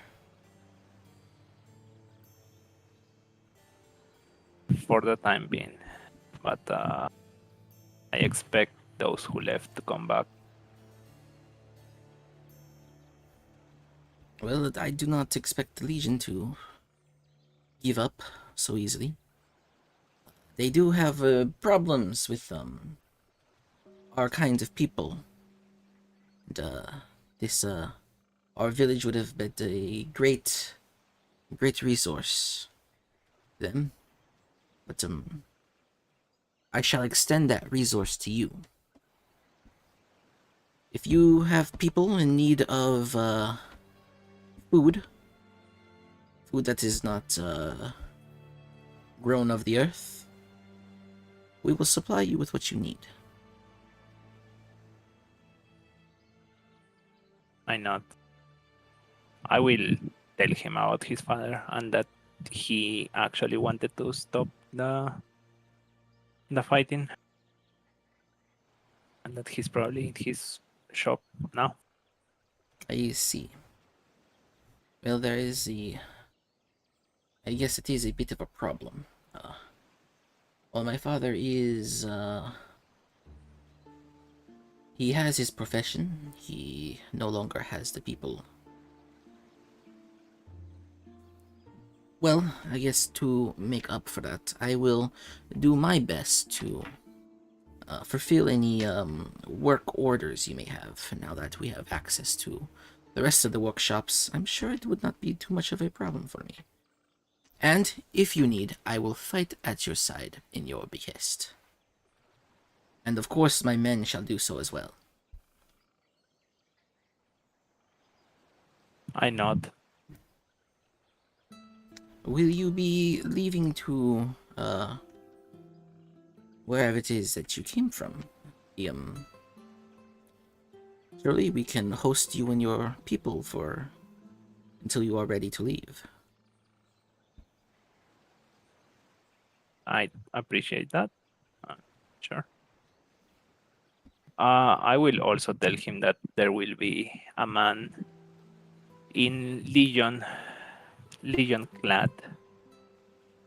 B: For the time being. But I expect those who left to come back.
A: Well, I do not expect the Legion to give up so easily. They do have problems with our kind of people. And this our village would have been a great resource to them. But I shall extend that resource to you. If you have people in need of food that is not grown of the earth, we will supply you with what you need.
B: I not. I will tell him about his father and that he actually wanted to stop the fighting, and that he's probably in his shop now.
A: I see. Well, there is I guess it is a bit of a problem. Well, my father is, he has his profession. He no longer has the people. Well, I guess to make up for that, I will do my best to fulfill any work orders you may have. Now that we have access to the rest of the workshops, I'm sure it would not be too much of a problem for me. And if you need, I will fight at your side in your behest. And of course, my men shall do so as well.
B: I nod.
A: Will you be leaving to wherever it is that you came from? Surely we can host you and your people until you are ready to leave.
B: I appreciate that. Sure. I will also tell him that there will be a man in Legion clad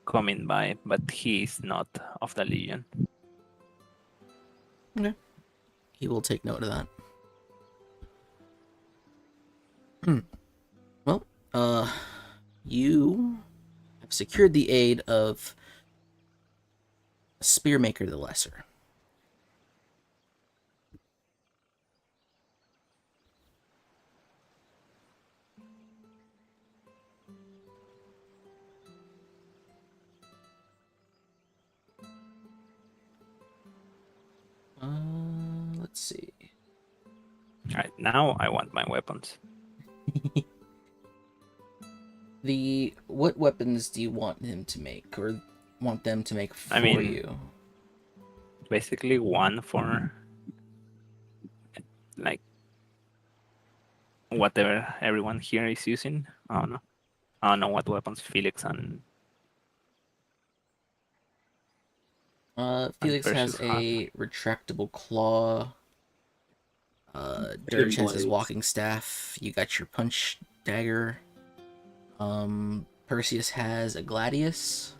B: coming by, but he is not of the Legion.
A: Okay. He will take note of that. Well, you have secured the aid of Spearmaker the Lesser. Let's see.
B: Right now, I want my weapons.
A: What weapons do you want him to make, or want them to make for you?
B: Basically, one for like whatever everyone here is using. I don't know what weapons Felix and
A: Felix has
B: Perseus
A: a retractable claw. Dirge has his
E: blades.
A: walking staff. You got your punch dagger. Perseus has a gladius.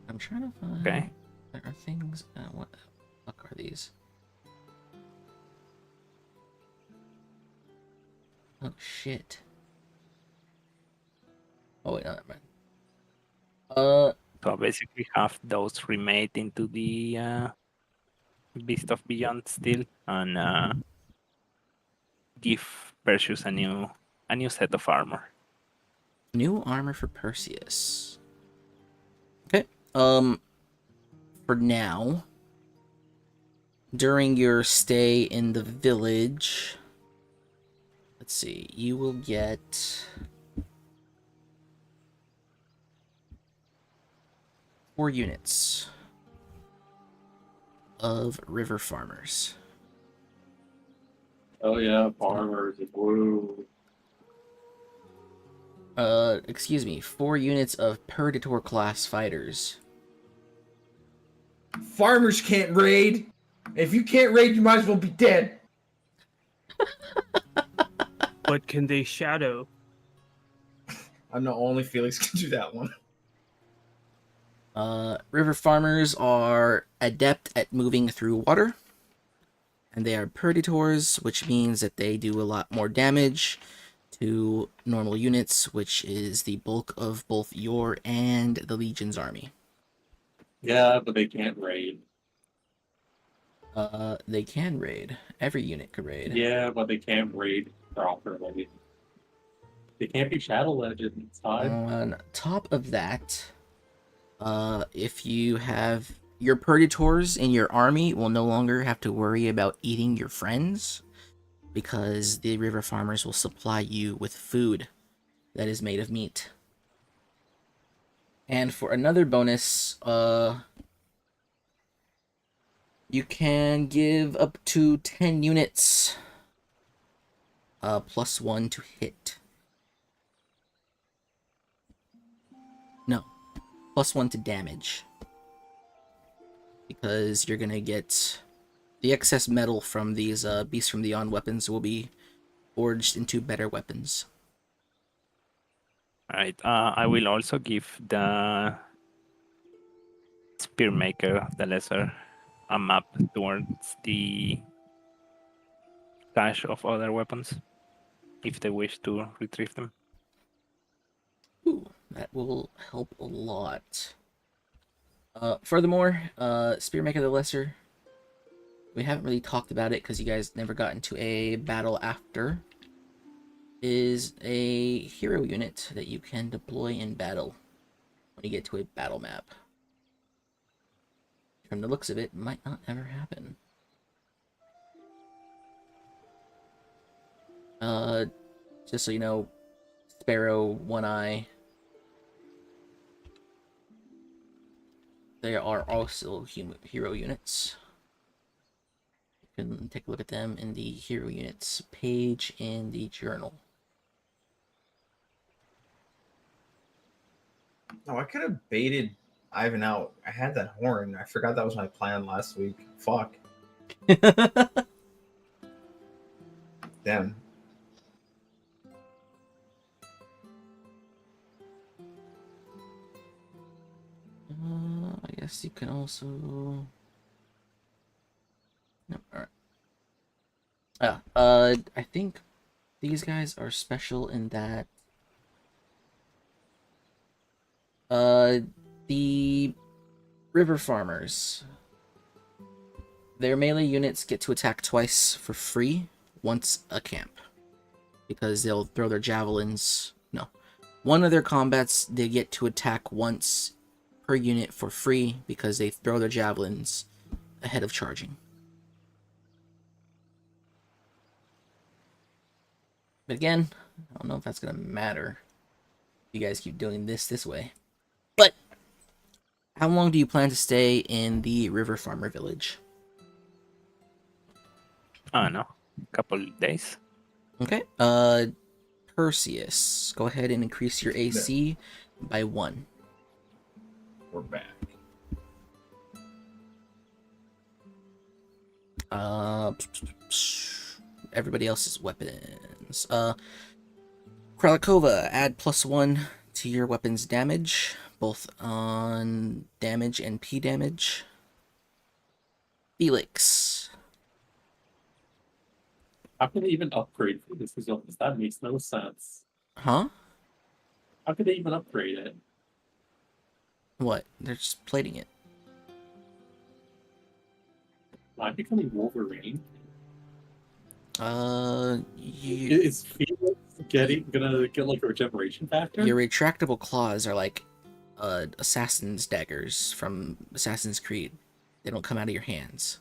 A: I'm trying to find.
B: Okay.
A: There are things. What the fuck are these? Oh shit. Oh wait, no, never mind.
B: So basically, have those remade into the Beast of Beyond still, and give Perseus a new set of armor.
A: New armor for Perseus. Okay. For now, during your stay in the village, let's see, you will get 4 units of river farmers.
E: Oh yeah, farmers. Woo.
A: Excuse me, 4 units of Predator class fighters.
C: Farmers can't raid. If you can't raid, you might as well be dead.
D: But can they shadow?
C: I know only Felix can do that one.
A: River farmers are adept at moving through water. And they are predators, which means that they do a lot more damage to normal units, which is the bulk of both your and the Legion's army.
E: Yeah, but they can't raid.
A: They can raid. Every unit can raid.
E: Yeah, but they can't raid properly. They can't be Shadow Legends.
A: On top of that, if you have your Predators in your army, will no longer have to worry about eating your friends, because the river farmers will supply you with food that is made of meat. And for another bonus, you can give up to 10 units +1 to hit. No, +1 to damage. Because you're gonna get the excess metal from these Beasts from Beyond weapons will be forged into better weapons.
B: Alright, I will also give the Spearmaker, the Lesser, a map towards the cache of other weapons, if they wish to retrieve them.
A: Ooh, that will help a lot. Furthermore, Spearmaker the Lesser, we haven't really talked about it because you guys never got into a battle after, is a hero unit that you can deploy in battle when you get to a battle map. From the looks of it, might not ever happen. Just so you know, Sparrow, One Eye, they are also hero units. You can take a look at them in the hero units page in the journal.
C: Oh, I could have baited Ivan out. I had that horn. I forgot that was my plan last week. Fuck. Damn.
A: I guess you can also... No, alright. I think these guys are special in that the river farmers, their melee units get to attack twice for free once a camp, because they'll throw their javelins. No, one of their combats they get to attack once per unit for free because they throw their javelins ahead of charging. But again, I don't know if that's gonna matter if you guys keep doing this way. But how long do you plan to stay in the River Farmer village?
B: I don't know, a couple days.
A: Okay. Perseus, go ahead and increase your AC by 1.
C: We're back.
A: Everybody else's weapons. Kralikova, add +1 to your weapon's damage, both on damage and P damage. Felix.
E: How can they even upgrade for this result? That makes no sense.
A: Huh?
E: How could they even upgrade it?
A: What? They're just plating it.
E: Am I becoming Wolverine?
A: You,
E: Is Felix gonna get like a regeneration factor?
A: your retractable claws are like assassin's daggers from Assassin's Creed. They don't come out of your hands.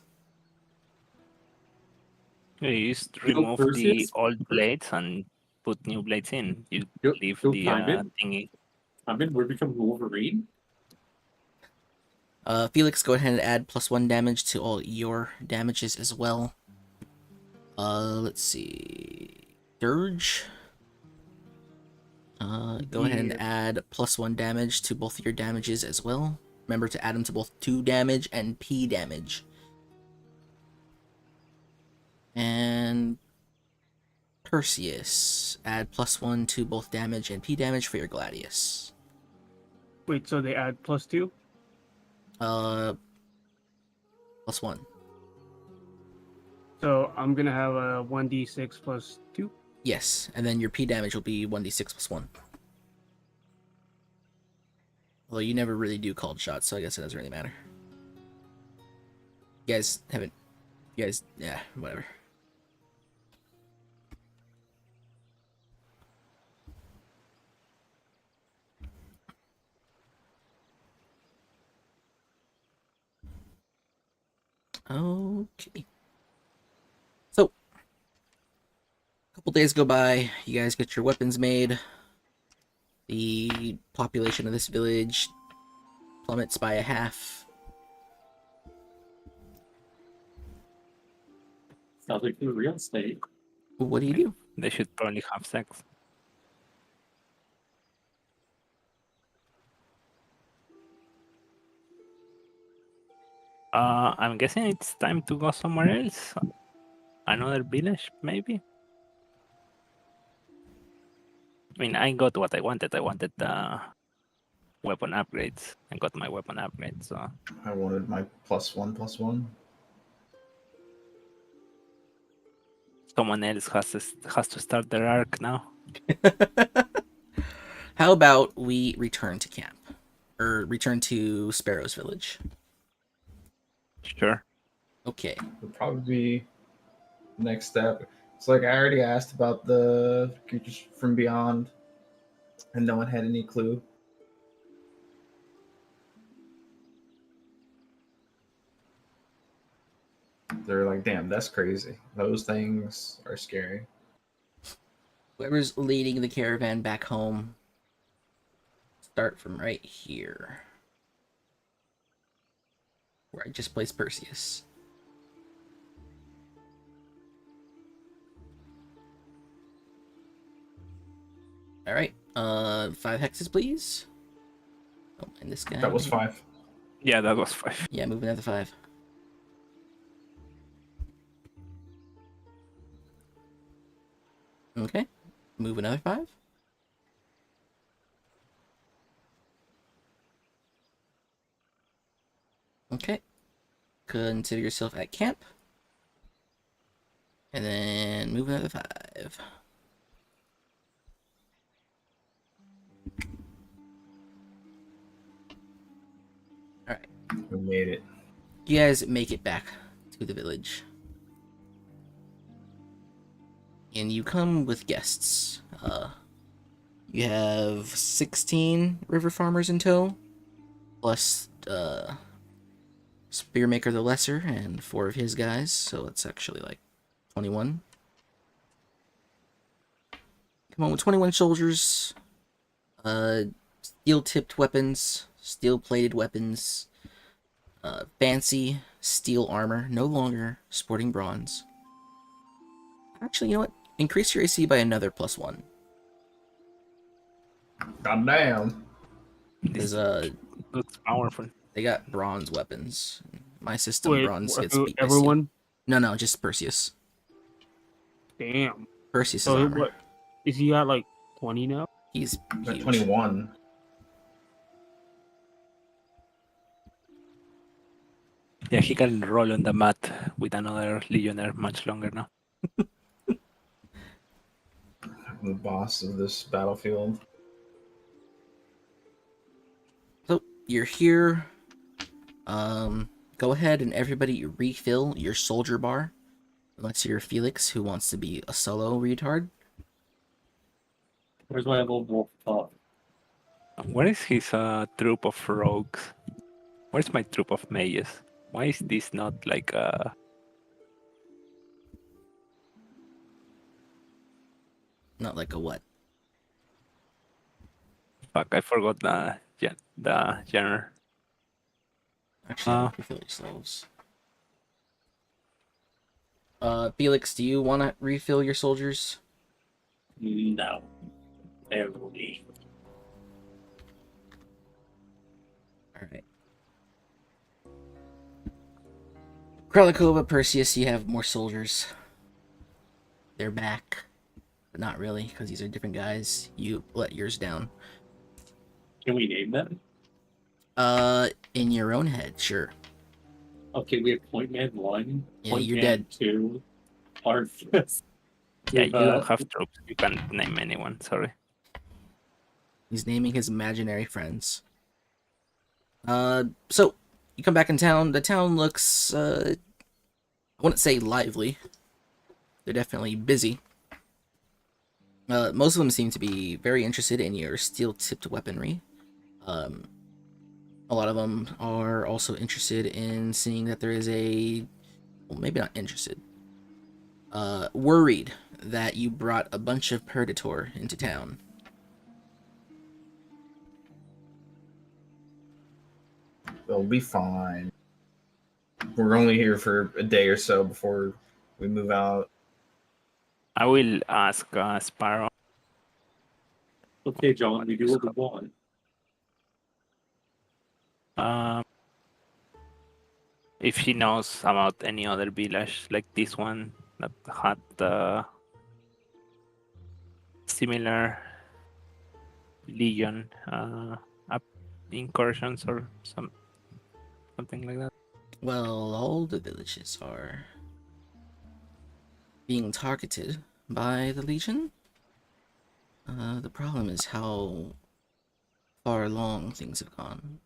B: You just
E: You know,
B: remove the
E: Perseus-
B: old blades and put new blades in. You leave
E: Yo,
B: the
E: Simon?
B: thingy.
E: I mean, we're becoming Wolverine.
A: Felix, go ahead and add +1 damage to all your damages as well. Let's see. Dirge. Go ahead and add +1 damage to both your damages as well. remember to add them to both 2 damage and P damage. And Perseus, add +1 to both damage and P damage for your Gladius.
D: Wait, so they add +2?
A: +1.
D: So I'm gonna have a 1d6 +2.
A: Yes, and then your P damage will be 1d6 +1. Although you never really do called shots, so I guess it doesn't really matter. You guys haven't. You guys, yeah, whatever. Okay. So, a couple days go by, you guys get your weapons made. The population of this village plummets by a half.
E: Sounds like the real estate.
A: What do you do?
B: They should probably have sex. I'm guessing it's time to go somewhere else. Another village, maybe? I mean, I got what I wanted. I wanted weapon upgrades. I got my weapon upgrades, so...
C: I wanted my +1/+1.
B: Someone else has to start their arc now.
A: How about we return to camp? Or return to Sparrow's village?
B: Sure.
A: Okay.
C: Would probably be next step. It's like I already asked about the creatures from beyond, and no one had any clue. They're like, damn, that's crazy. Those things are scary.
A: Whoever's leading the caravan back home, start from right here. Where I just placed Perseus. Alright, 5 hexes, please. Oh, and this guy.
C: That was 5.
B: Yeah, that was 5.
A: Yeah, move another 5. Okay, move another 5. Okay, consider yourself at camp. And then move another 5. Alright.
C: We made it.
A: You guys make it back to the village. And you come with guests. You have 16 river farmers in tow, plus Spearmaker the Lesser and 4 of his guys, so it's actually like 21. Come on with 21 soldiers, steel-tipped weapons, steel-plated weapons, fancy steel armor, no longer sporting bronze. Actually, you know what? Increase your AC by another +1.
C: God damn.
A: Because
B: Looks powerful.
A: they got bronze weapons. My system
D: Wait,
A: bronze gets beat by steel.
D: everyone?
A: No, just Perseus.
D: Damn.
A: Perseus'
D: So
A: armor.
D: what? Is he at like 20 now?
A: He's
C: At
A: huge.
C: 21.
B: Yeah, he can roll on the mat with another legionnaire much longer now.
C: The boss of this battlefield.
A: So you're here. Go ahead and everybody refill your soldier bar. Unless you're Felix, who wants to be a solo retard.
E: Where's my little wolf top?
B: Where is his troop of rogues? Where's my troop of mages? Why is this not like
A: Not like a what?
B: Fuck, I forgot the genre.
A: Actually, refill yourselves. Felix, do you want to refill your soldiers?
E: No. Everybody.
A: Alright. Krelikova, Perseus, you have more soldiers. They're back. But not really, because these are different guys. You let yours down.
E: Can we name them?
A: In your own head, sure.
E: Okay, we have Point Man 1,
A: Yeah,
E: Point
A: you're
E: Man
A: dead.
E: 2, Arthas.
B: Yeah,
E: We've,
B: you don't have troops. You can't name anyone. Sorry.
A: He's naming his imaginary friends. So you come back in town. The town looks, I wouldn't say lively. They're definitely busy. Most of them seem to be very interested in your steel-tipped weaponry. A lot of them are also interested in seeing that there is well, maybe not interested. Worried that you brought a bunch of Predator into town.
C: They'll be fine. We're only here for a day or so before we move out.
B: I will ask Sparrow.
E: Okay, John, we do what we want.
B: Um, if she knows about any other village like this one that had similar legion incursions or something like that.
A: Well, all the villages are being targeted by the Legion. The problem is how far along things have gone.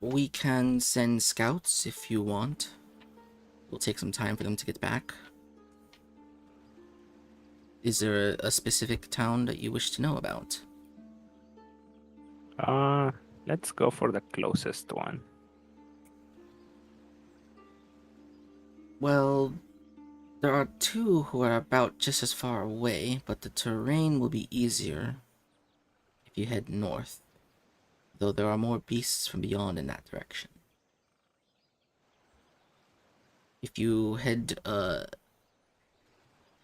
A: We can send scouts if you want. It'll take some time for them to get back. Is there a specific town that you wish to know about?
B: Let's go for the closest one.
A: Well, there are two who are about just as far away, but the terrain will be easier if you head north, though there are more beasts from beyond in that direction. If you head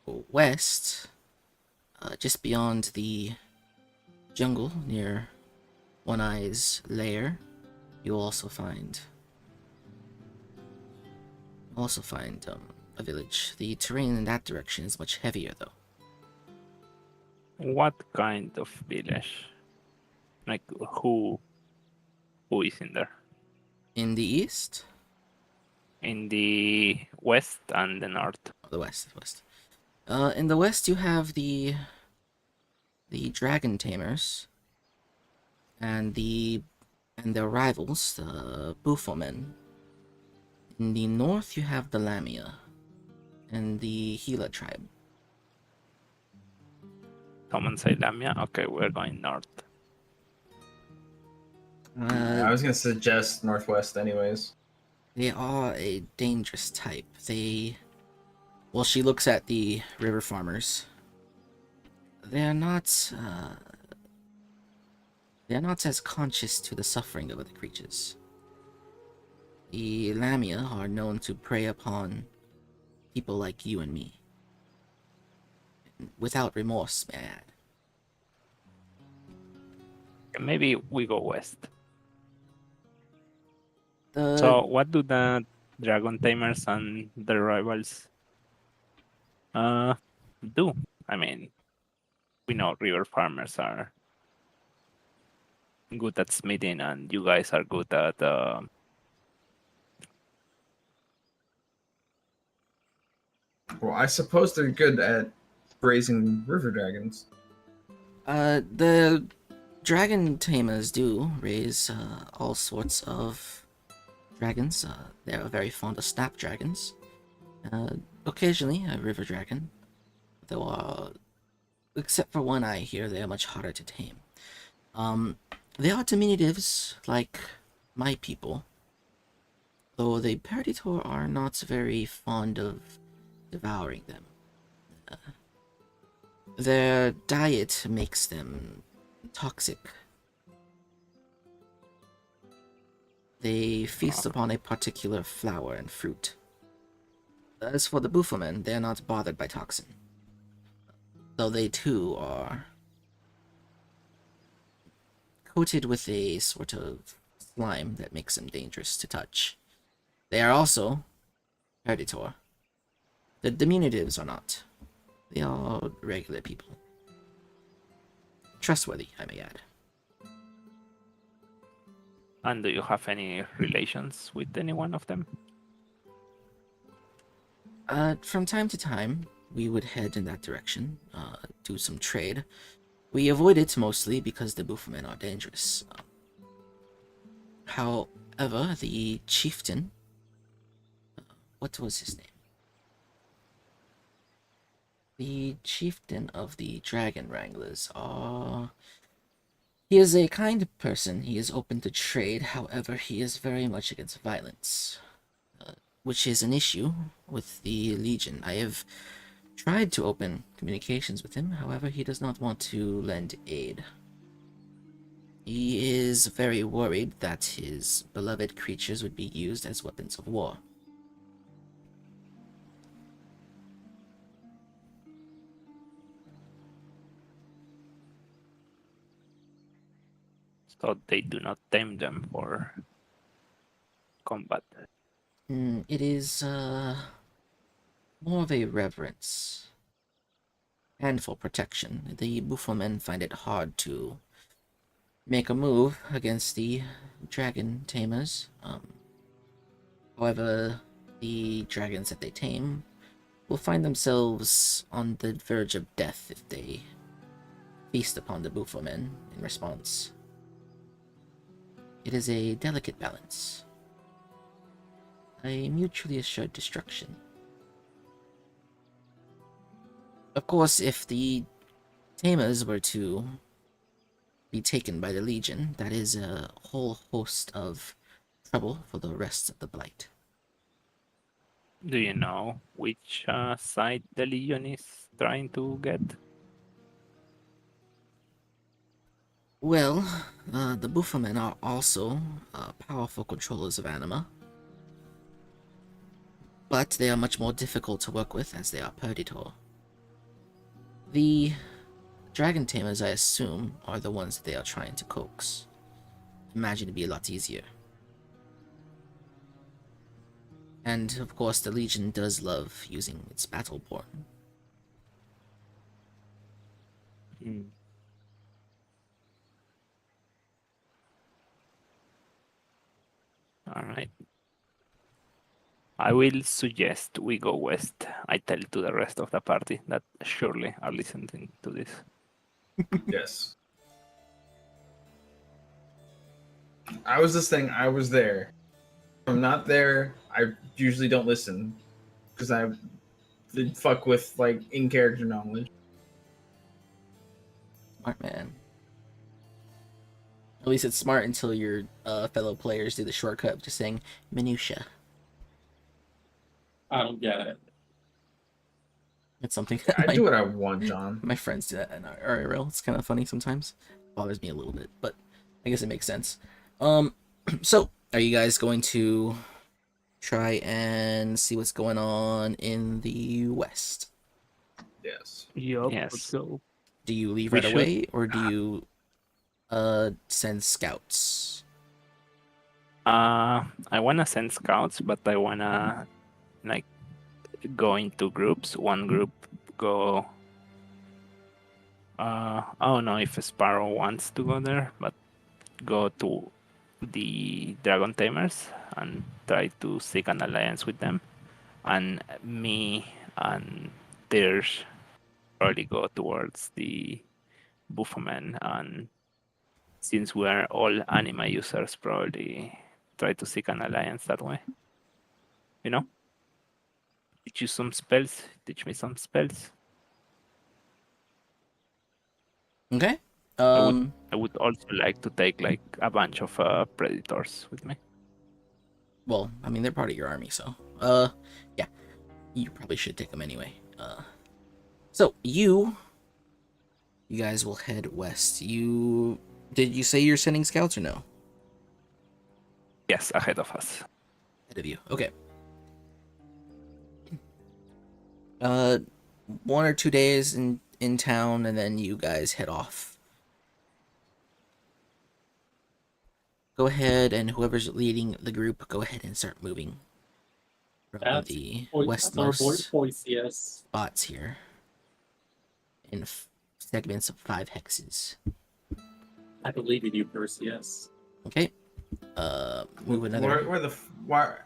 A: west, just beyond the jungle near One Eye's lair, you'll also find a village. The terrain in that direction is much heavier, though.
B: What kind of village? Like who is in there?
A: In the east,
B: In the west and the north.
A: the west. In the west, you have the dragon tamers and their rivals, the Bufomen. In the north, you have the Lamia and the Gila tribe.
B: Someone say Lamia. Okay, we're going north.
C: I was gonna suggest northwest, anyways.
A: They are a dangerous type. Well, she looks at the river farmers. They're not as conscious to the suffering of other creatures. The Lamia are known to prey upon people like you and me. Without remorse, may I add.
B: Maybe we go west.
A: The
B: So what do the dragon tamers and their rivals do? I mean, we know river farmers are good at smithing, and you guys are good at
C: Well, I suppose they're good at raising river dragons.
A: the dragon tamers do raise all sorts of dragons. They're very fond of snapdragons. Occasionally a river dragon, though except for One Eye here, they are much harder to tame. They are diminutives like my people, though the Predator are not very fond of devouring them. Their diet makes them toxic. They feast upon a particular flower and fruit. As for the Bufomen, they are not bothered by toxin, though they too are coated with a sort of slime that makes them dangerous to touch. They are also predator. The diminutives are not. They are regular people. Trustworthy, I may add.
B: And do you have any relations with any one of them?
A: From time to time, we would head in that direction, do some trade. We avoid it mostly because the Buffomen are dangerous. However, the chieftain... what was his name? The chieftain of the Dragon Wranglers he is a kind person. He is open to trade. However, he is very much against violence, which is an issue with the Legion. I have tried to open communications with him. However, he does not want to lend aid. He is very worried that his beloved creatures would be used as weapons of war.
B: So they do not tame them for combat.
A: It is, more of a reverence. And for protection. The Buffomen find it hard to make a move against the dragon tamers. However, the dragons that they tame will find themselves on the verge of death if they feast upon the Buffomen in response. It is a delicate balance. A mutually assured destruction. Of course, if the tamers were to be taken by the Legion, that is a whole host of trouble for the rest of the Blight.
B: Do you know which side the Legion is trying to get?
A: Well, the Buffomen are also powerful controllers of anima, but they are much more difficult to work with as they are Purditor. The Dragon Tamers, I assume, are the ones that they are trying to coax. Imagine it'd be a lot easier. And, of course, the Legion does love using its Battleborn.
B: Alright. I will suggest we go west. I tell to the rest of the party that surely are listening to this.
C: Yes. I was there. If I'm not there, I usually don't listen. Because I did fuck with, like, in-character knowledge.
A: Smart man. At least it's smart until your fellow players do the shortcut of just saying minutia.
E: I don't get it.
A: It's something
C: I
A: that
C: do what I want, John.
A: my friends do that in RRL. It's kind of funny sometimes. Bothers me a little bit, but I guess it makes sense. So are you guys going to try and see what's going on in the west?
C: Yes.
D: Yup.
B: Yes.
D: Let's go.
A: Do you leave
B: We
A: right
B: should-
A: away, or do you send scouts?
B: I wanna send scouts, but I wanna like go into groups. One group go. I don't know if Sparrow wants to go there, but go to the Dragon Tamers and try to seek an alliance with them. And me and Dirge probably go towards the Buffomen, and since we are all anima users, probably try to seek an alliance that way. You know? Teach you some spells, teach me some spells.
A: Okay.
B: I would also like to take like a bunch of predators with me.
A: Well, I mean, they're part of your army, so yeah, you probably should take them anyway. So you guys will head west. Did you say you're sending scouts or no?
B: Yes, ahead of us.
A: Ahead of you. Okay. 1 or 2 days in town, and then you guys head off. go ahead and whoever's leading the group, go ahead and start moving from
E: That's,
A: the
E: that's our boy
A: westmost
E: Poisius.
A: spots here in segments of 5 hexes.
E: I believe in you, Perseus.
A: Okay. Move another.
C: What?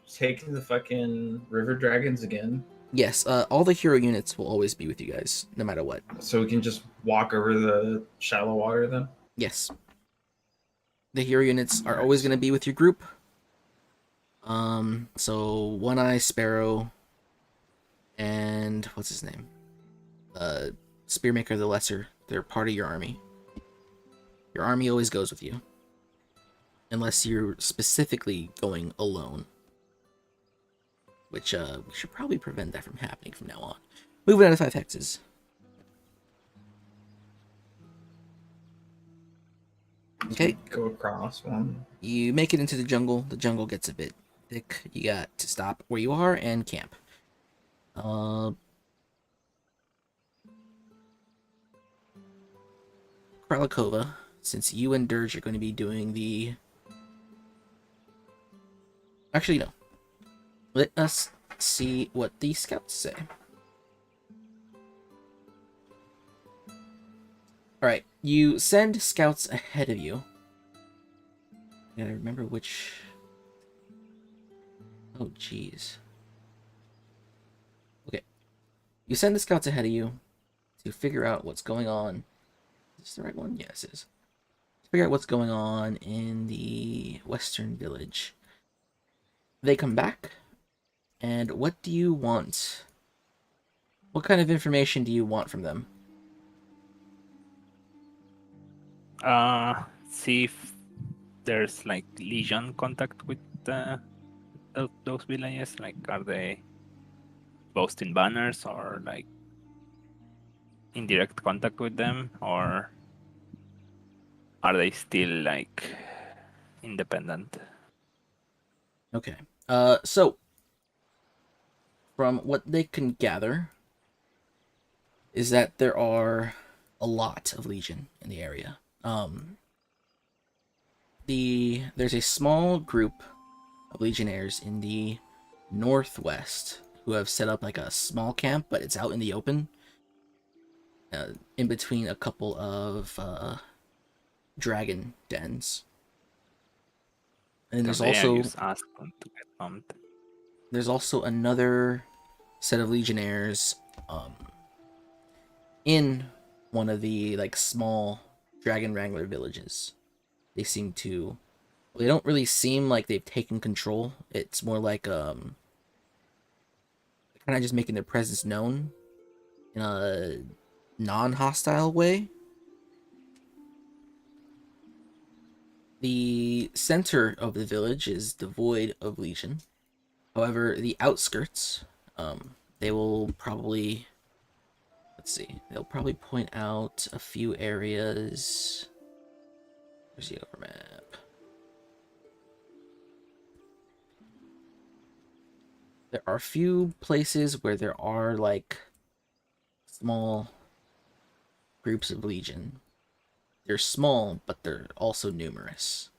C: Taking the fucking river dragons again,
A: Yes, all the hero units will always be with you guys, no matter what.
C: so we can just walk over the shallow water then.
A: Yes. The hero units are always going to be with your group. So One Eye Sparrow and what's his name? Spearmaker the Lesser. They're part of your army. Your army always goes with you. Unless you're specifically going alone. Which we should probably prevent that from happening from now on. Moving on to 5 hexes. Okay.
C: Go across one.
A: You make it into the jungle. The jungle gets a bit thick. You got to stop where you are and camp. Kralakova, since you and Dirge are going to be doing the... Actually, no. Let us see what the scouts say. Alright, you send scouts ahead of you. I gotta remember which... Oh, jeez. Okay. You send the scouts ahead of you to figure out what's going on. Is this the right one? Yes, it is. To figure out what's going on in the western village. They come back, and what do you want? What kind of information do you want from them?
B: See if there's like Legion contact with those villages. Like, are they posting banners or like in direct contact with them, or are they still like independent?
A: Okay. So from what they can gather is that there are a lot of Legion in the area. There's a small group of Legionnaires in the northwest who have set up like a small camp, but it's out in the open, in between a couple of dragon dens. And there's also there's also another set of Legionnaires in one of the like small Dragon Wrangler villages. They seem to... They don't really seem like they've taken control. It's more like kind of just making their presence known in a non-hostile way. The center of the village is devoid of Legion. However, the outskirts, they will probably... Let's see. They'll probably point out a few areas. Where's the overmap? There are a few places where there are like small groups of Legion. They're small, but they're also numerous.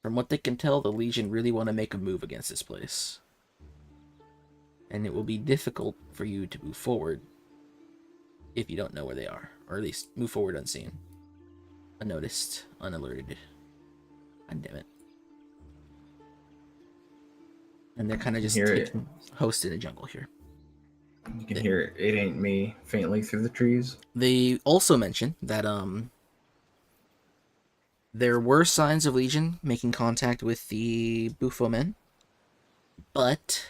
A: From what they can tell, the Legion really want to make a move against this place. And it will be difficult for you to move forward if you don't know where they are. Or at least move forward unseen. Unnoticed, unalerted. God damn it. And they're kind of just taking host in the jungle here.
C: You can hear It Ain't Me faintly through the trees.
A: They also mentioned that there were signs of Legion making contact with the Bufo men, but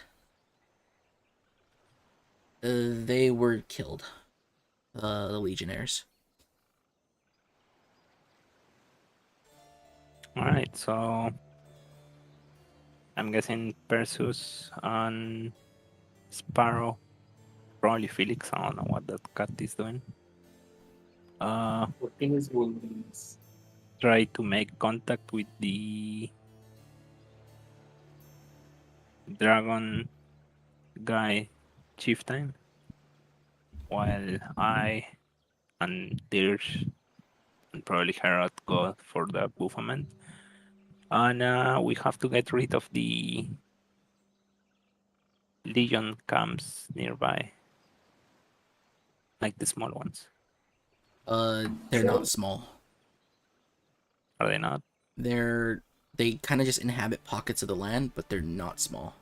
A: they were killed. The Legionnaires.
B: Alright, so I'm guessing Perseus and Sparrow, probably Felix. I don't know what that cat is doing.
E: Licking his wounds.
B: Try to make contact with the dragon guy chieftain, while I and Dirge and probably Herod go for the Buffament. And we have to get rid of the Legion camps nearby, like the small ones.
A: They're not small.
B: Are they not?
A: They kind of just inhabit pockets of the land, but they're not small.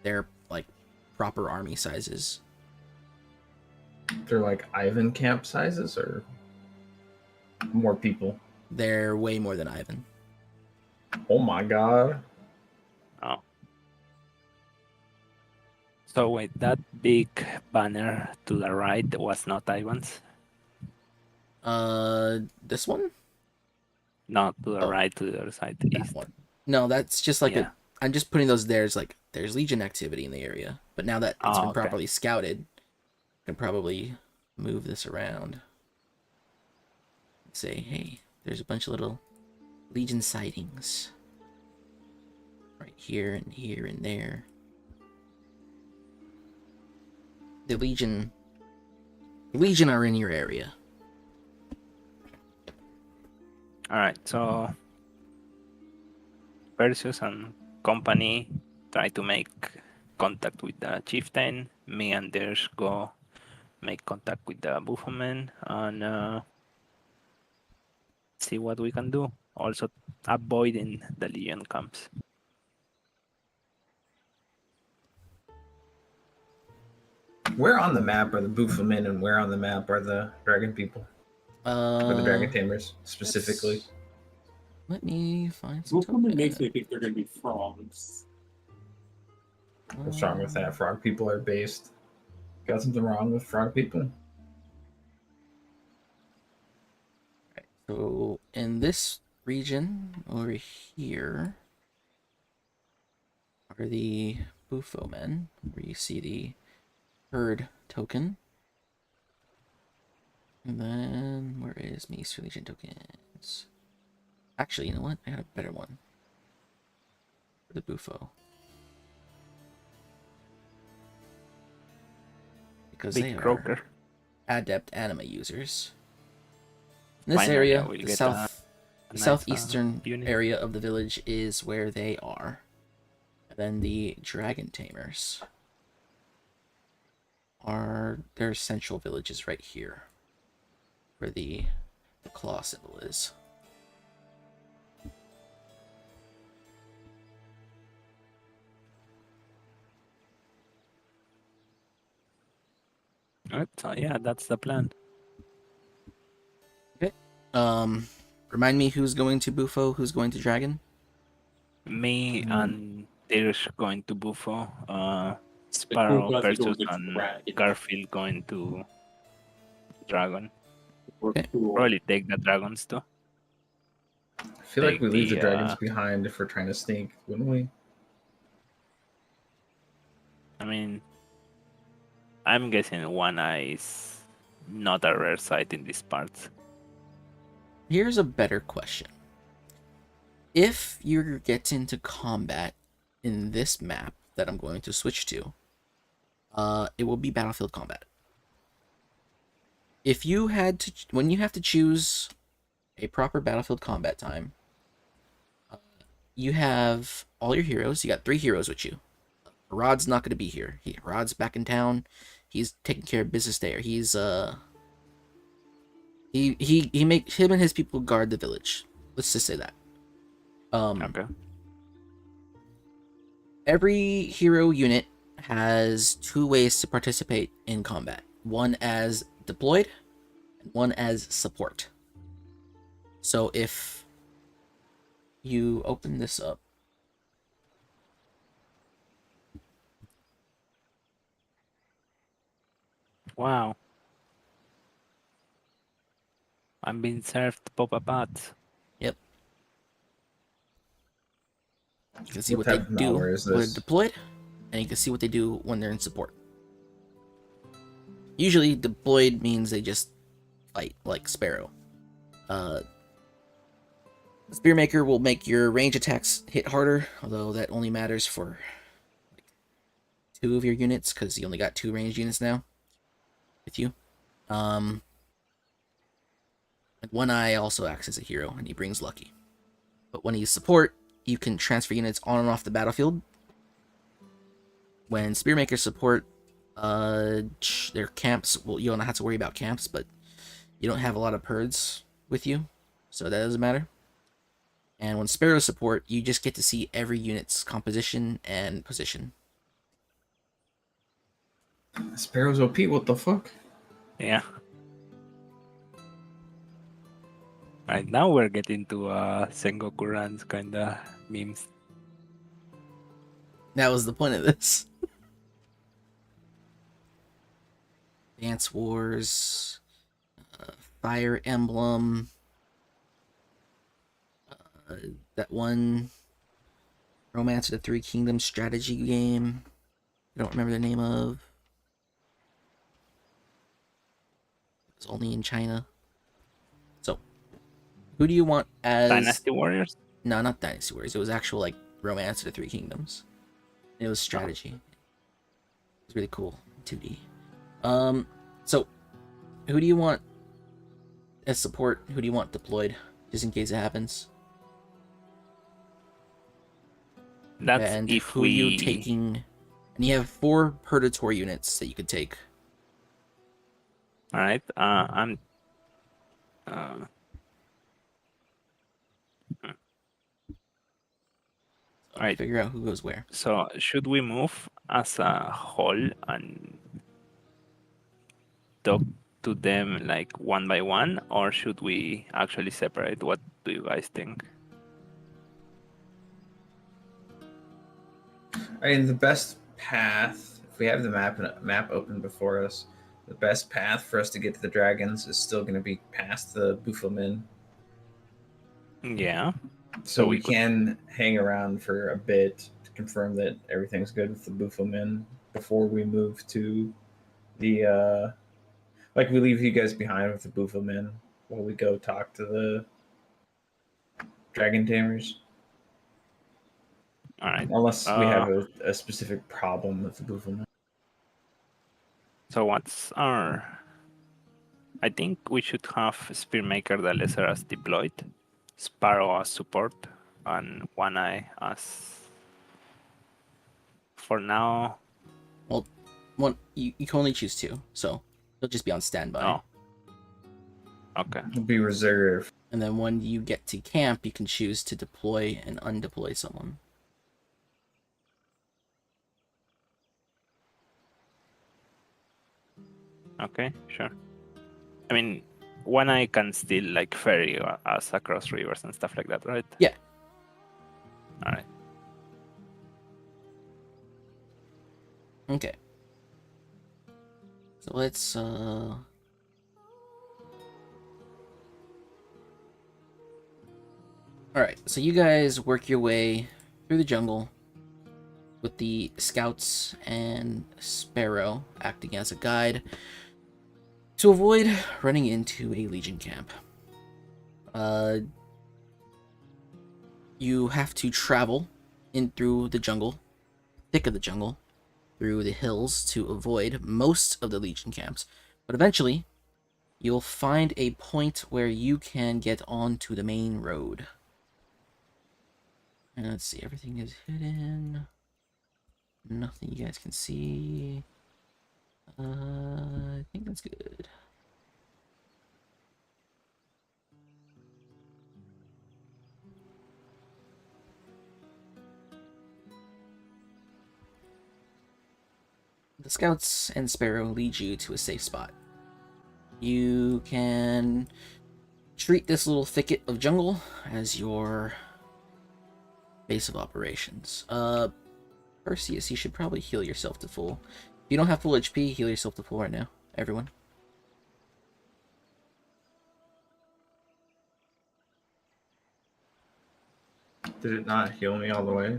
A: They're like proper army sizes.
C: They're like Ivan camp sizes or more people.
A: They're way more than Ivan.
C: Oh my god.
B: Oh. So wait, that big banner to the right was not Ivan's?
A: This one?
B: Not to the
A: Oh.
B: right, to the other side,
A: That
B: east.
A: one. No, that's just like
B: Yeah.
A: I'm just putting those there as like there's Legion activity in the area. But now that it's
B: Oh,
A: been
B: okay.
A: properly scouted, I can probably move this around. Say, hey, there's a bunch of little Legion sightings. Right here and here and there. The Legion are in your area.
B: Alright, so Perseus and company try to make contact with the chieftain. Me and Dersh go make contact with the Buffman and see what we can do. Also avoiding the Legion camps.
C: Where on the map are the Buffalmen and where on the map are the dragon people? Or the dragon tamers specifically?
A: Let me find some.
E: Wolfman makes me think they're going to be frogs.
C: What's wrong with that? Frog people are based. Got something wrong with frog people?
A: So in this region over here are the Bufo men, where you see the herd token. And then where is Maester Legion tokens? Actually, you know what? I got a better one for the Bufo. Because
B: Big
A: they are
B: croaker.
A: adept anima users. In this
B: Finally,
A: area,
B: I will
A: the
B: get nice,
A: southeastern
B: unit.
A: area of the village is where they are. And then the dragon tamers are their central villages right here, where the claw symbol is.
B: Alright, so yeah, that's the plan.
A: Remind me who's going to Bufo, who's going to Dragon?
B: Me and Dersh going to Buffo.
E: Cool
B: Sparrow,
E: guys are going
B: Perseus,
E: to
B: and
E: Dragon.
B: Garfield going to Dragon.
E: We're
A: Okay.
E: cool.
B: Probably take the dragons too.
C: I feel like we leave the
B: the,
C: dragons behind if we're trying to sneak, wouldn't we?
B: I mean, I'm guessing one eye is not a rare sight in these parts.
A: Here's a better question. If you get into combat in this map that I'm going to switch to, it will be battlefield combat. If you had to, when you have to choose a proper battlefield combat time, you have all your heroes. You got 3 heroes with you. Rod's not going to be here. Rod's back in town. He's taking care of business there. He's he make him and his people guard the village. Let's just say that.
B: Okay.
A: Every hero unit has 2 ways to participate in combat. One as deployed, and one as support. So if you open this up,
B: Wow. I'm being served Boba Pat.
A: you can see
C: What
A: what they
C: type of
A: do
C: malware is
A: when they're
C: this?
A: deployed, and you can see what they do when they're in support. Usually deployed means they just fight, like Sparrow. Spearmaker will make your range attacks hit harder, although that only matters for like 2 of your units, because you only got 2 ranged units now with you. And One Eye also acts as a hero, and he brings lucky. But when he's support, you can transfer units on and off the battlefield. When Spearmakers support, their camps, well, you don't have to worry about camps, but you don't have a lot of Purds with you, so that doesn't matter. And when Sparrow support, you just get to see every unit's composition and position.
C: Sparrow's OP. What the fuck?
B: Yeah. Right now we're getting to Sengoku runs kind of memes.
A: That was the point of this. Dance Wars, Fire Emblem, that one Romance of the Three Kingdoms strategy game. I don't remember the name of. It was only in China. So, who do you want as
B: Dynasty Warriors?
A: No, not Dynasty Warriors. It was actual like Romance of the Three Kingdoms. It was strategy. It was really cool. 2D. So who do you want as support? Who do you want deployed? Just in case it happens.
B: That's
A: And
B: if
A: who
B: we...
A: are you taking? And you have 4 Predator units that you could take.
B: Alright, I'm... Right.
A: Figure out who goes where.
B: So, should we move as a whole and talk to them like one by one, or should we actually separate? What do you guys think?
C: I mean, the best path, if we have the map open before us, the best path for us to get to the dragons is still going to be past the Buffelmin.
B: Yeah.
C: So we
B: we could-
C: can hang around for a bit to confirm that everything's good with the Buffelmin before we move to the like we leave you guys behind with the Buffelmin while we go talk to the dragon tamers.
B: Alright.
C: Unless we have a specific problem with the Buffelmin.
B: So what's our... I think we should have Spearmaker the Lesser as deployed, Sparrow as support, and One Eye as... For now...
A: One, you can only choose 2, so they'll just be on standby.
B: Oh. Okay.
C: It'll be reserved.
A: And then when you get to camp, you can choose to deploy and undeploy someone.
B: Okay, sure. I mean, One Eye can still like ferry us across rivers and stuff like that, right?
A: Yeah.
B: Alright.
A: Okay. So let's Alright, so you guys work your way through the jungle with the scouts and Sparrow acting as a guide to avoid running into a Legion camp. You have to travel in through the jungle, thick of the jungle, through the hills to avoid most of the Legion camps, but eventually you'll find a point where you can get onto the main road. And let's see, everything is hidden. Nothing you guys can see. I think that's good. The scouts and Sparrow lead you to a safe spot. You can treat this little thicket of jungle as your base of operations. Perseus, you should probably heal yourself to full. If you don't have full HP, heal yourself to full right now, everyone.
C: Did it not heal me all the way?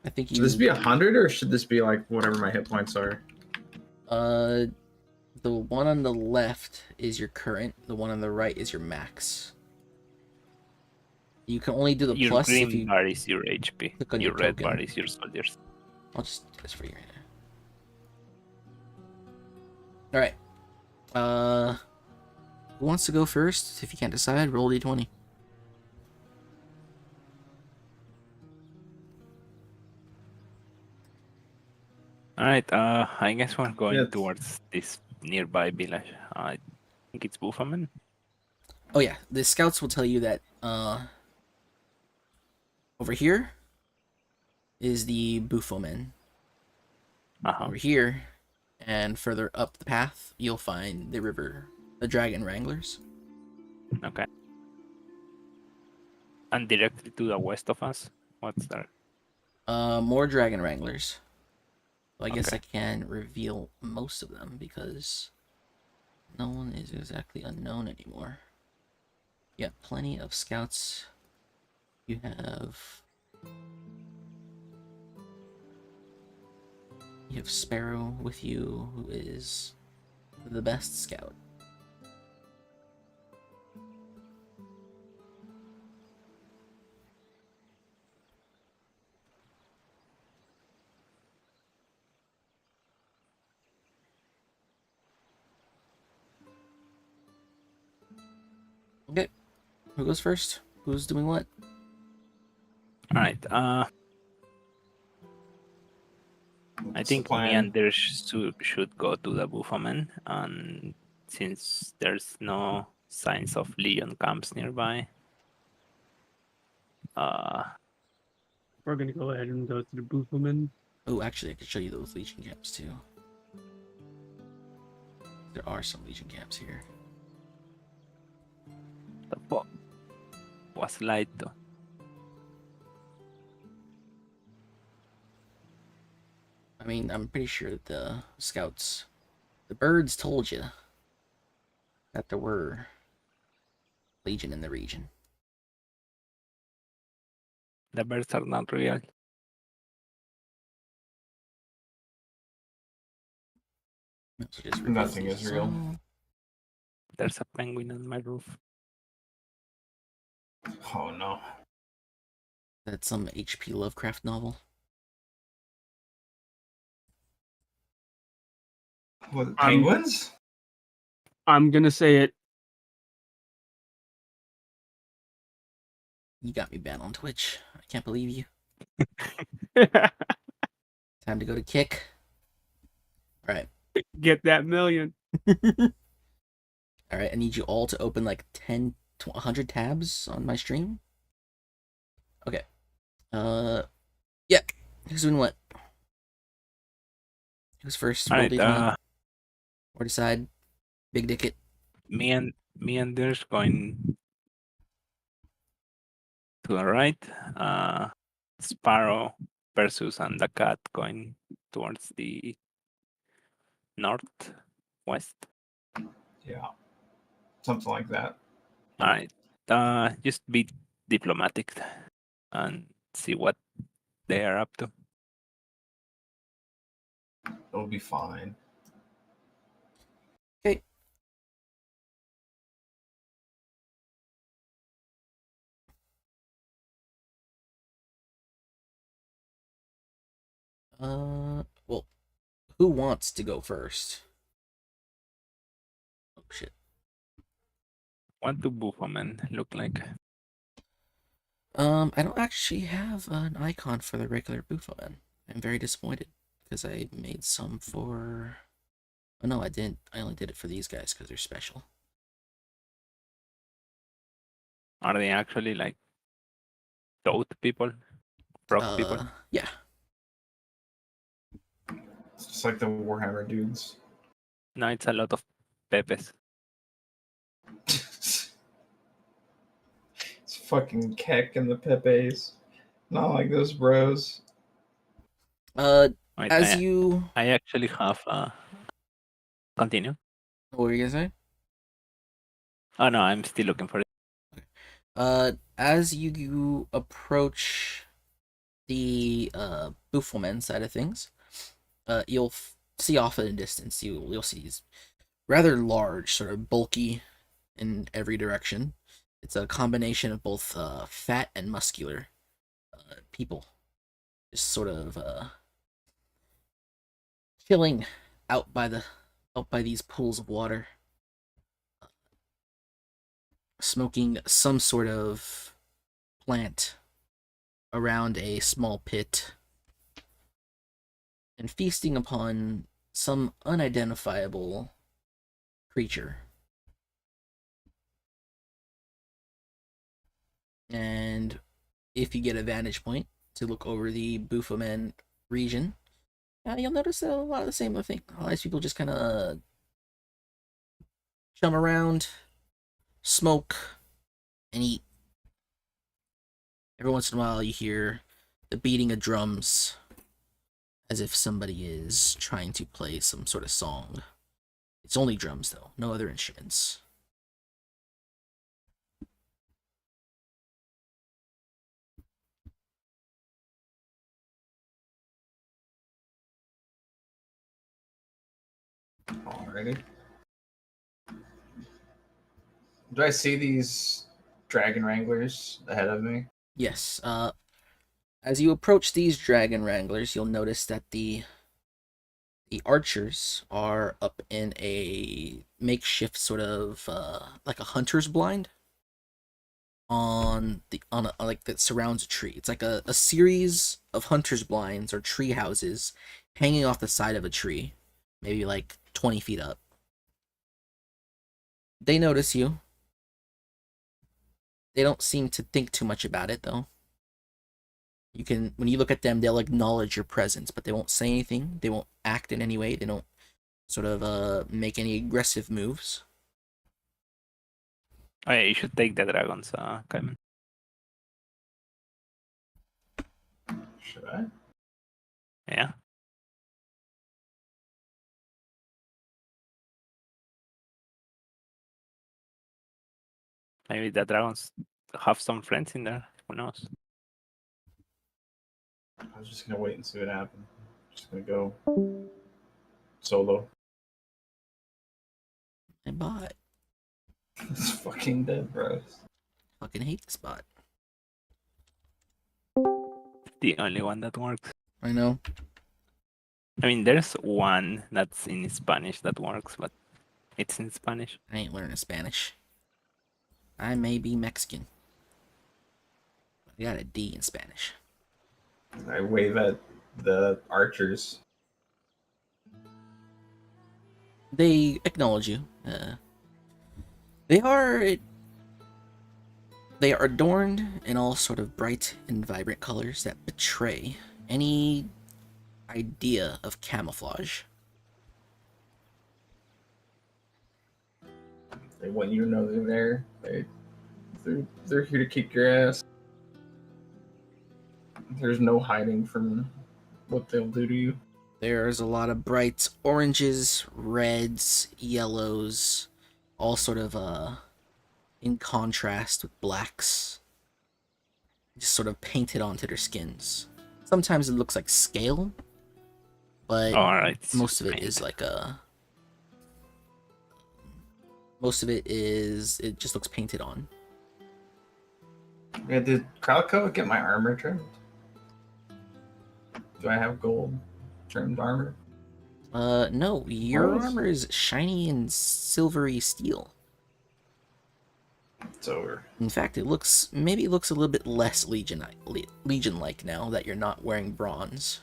A: I think you...
C: Should this be 100 or should this be like whatever my hit points are?
A: The one on the left is your current, the one on the right is your max. You can only do the
B: Your
A: plus
B: green
A: if you...
B: bar is your HP.
A: click on
B: Your
A: your
B: red
A: token.
B: bar is your soldiers.
A: I'll just do this for you right now. Alright. Who wants to go first? If you can't decide, roll d20.
B: All right. I guess we're going
C: Yes.
B: towards this nearby village. I think it's Buffaman.
A: Oh yeah, the scouts will tell you that over here is the Bufomen.
B: Uh-huh.
A: Over here and further up the path, you'll find the Dragon Wranglers.
B: Okay. And directly to the west of us, what's there?
A: More Dragon Wranglers. So I guess
B: Okay.
A: I can reveal most of them because no one is exactly unknown anymore. Yeah, plenty of scouts. You have Sparrow with you, who is the best scout. Okay, who goes first? Who's doing what?
B: All right. I
C: What's
B: think
C: the plan?
B: Meander should go to the Buffaman, and since there's no signs of Legion camps nearby,
D: We're gonna go ahead and go to the Buffoman.
A: Oh, actually, I could show you those Legion camps too. There are some Legion camps here.
B: the fog was light though.
A: I mean, I'm pretty sure that the scouts, the birds told you that there were Legion in the region.
B: The birds are not real.
A: So just
C: Nothing
A: replace
C: is real.
A: some.
B: There's a penguin on my roof.
C: Oh no.
A: That's some H.P. Lovecraft novel.
C: What, penguins?
D: I'm gonna say it.
A: You got me banned on Twitch. I can't believe you. Time to go to kick. All right.
D: Get that million.
A: All right. I need you all to open like 10 to 100 tabs on my stream. Okay. Yeah. Who's doing what? Who's first?
B: All
A: Roll
B: right.
A: D20. Or decide. Big Dicket.
B: Meander's going to the right. Sparrow, Perseus, and the cat going towards the northwest.
C: Yeah. Something like that.
B: All right. Just be diplomatic and see what they are up to.
C: It'll be fine.
A: Okay. Well, who wants to go first? Oh shit.
B: What do Buffamen look like?
A: I don't actually have an icon for the regular Buffon. I'm very disappointed because I made some for. Oh no, I didn't. I only did it for these guys because they're special.
B: Are they actually like toad people? Frog people?
A: Yeah.
C: It's just like the Warhammer dudes.
B: No, it's a lot of pepes.
C: It's fucking Keck and the Pepes. Not like those bros.
B: Wait,
A: As you.
B: I actually have continue.
A: What were you gonna say?
B: Oh no, I'm still looking for it.
A: As you approach the Buffelman side of things, you'll see off in the distance. You'll see these rather large, sort of bulky in every direction. It's a combination of both fat and muscular people, just sort of chilling out by these pools of water. smoking some sort of plant around a small pit and feasting upon some unidentifiable creature. And if you get a vantage point to look over the Bufomen region, you'll notice a lot of the same thing. A lot of these people just kind of chum around, smoke, and eat. Every once in a while you hear the beating of drums as if somebody is trying to play some sort of song. It's only drums though, no other instruments.
C: Alrighty. Do I see these dragon wranglers ahead of me?
A: Yes, as you approach these dragon wranglers, you'll notice that the archers are up in a makeshift sort of like a hunter's blind like that surrounds a tree. It's like a series of hunter's blinds or tree houses hanging off the side of a tree, maybe like 20 feet up. They notice you. They don't seem to think too much about it though. When you look at them, they'll acknowledge your presence, but they won't say anything. They won't act in any way. They don't sort of make any aggressive moves.
B: Oh yeah, you should take the dragons, Kaiman.
C: Should I?
B: Yeah. Maybe the dragons have some friends in there. Who knows?
C: I was just gonna wait and see what happened. Just gonna go solo.
A: My bot.
C: It's fucking dead, bro.
A: Fucking hate this bot.
B: The only one that works.
A: I know.
B: I mean, there's one that's in Spanish that works, but it's in Spanish.
A: I ain't learning Spanish. I may be Mexican. I got a D in Spanish.
C: I wave at the archers.
A: They acknowledge you. They are adorned in all sort of bright and vibrant colors that betray any idea of camouflage.
C: They want you to know they're there. They're here to kick your ass. There's no hiding from what they'll do to you.
A: There's a lot of bright oranges, reds, yellows, all sort of in contrast with blacks, just sort of painted onto their skins. Sometimes it looks like scale, but
B: Alright.
A: most of it is like it just looks painted on.
C: Yeah, did Kralko get my armor trimmed? Do I have gold trimmed armor?
A: No, your
C: What?
A: armor is shiny and silvery steel.
C: It's over.
A: In fact, it looks a little bit less Legion-like now that you're not wearing bronze.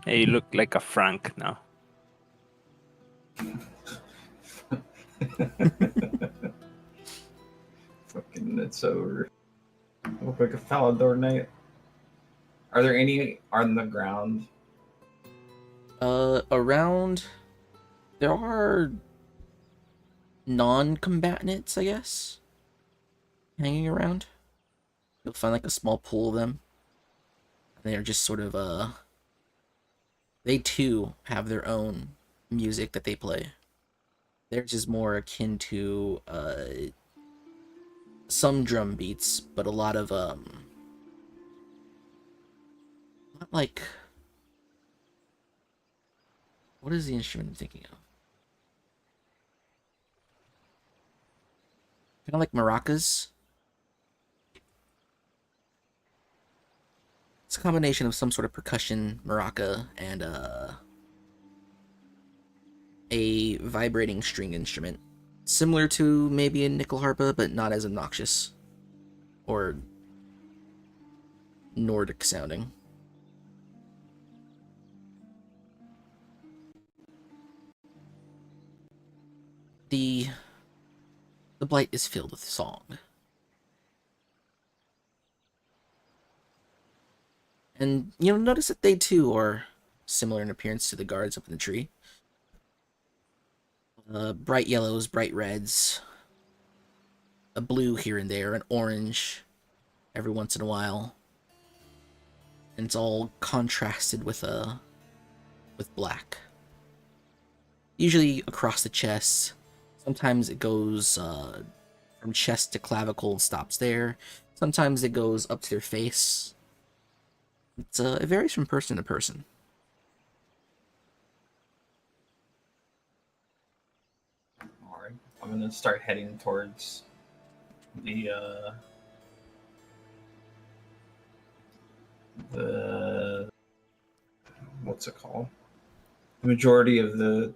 B: Hey, you look like a Frank now.
C: Fucking, it's over. Look like a Falador knight. Are there any on the ground?
A: Around there are non-combatants, I guess, hanging around. You'll find like a small pool of them. And they're just sort of they too have their own music that they play. Theirs is more akin to some drum beats, but a lot of not like, what is the instrument I'm thinking of? Kind of like maracas. It's a combination of some sort of percussion maraca and a vibrating string instrument. similar to maybe a nickel harpa, but not as obnoxious or Nordic sounding. The blight is filled with song. And you'll notice that they too are similar in appearance to the guards up in the tree. Bright yellows, bright reds, a blue here and there, an orange every once in a while. And it's all contrasted with black. Usually across the chest. Sometimes it goes from chest to clavicle and stops there. Sometimes it goes up to their face. It varies from person to person.
C: Alright, I'm gonna start heading towards the what's it called? The majority of the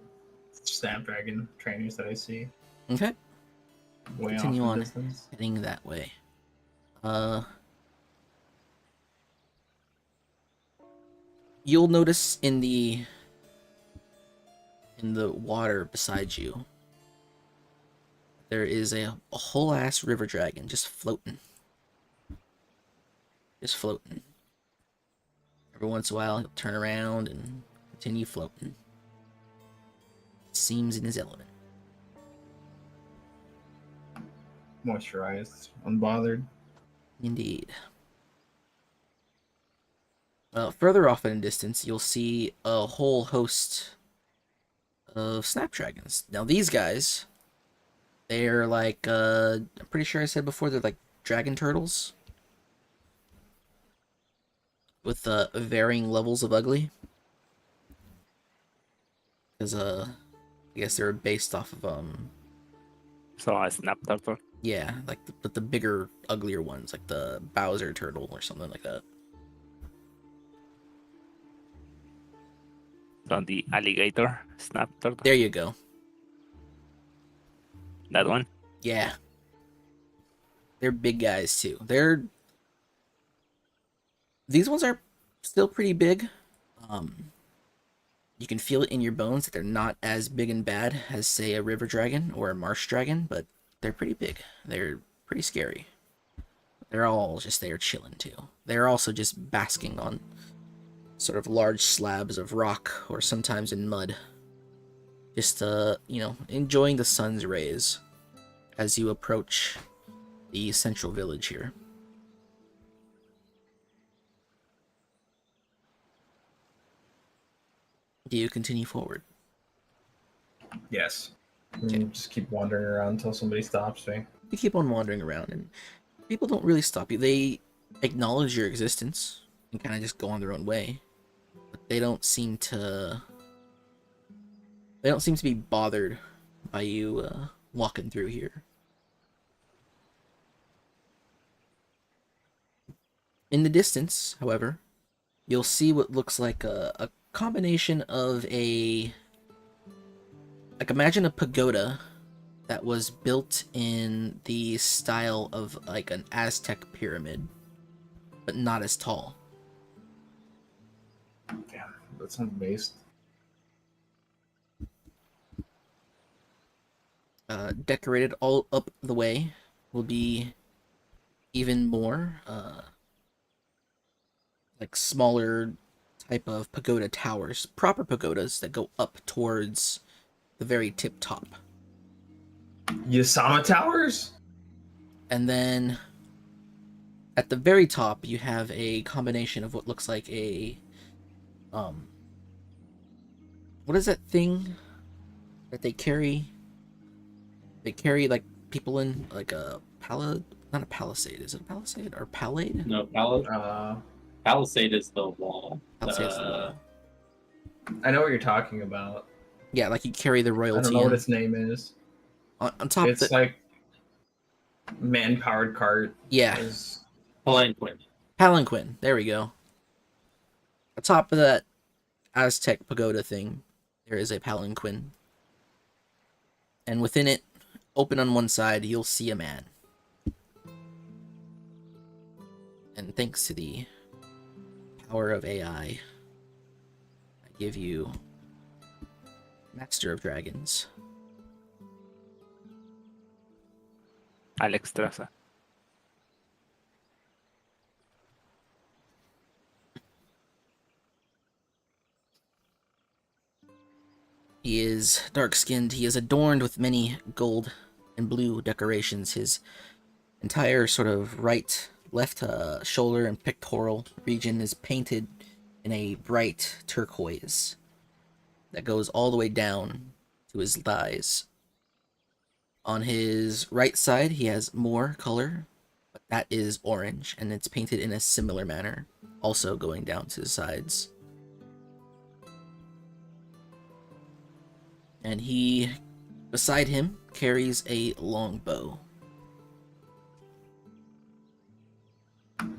C: Snapdragon trainers that I see.
A: Okay,
C: Way
A: continue
C: off
A: on
C: in distance.
A: heading that way. You'll notice in the water beside you, there is a whole ass river dragon just floating. Just floating. Every once in a while, he'll turn around and continue floating. Seems in his element.
C: Moisturized, unbothered.
A: Indeed. Further off in the distance, you'll see a whole host of snapdragons. Now, these guys, they're like, I'm pretty sure I said before, they're like dragon turtles. With varying levels of ugly. Because, I guess they're based off of,
B: So I snap turtle.
A: yeah, like the bigger, uglier ones, like the Bowser turtle or something like that.
B: So the alligator snap turtle.
A: There you go.
B: That one.
A: Yeah. They're big guys too. These ones are still pretty big. You can feel it in your bones that they're not as big and bad as, say, a river dragon or a marsh dragon, but they're pretty big. They're pretty scary. They're all just there chilling too. They're also just basking on sort of large slabs of rock or sometimes in mud. Just, enjoying the sun's rays as you approach the central village here. Do you continue forward?
C: Yes.
A: Okay.
C: Just keep wandering around until somebody stops me.
A: You keep on wandering around, and people don't really stop you. They acknowledge your existence and kind of just go on their own way, but they don't seem to be bothered by you walking through here. In the distance, however, you'll see what looks like a combination of imagine a pagoda that was built in the style of like an Aztec pyramid, but not as tall.
C: Damn, that sounds based.
A: Decorated all up the way will be even more like smaller type of pagoda towers, proper pagodas that go up towards the very tip top.
C: Yasama Towers?
A: And then at the very top you have a combination of what looks like a what is that thing that they carry? They carry like people in like a not a palisade. Is it a palisade or pallade?
E: No, Palisade is the wall.
A: Palisade's the wall.
C: I know what you're talking about.
A: Yeah, like you carry the
C: I
A: royalty
C: don't know what
A: in.
C: its name is.
A: On top of
C: It's
A: it.
C: like man-powered cart.
A: Yeah.
C: Is...
E: Palanquin.
A: Palanquin. There we go. On top of that Aztec pagoda thing, there is a palanquin. And within it open on one side, you'll see a man. And thanks to the power of AI, I give you Master of Dragons.
B: Alex Traza.
A: He is dark-skinned. He is adorned with many gold and blue decorations. His entire sort of left shoulder and pectoral region is painted in a bright turquoise that goes all the way down to his thighs. On his right side, he has more color, but that is orange, and it's painted in a similar manner, also going down to the sides. And he, beside him, carries a longbow.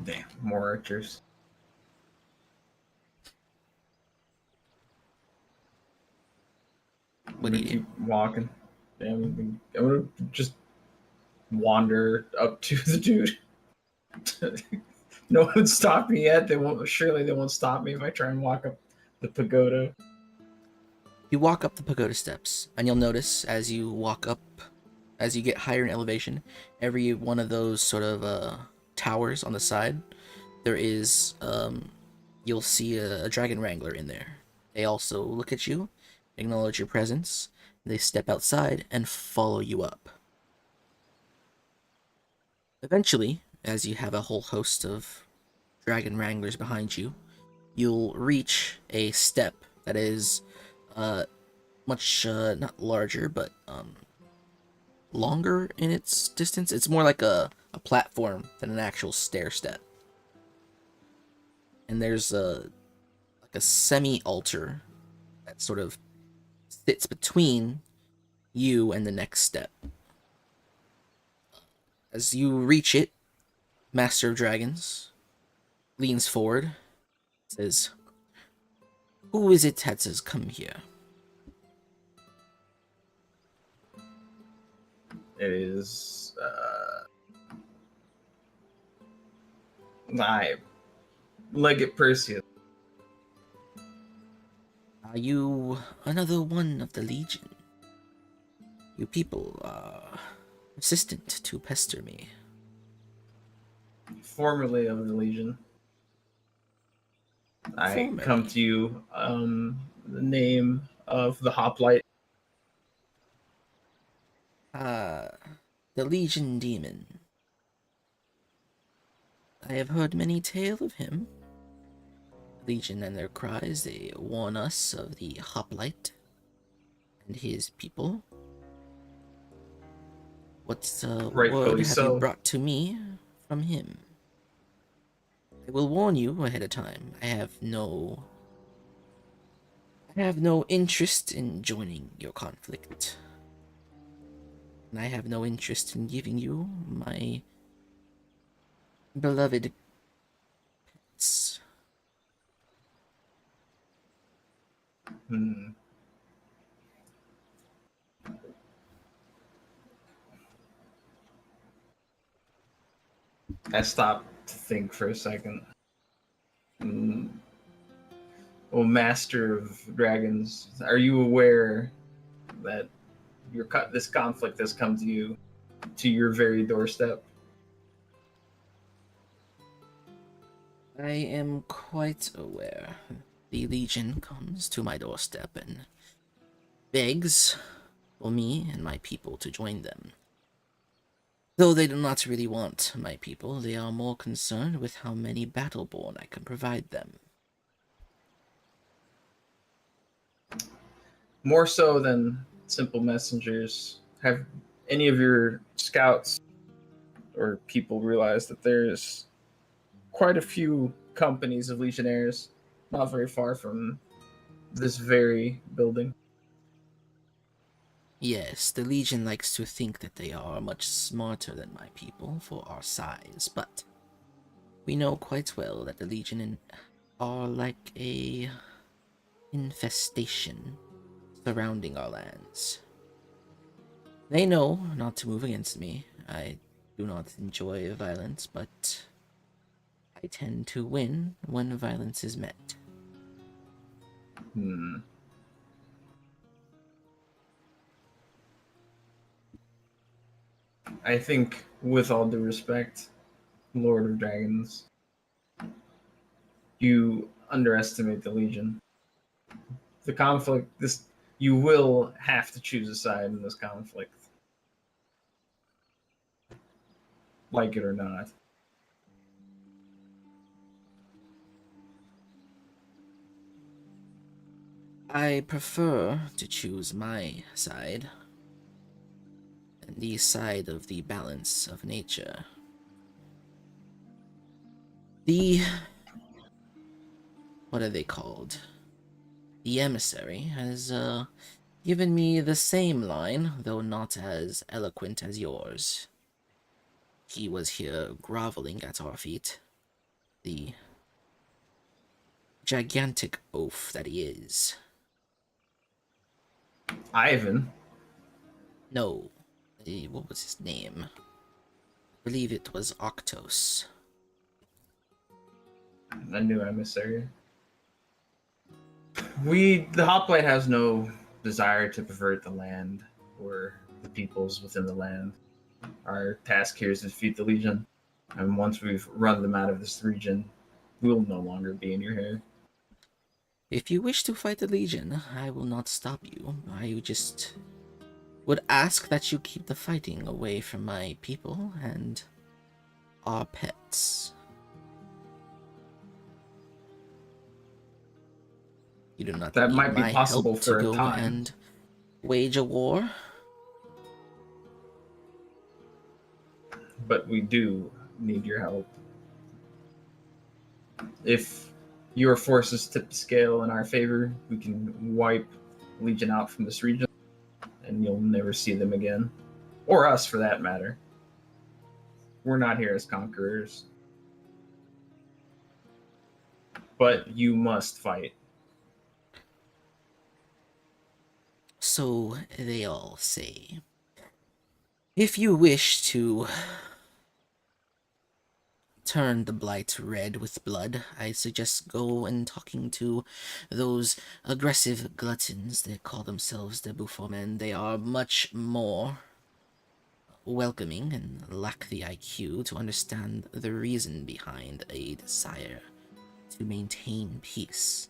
C: Damn, more archers.
A: What do you do?
C: Keep walking. Damn, I'm gonna just wander up to the dude. No one's stopped me yet. They won't. Surely they won't stop me if I try and walk up the pagoda.
A: You walk up the pagoda steps, and you'll notice as you walk up, as you get higher in elevation, every one of those sort of towers on the side, there is, you'll see a dragon wrangler in there. They also look at you, acknowledge your presence, they step outside and follow you up. Eventually, as you have a whole host of dragon wranglers behind you, you'll reach a step that is much not larger, but longer in its distance. It's more like a platform than an actual stair step. And there's like a semi-altar that sort of sits between you and the next step. As you reach it, Master of Dragons leans forward, says, "Who is it that has come here?"
C: It is I Legate Perseus.
A: Are you another one of the Legion? You people are persistent to pester me.
C: Formerly of the Legion. I
A: Formerly.
C: come to you the name of the Hoplite.
A: The Legion Demon. I have heard many tales of him. Legion and their cries, they warn us of the Hoplite and his people. What
C: Rightfully
A: word have
C: so.
A: you brought to me from him? I will warn you ahead of time. I have no interest in joining your conflict. And I have no interest in giving you my beloved pets.
C: I stopped to think for a second. Well, Master of Dragons, are you aware that this conflict has come to you, to your very doorstep?
A: I am quite aware. The Legion comes to my doorstep and begs for me and my people to join them. Though they do not really want my people, they are more concerned with how many Battleborn I can provide them.
C: More so than simple messengers. Have any of your scouts or people realized that there's quite a few companies of legionnaires not very far from this very building?
A: Yes, the Legion likes to think that they are much smarter than my people for our size, but we know quite well that the Legion are like a infestation surrounding our lands. They know not to move against me. I do not enjoy violence, but I tend to win when violence is met.
C: Hmm. I think, with all due respect, Lord of Dragons, you underestimate the Legion. The conflict, you will have to choose a side in this conflict, like it or not.
A: I prefer to choose my side, the side of the balance of nature. The... what are they called? The emissary has, given me the same line, though not as eloquent as yours. He was here groveling at our feet. The gigantic oaf that he is.
C: Ivan,
A: No, what was his name? I believe it was Octos.
C: a new emissary. The Hoplite has no desire to pervert the land or the peoples within the land. Our task here is to defeat the Legion, and once we've run them out of this region, we'll no longer be in your hair.
A: If you wish to fight the Legion, I will not stop you. I just would ask that you keep the fighting away from my people and our pets. You do not
C: That
A: need
C: might be
A: my
C: possible
A: help
C: for
A: to
C: a
A: go
C: time.
A: and wage a war.
C: But we do need your help. If your forces tip the scale in our favor, we can wipe Legion out from this region, and you'll never see them again. Or us, for that matter. We're not here as conquerors. But you must fight.
A: So they all say. If you wish to turn the blight red with blood, I suggest go and talking to those aggressive gluttons that call themselves the Buffo-men. They are much more welcoming and lack the IQ to understand the reason behind a desire to maintain peace.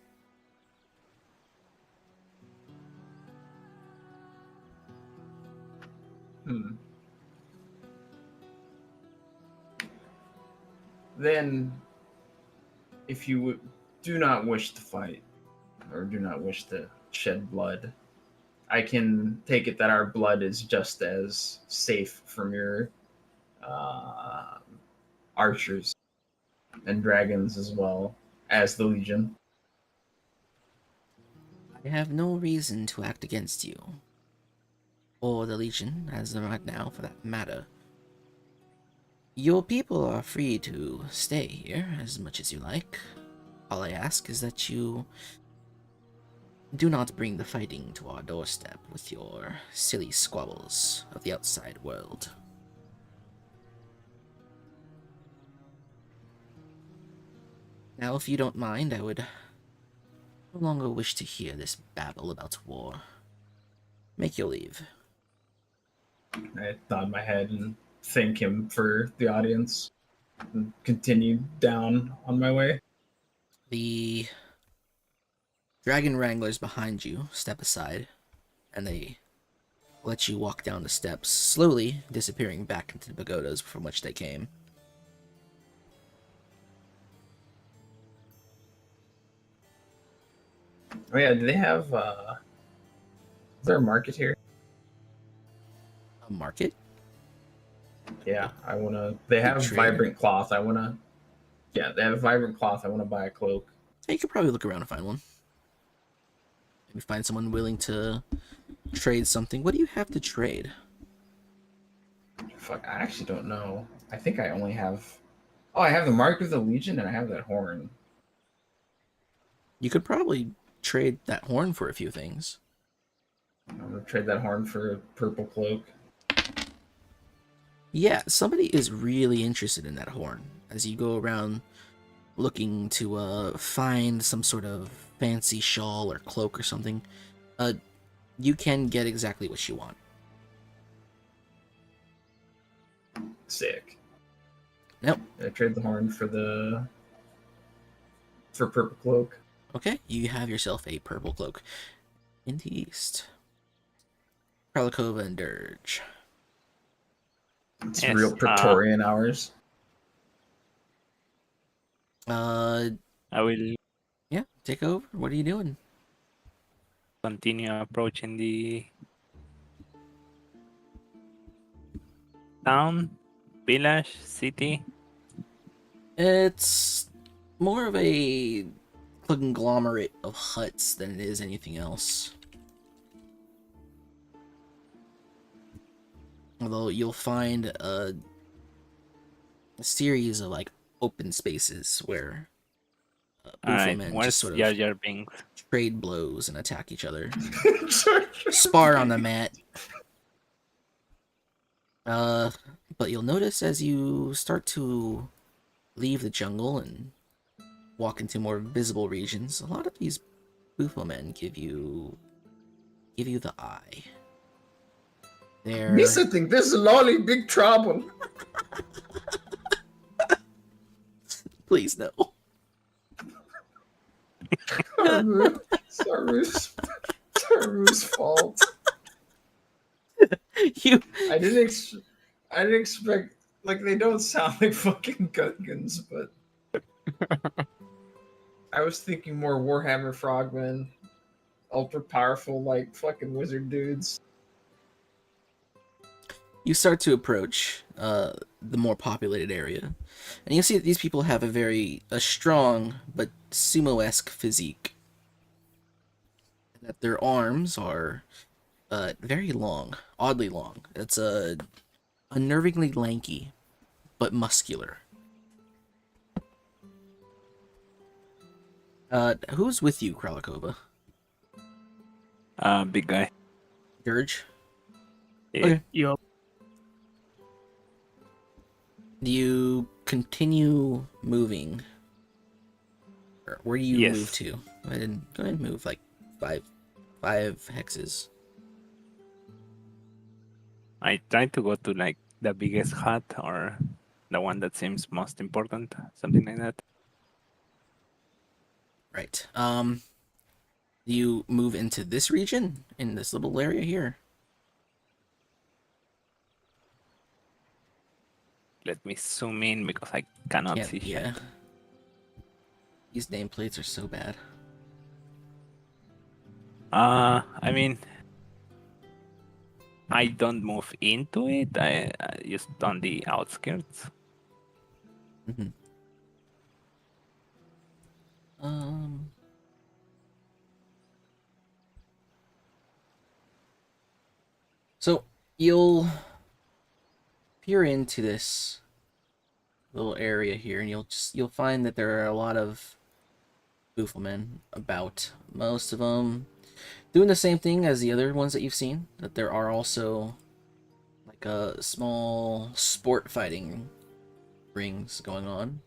C: Then, if you do not wish to fight, or do not wish to shed blood, I can take it that our blood is just as safe from your archers and dragons as well as the Legion.
A: I have no reason to act against you. Or the Legion, as of right now, for that matter. Your people are free to stay here as much as you like. All I ask is that you do not bring the fighting to our doorstep with your silly squabbles of the outside world. Now, if you don't mind, I would no longer wish to hear this babble about war. Make your leave.
C: I nod my head and thank him for the audience and continue down on my way.
A: The dragon wranglers behind you step aside, and they let you walk down the steps, slowly disappearing back into the pagodas from which they came.
C: Oh yeah, do they have is there a market here?
A: A market?
C: Yeah, I wanna they have
A: trade.
C: vibrant cloth. Yeah, they have vibrant cloth. I wanna buy a cloak.
A: You could probably look around and find one. Maybe find someone willing to trade something. What do you have to trade?
C: Fuck, I actually don't know. I think I only have I have the Mark of the Legion and I have that horn.
A: You could probably trade that horn for a few things.
C: I'm gonna trade that horn for a purple cloak.
A: Yeah, somebody is really interested in that horn. As you go around looking to find some sort of fancy shawl or cloak or something, you can get exactly what you want.
C: Sick.
A: Nope.
C: I trade the horn for purple cloak.
A: Okay, you have yourself a purple cloak. In the east. Pralikova and Dirge.
C: It's
B: Yes,
C: real Praetorian hours.
A: Uh,
B: I will
A: yeah, take over. What are you doing?
B: continue approaching the town, village, city.
A: It's more of a conglomerate of huts than it is anything else. Although you'll find a series of like open spaces where
B: Alright,
A: Booflemen
B: where's
A: just sort
B: Jar
A: of
B: Jar Binks?
A: trade blows and attack each other. Spar on the mat. But you'll notice as you start to leave the jungle and walk into more visible regions, a lot of these Booflemen give you the eye. They're
C: think this is lolly big trouble.
A: please no.
C: Saru's fault.
A: You
C: I didn't expect, like, they don't sound like fucking Gungans, but I was thinking more Warhammer Frogmen, ultra powerful, like, fucking wizard dudes.
A: you start to approach the more populated area, and you see that these people have a strong but sumo-esque physique. That their arms are very long, oddly long. It's unnervingly lanky, but muscular. Who's with you, Kralikova?
B: Big guy.
A: Dirge?
B: Yeah.
A: Okay.
D: Yup.
A: Do you continue moving? Or where do you
B: Yes.
A: move to? Go ahead and move like five hexes.
B: I try to go to like the biggest hut or the one that seems most important, something like that.
A: Right. Do you move into this region? In this little area here?
B: Let me zoom in because I cannot
A: Can't-
B: see shit.
A: yeah. These nameplates are so bad.
B: I mean, I don't move into it. I just on the outskirts.
A: Mm-hmm. So you'll peer into this little area here, and you'll find that there are a lot of Booflemen about. Most of them doing the same thing as the other ones that you've seen. That there are also like a small sport fighting rings going on.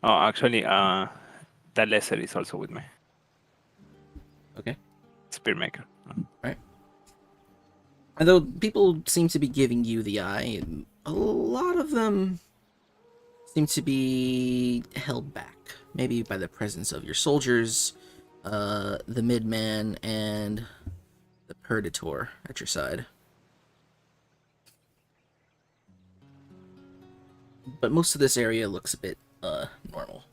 B: Oh, actually, the lesser is also with me.
A: Okay.
B: Spearmaker.
A: And though people seem to be giving you the eye, a lot of them seem to be held back. Maybe by the presence of your soldiers, the Midman, and the Purgator at your side. But most of this area looks a bit, normal.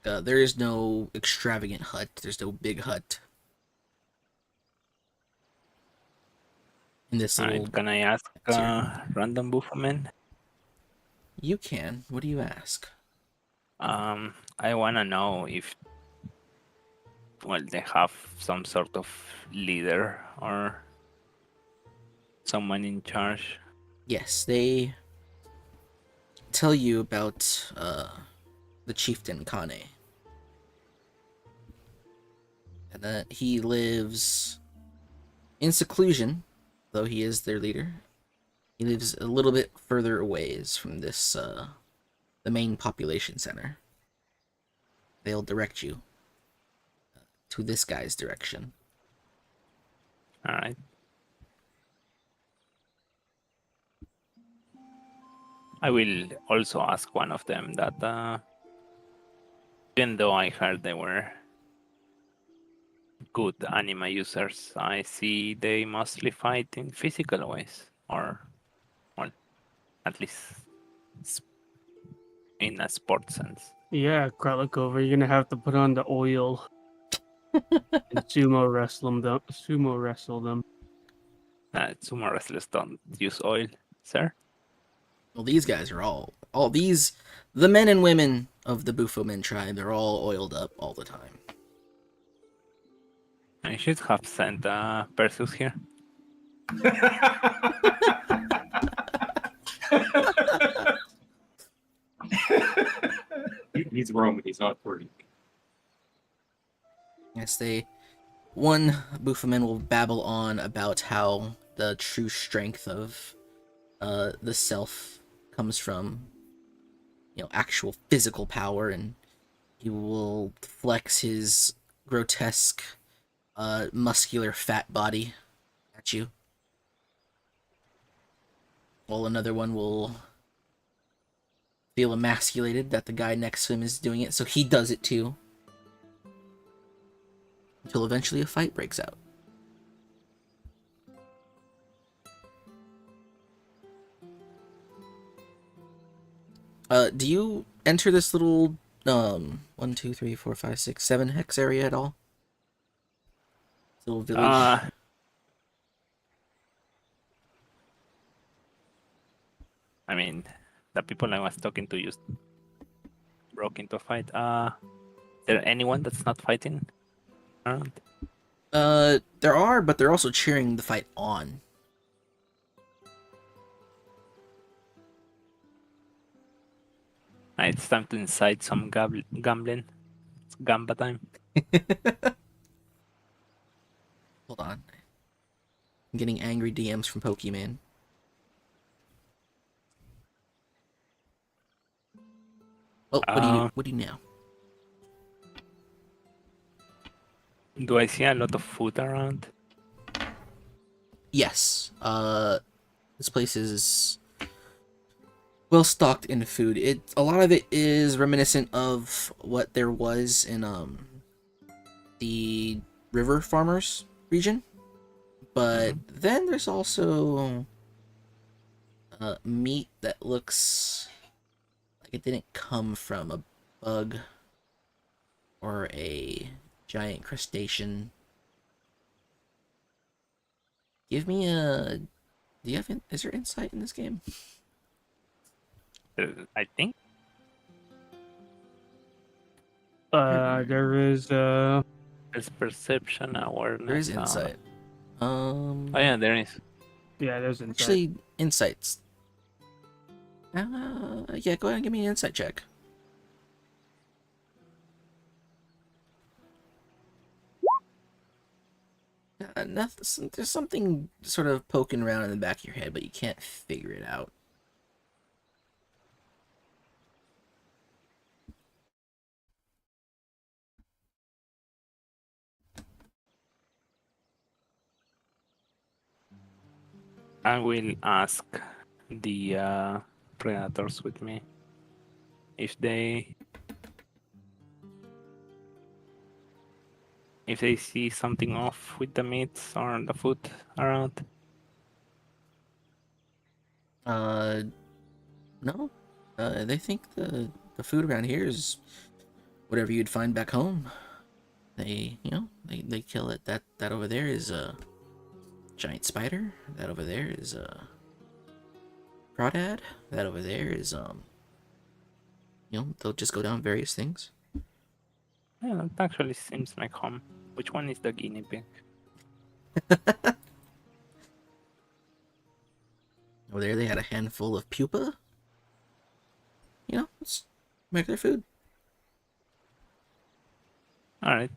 A: There is no extravagant hut. There's no big hut. In this little...
B: Alright, can I ask
A: here.
B: random Boofleman?
A: You can. What do you ask?
B: I wanna know if they have some sort of leader or someone in charge.
A: Yes, they tell you about the chieftain Kane. And that he lives in seclusion, though he is their leader. He lives a little bit further away from this, the main population center. They'll direct you to this guy's direction.
B: All right. I will also ask one of them that, even though I heard they were good anima users, I see they mostly fight in physical ways, or well, at least s- in a sports sense.
D: Yeah, Kralikover, you're gonna have to put on the oil and sumo wrestle them.
B: Sumo wrestlers don't use oil, sir.
A: Well, these guys are all these, the men and women of the Bufomen tribe, they're all oiled up all the time.
B: I should have sent Perseus here.
E: He's Roman. He's not Greek.
A: Yes, one Bufomen will babble on about how the true strength of the self comes from, actual physical power, and he will flex his grotesque, muscular fat body at you. While another one will feel emasculated that the guy next to him is doing it, so he does it too. Until eventually a fight breaks out. Do you enter this little 1, 2, 3, 4, 5, 6, 7 hex area at all? This little village.
B: I mean, the people I was talking to just broke into a fight. Is there anyone that's not fighting around?
A: There are, but they're also cheering the fight on.
B: It's time to incite some gambling. It's gamba time.
A: Hold on. I'm getting angry DMs from Pokemon. Oh, what do you now?
B: Do I see a lot of food around?
A: Yes. This place is well stocked in food. A lot of it is reminiscent of what there was in the river farmers region, but then there's also meat that looks like it didn't come from a bug or a giant crustacean. Give me a. Do you have? Is there insight in this game?
B: I think.
D: There is
B: There's perception, awareness.
A: There is insight.
B: Oh yeah, there is.
D: yeah, there's insight.
A: Actually, insights. Yeah, go ahead and give me an insight check. Nothing, there's something sort of poking around in the back of your head, but you can't figure it out.
B: I will ask the predators with me if they see something off with the meats or the food around.
A: No. They think the food around here is whatever you'd find back home. They kill it. That over there is a giant spider. That over there is a crawdad. That over there is they'll just go down various things.
B: Yeah, it actually seems like home. Which one is the guinea pig?
A: Over there, they had a handful of pupa. It's regular food.
B: All right.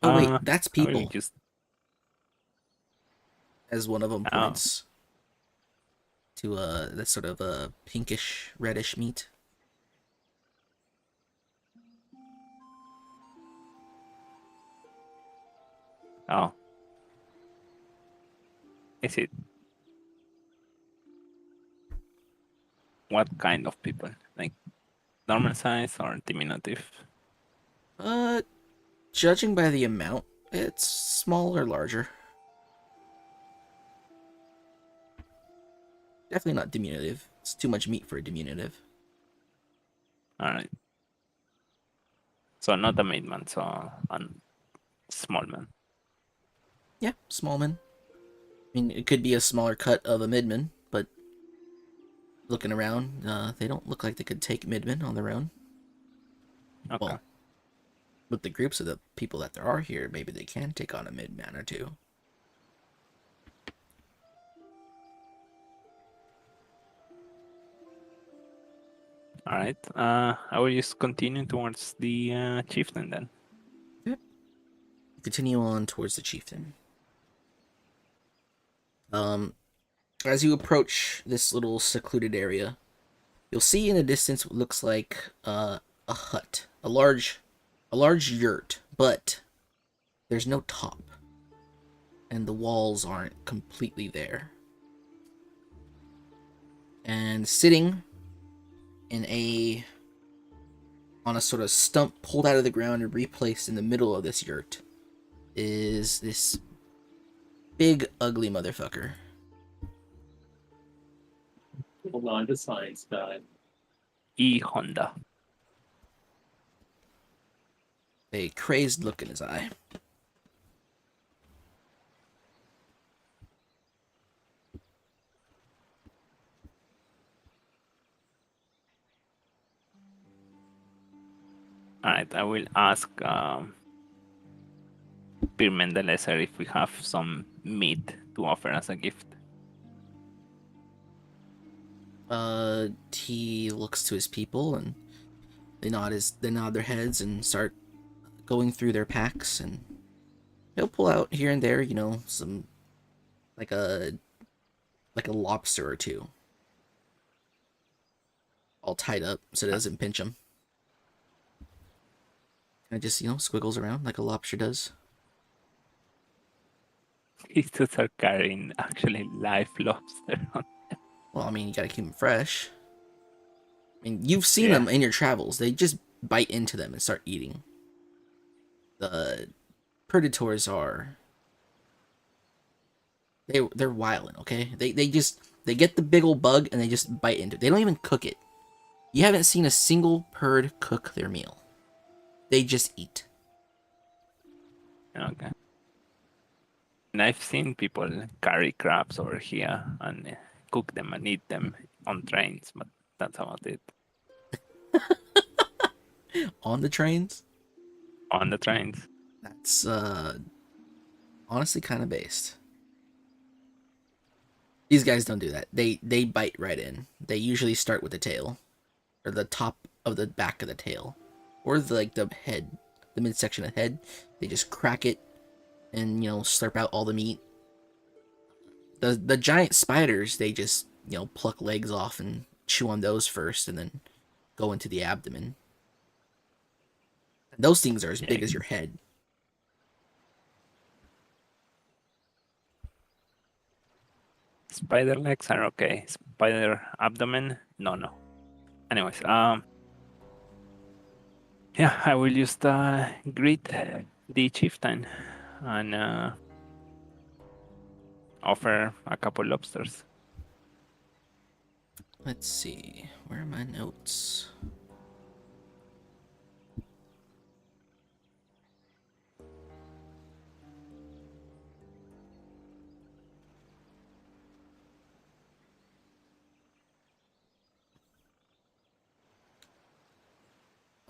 A: Oh wait,
B: Uh,
A: that's
B: I will
A: people.
B: just
A: As one of them
B: Oh.
A: points to that sort of pinkish reddish meat.
B: oh, is it what kind of people? Like normal size or diminutive?
A: Judging by the amount, it's small or larger. Definitely not diminutive. It's too much meat for a diminutive.
B: All right. So not a midman, so a small man.
A: Yeah, small man. I mean, it could be a smaller cut of a midman, but looking around, they don't look like they could take midman on their own.
B: Okay.
A: Well, with the groups of the people that there are here, maybe they can take on a midman or two.
B: All right. I will just continue towards the chieftain then.
A: Continue on towards the chieftain. As you approach this little secluded area, you'll see in the distance what looks like a hut, a large yurt, but there's no top, and the walls aren't completely there. And sitting on a sort of stump pulled out of the ground and replaced in the middle of this yurt is this big ugly motherfucker.
E: Hold on to science guy.
B: E Honda.
A: A crazed look in his eye.
B: All right. I will ask Pirmen the Lesser if we have some meat to offer as a gift.
A: He looks to his people and they nod their heads and start going through their packs, and he'll pull out here and there, some like a lobster or two, all tied up so it doesn't pinch him. And it just squiggles around like a lobster does.
B: These two are carrying actually live lobster.
A: Well, I mean, you gotta keep them fresh. I mean, you've seen
B: Yeah.
A: them in your travels. They just bite into them and start eating. The predators are they're wilding, okay? They get the big old bug and they just bite into it. They don't even cook it. You haven't seen a single perd cook their meal. They just eat.
B: Okay. And I've seen people carry crabs over here and cook them and eat them on trains, but that's about it.
A: On the trains?
B: On the trains.
A: That's honestly kind of based. These guys don't do that. They bite right in. They usually start with the tail, or the top of the back of the tail, or the head, the midsection of the head. They just crack it and slurp out all the meat. The giant spiders, they just pluck legs off and chew on those first, and then go into the abdomen. And those things are as big as your head.
B: Spider legs are okay. Spider abdomen, no. Anyways, yeah, I will just greet the chieftain and offer a couple lobsters.
A: Let's see, where are my notes?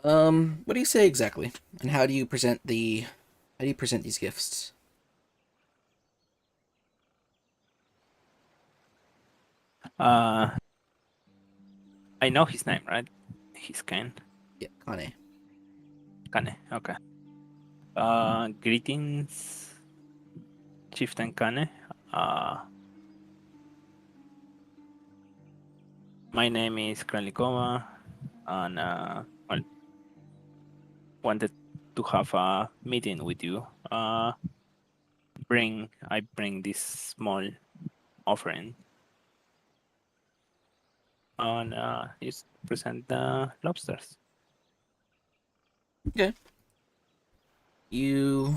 A: What do you say exactly? And how do you present these gifts?
B: I know his name, right? He's Ken.
A: Yeah, Kane.
B: Kane, okay. Greetings, Chieftain Kane. My name is Kralikova, and well, wanted to have a meeting with you. I bring this small offering, and just present the lobsters.
A: You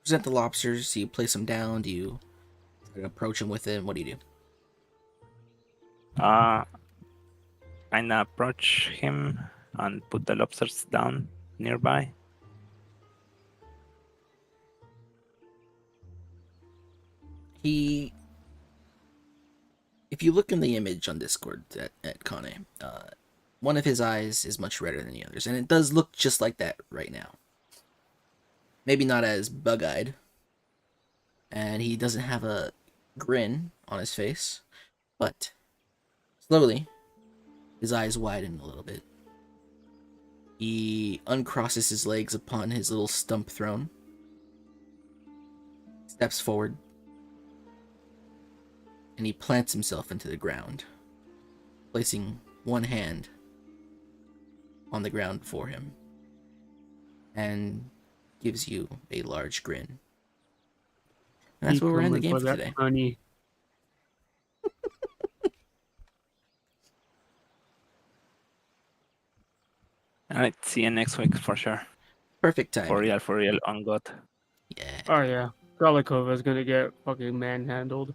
A: present the lobsters. Do you place them down? Do you try to approach them with it? What do you do?
B: And approach him and put the lobsters down nearby.
A: He, if you look in the image on Discord at Kane, one of his eyes is much redder than the others, and it does look just like that right now. Maybe not as bug-eyed, and he doesn't have a grin on his face, but slowly, his eyes widen a little bit. He uncrosses his legs upon his little stump throne, steps forward, and he plants himself into the ground, placing one hand on the ground before him, and gives you a large grin. And that's
D: Keep
A: where we're in the
D: coming
A: game for
D: that
A: today.
D: Honey.
B: Alright, see you next week for sure.
A: Perfect time.
B: For real, on God.
A: Yeah.
D: Oh yeah, Kralikova is gonna get fucking manhandled.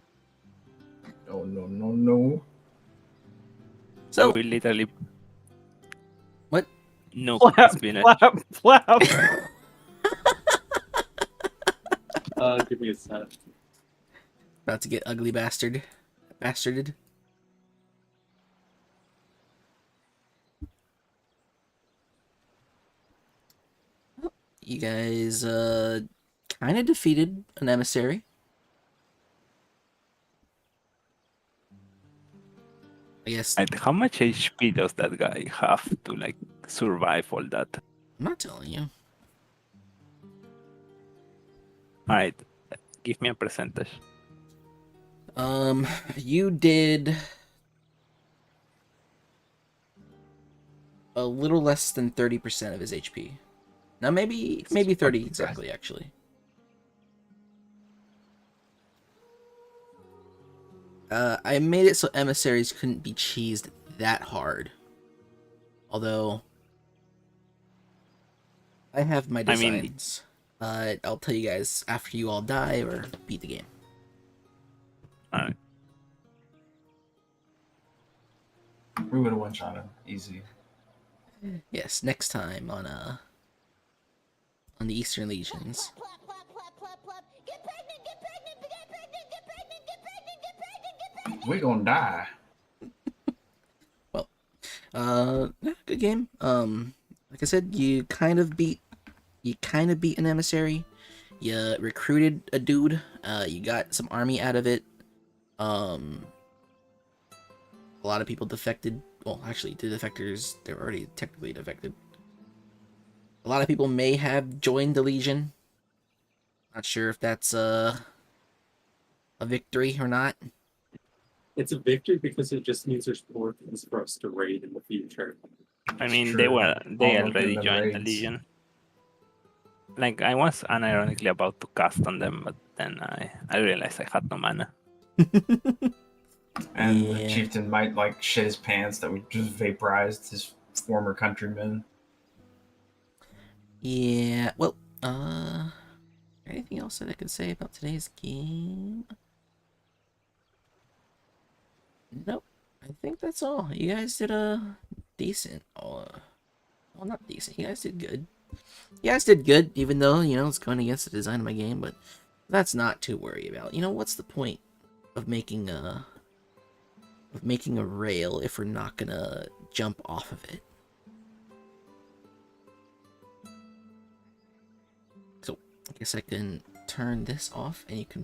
C: Oh no.
A: So,
B: We literally
A: what?
B: no
D: Flap,
B: spinach.
D: flap.
E: Give me a sec.
A: About to get ugly bastarded. You guys kind of defeated an emissary. I guess
B: And how much HP does that guy have to like survive all that?
A: I'm not telling you.
B: Alright, give me a percentage.
A: You did a little less than 30% of his HP. Now maybe 30 exactly, actually. I made it so emissaries couldn't be cheesed that hard. Although I have my
B: I mean-
A: designs. I'll tell you guys after you all die or beat the game.
B: Alright.
C: We would have one-shot him. Easy.
A: Yes, next time on the Eastern Legions.
C: We're gonna die.
A: Yeah, good game. Like I said, you kind of beat an emissary. You recruited a dude. You got some army out of it. A lot of people defected. Well, actually, the defectors, they're already technically defected. A lot of people may have joined the Legion. Not sure if that's a victory or not.
E: It's a victory because it just means there's more things for us to raid in the future.
B: I mean,
C: True.
B: they
C: All of
B: already
C: them
B: joined the
C: raids.
B: Legion. Like I was unironically about to cast on them, but then I realized I had no mana.
C: And
A: Yeah.
C: the chieftain might like shit his pants that we just vaporized his former countrymen.
A: Yeah, well, anything else that I can say about today's game? Nope. I think that's all. You guys did a decent. Well, not decent. You guys did good. You guys did good, even though, it's going against the design of my game, but that's not to worry about. What's the point of making a rail if we're not gonna jump off of it? So, I guess I can turn this off and you can